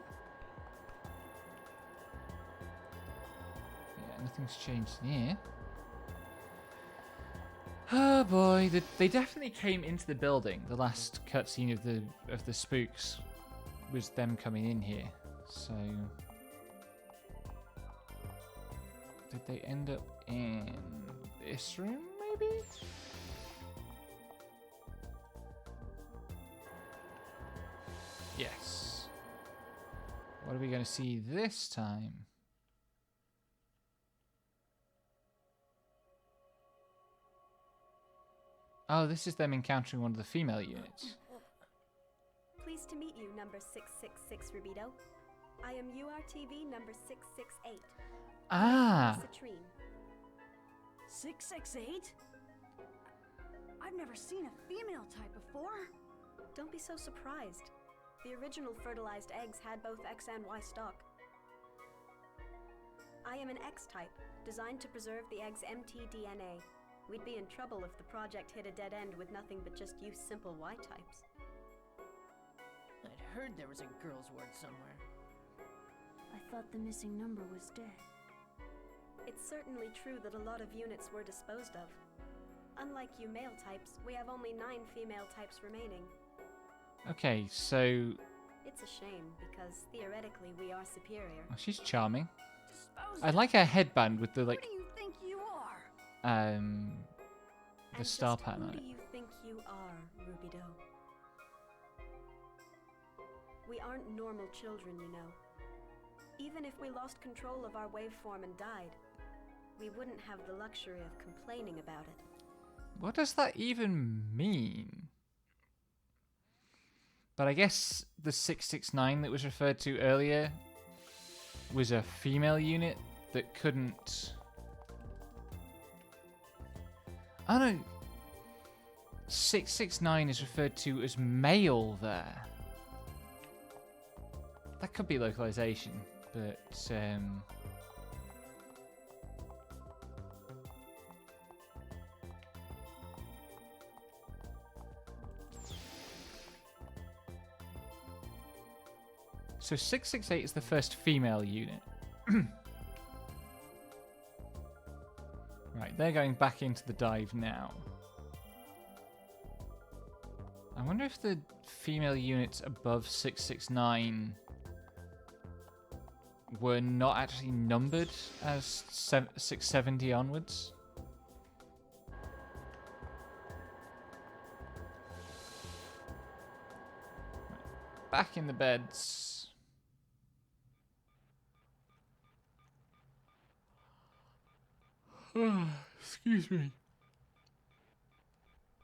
Yeah, nothing's changed in here. Oh boy, they definitely came into the building. The last cutscene of the spooks was them coming in here. So did they end up in this room maybe? Yes. What are we going to see this time? Oh, this is them encountering one of the female units. Pleased to meet you, number 666 Rubido. I am URTV number 668. Ah. Citrine. 668? I've never seen a female type before. Don't be so surprised. The original fertilized eggs had both X and Y stock. I am an X type, designed to preserve the egg's mtDNA. We'd be in trouble if the project hit a dead end with nothing but just use simple Y types. I'd heard there was a girl's ward somewhere. I thought the missing number was dead. It's certainly true that a lot of units were disposed of. Unlike you male types, we have only 9 female types remaining. Okay, so It's a shame, because theoretically we are superior. she's charming. Bowser, I like her headband with the who like do you think you are? the And star just pattern who on do it. you think you are, Rubido? We aren't normal children, you know. Even if we lost control of our waveform and died, we wouldn't have the luxury of complaining about it. What does that even mean? But I guess the 669 that was referred to earlier was a female unit that couldn't... I don't know. 669 is referred to as male there. That could be localization, but... So 668 is the first female unit. Right, they're going back into the dive now. I wonder if the female units above 669 were not actually numbered as 670 onwards. Back in the beds. Excuse me.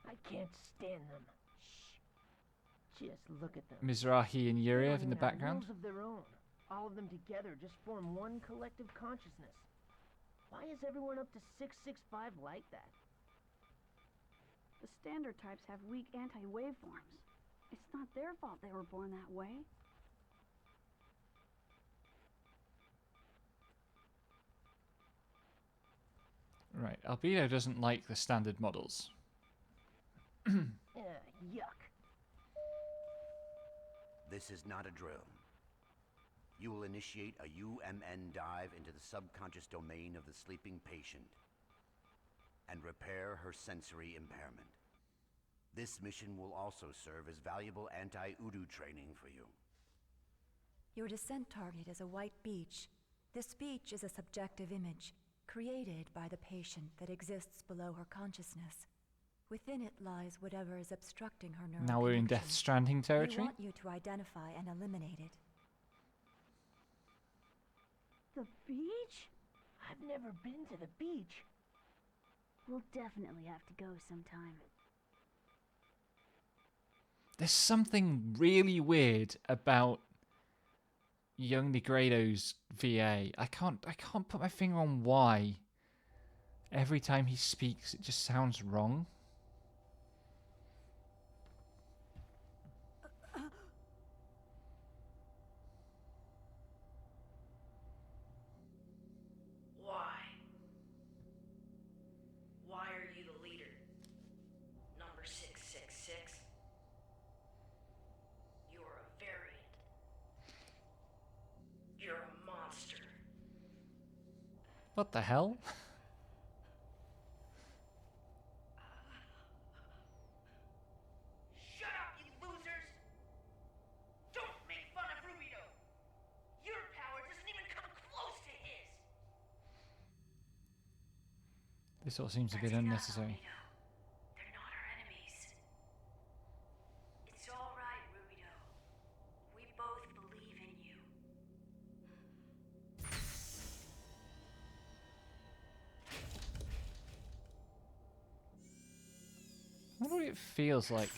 I can't stand them. Shh. Just look at them. Mizrahi and They Yuriev don't in the even have background. rules of their own. All of them together just form one collective consciousness. Why is everyone up to 665 like that? The standard types have weak anti-waveforms. It's not their fault they were born that way. Right, Albedo doesn't like the standard models. Yuck. This is not a drill. You will initiate a UMN dive into the subconscious domain of the sleeping patient and repair her sensory impairment. This mission will also serve as valuable anti-Udu training for you. Your descent target is a white beach. This beach is a subjective image, created by the patient that exists below her consciousness. Within it lies whatever is obstructing her neural Now we're in connection. Death Stranding We territory. want you to identify and eliminate it. The beach? I've never been to the beach. We'll definitely have to go sometime. There's something really weird about young Negredo's VA. I can't put my finger on why. Every time he speaks, it just sounds wrong. Why are you the leader? Number 666? You're a variant. You're a monster. What the hell? Shut up, you losers! Don't make fun of Rubido! Your power doesn't even come close to his! This all seems a bit unnecessary. They're not our enemies. It's all right, Rubido. We both believe in you. I wonder what it feels like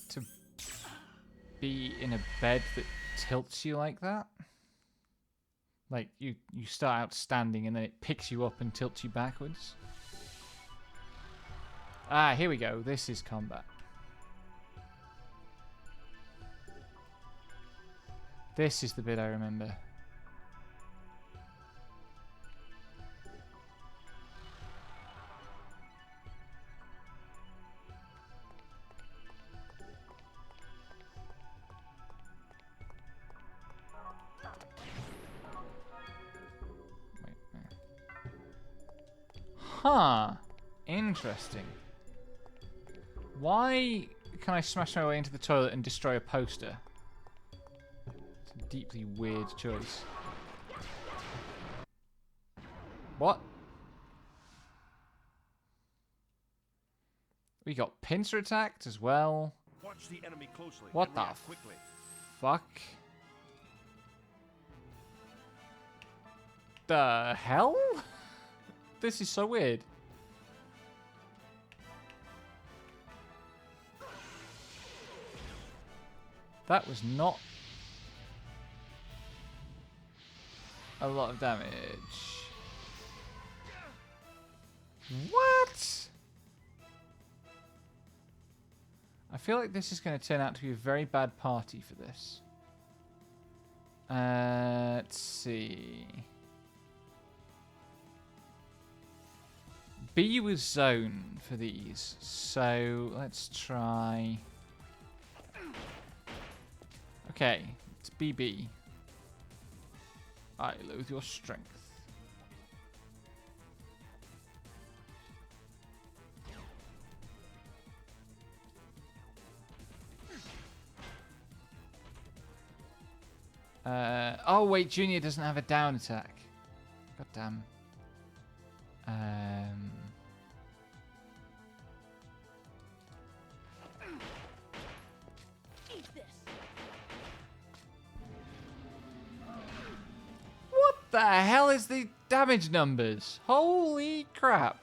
to be in a bed that tilts you like that. Like, you start out standing and then it picks you up and tilts you backwards. Ah, here we go. This is combat. This is the bit I remember. Huh. Interesting. Why can I smash my way into the toilet and destroy a poster? It's a deeply weird choice. What? We got pincer attacked as well. Watch the enemy closely. What and the react quickly. fuck? The hell? This is so weird. That was not a lot of damage. What? I feel like this is going to turn out to be a very bad party for this. Let's see. B was zone for these, so let's try. Okay, it's BB. I loathe your strength. Oh wait, Junior doesn't have a down attack. God damn. Eat this. What the hell is the damage numbers? Holy crap.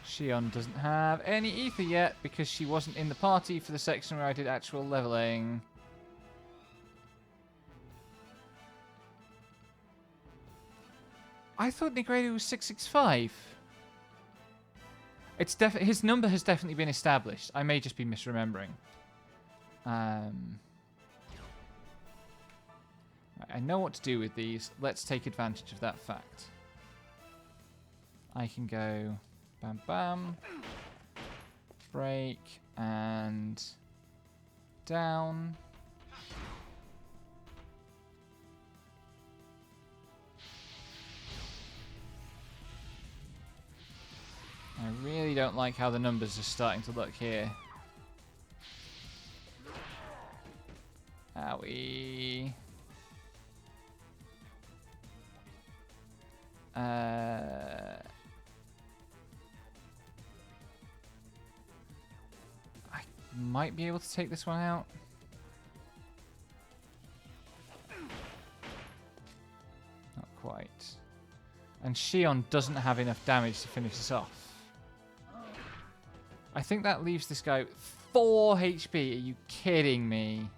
Shion doesn't have any ether yet because she wasn't in the party for the section where I did actual leveling. I thought Negredo was 665. It's his number has definitely been established. I may just be misremembering. I know what to do with these. Let's take advantage of that fact. I can go bam bam, break, and down. I really don't like how the numbers are starting to look here. Owie. I might be able to take this one out. Not quite. And Shion doesn't have enough damage to finish this off. I think that leaves this guy with 4 HP. Are you kidding me?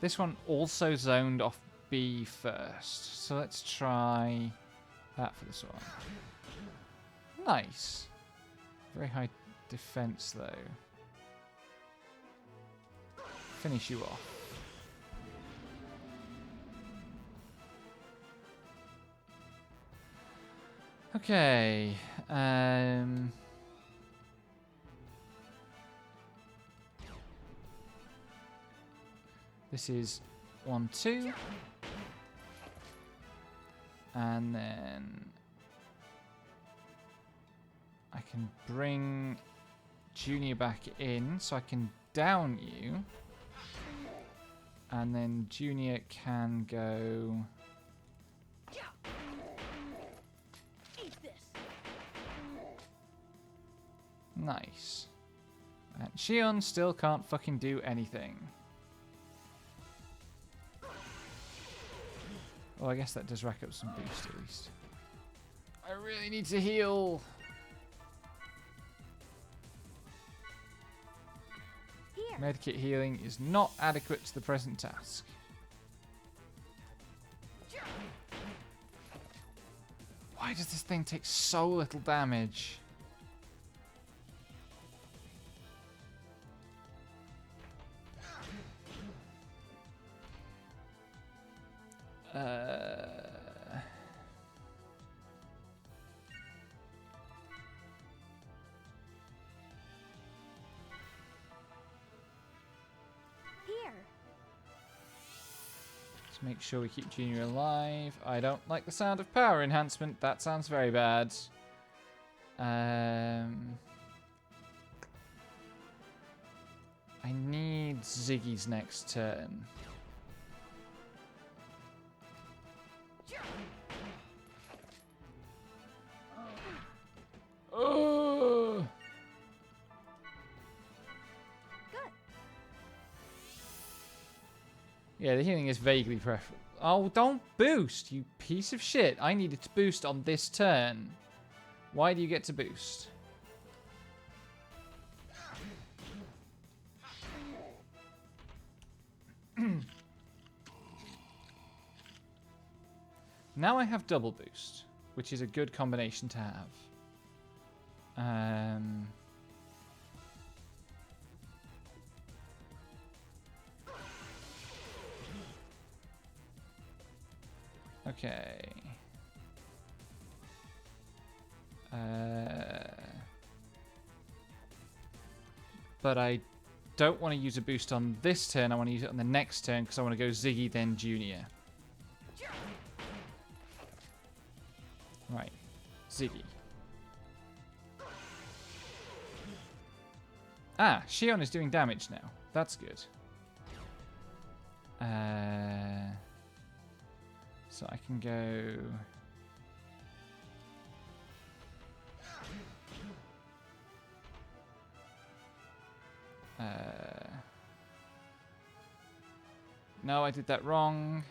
This one also zoned off B first. So let's try that for this one. Nice. Very high defense though. Finish you off. Okay. This is 1, 2. And then I can bring Junior back in so I can down you. And then Junior can go. Eat this. Nice. And Shion still can't fucking do anything. Well, I guess that does rack up some boost at least. I really need to heal. Here. Medkit healing is not adequate to the present task. Why does this thing take so little damage? Here. Let's make sure we keep Junior alive. I don't like the sound of power enhancement. That sounds very bad. I need Ziggy's next turn. Oh. Good. Yeah, the healing is vaguely preferable. Oh, don't boost, you piece of shit. I needed to boost on this turn. Why do you get to boost? Now I have double boost, which is a good combination to have. Okay. But I don't want to use a boost on this turn. I want to use it on the next turn because I want to go Ziggy, then Junior. Right. Ziggy. Ah, Shion is doing damage now. That's good. So I can go... No, I did that wrong.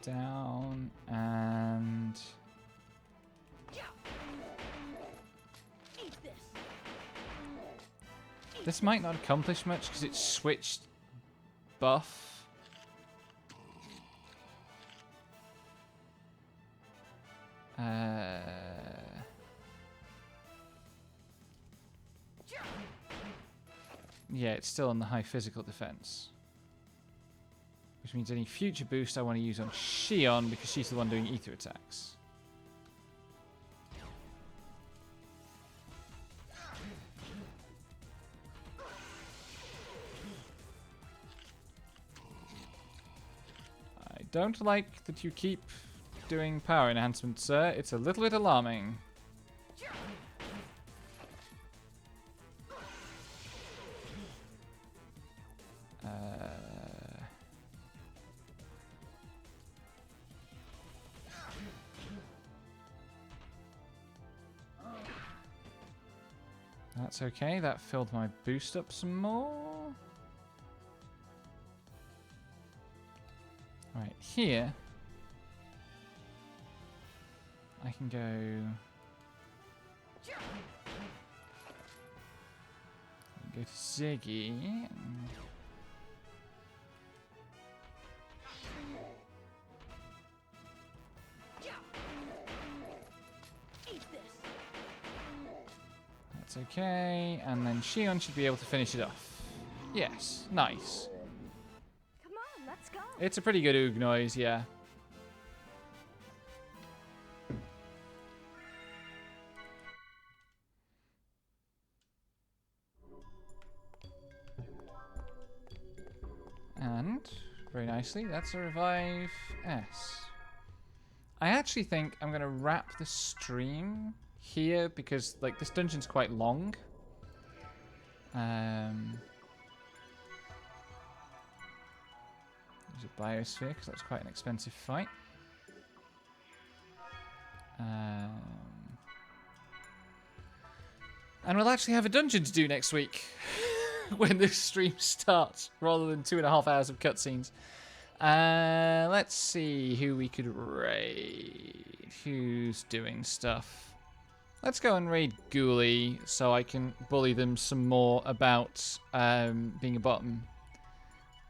Down and... This might not accomplish much because it's switched buff. Yeah, it's still on the high physical defense. Which means any future boost I want to use on Shion because she's the one doing ether attacks. I don't like that you keep doing power enhancement, sir. It's a little bit alarming. That's okay, that filled my boost up some more. Right, here I can go to Ziggy. That's okay, and then Shion should be able to finish it off. Yes, nice. Come on, let's go. It's a pretty good oog noise, yeah. And, very nicely, that's a revive S. I actually think I'm going to wrap the stream here because, like, this dungeon's quite long. There's a biosphere because that's quite an expensive fight. And we'll actually have a dungeon to do next week when this stream starts, rather than 2.5 hours of cutscenes. Let's see who we could raid. Who's doing stuff? Let's go and raid Ghoulie so I can bully them some more about being a bottom.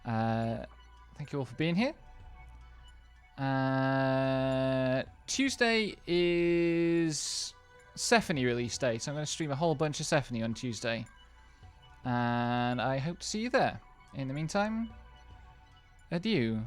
Thank you all for being here. Tuesday is Sephony release day, so I'm going to stream a whole bunch of Sephony on Tuesday. And I hope to see you there. In the meantime, adieu.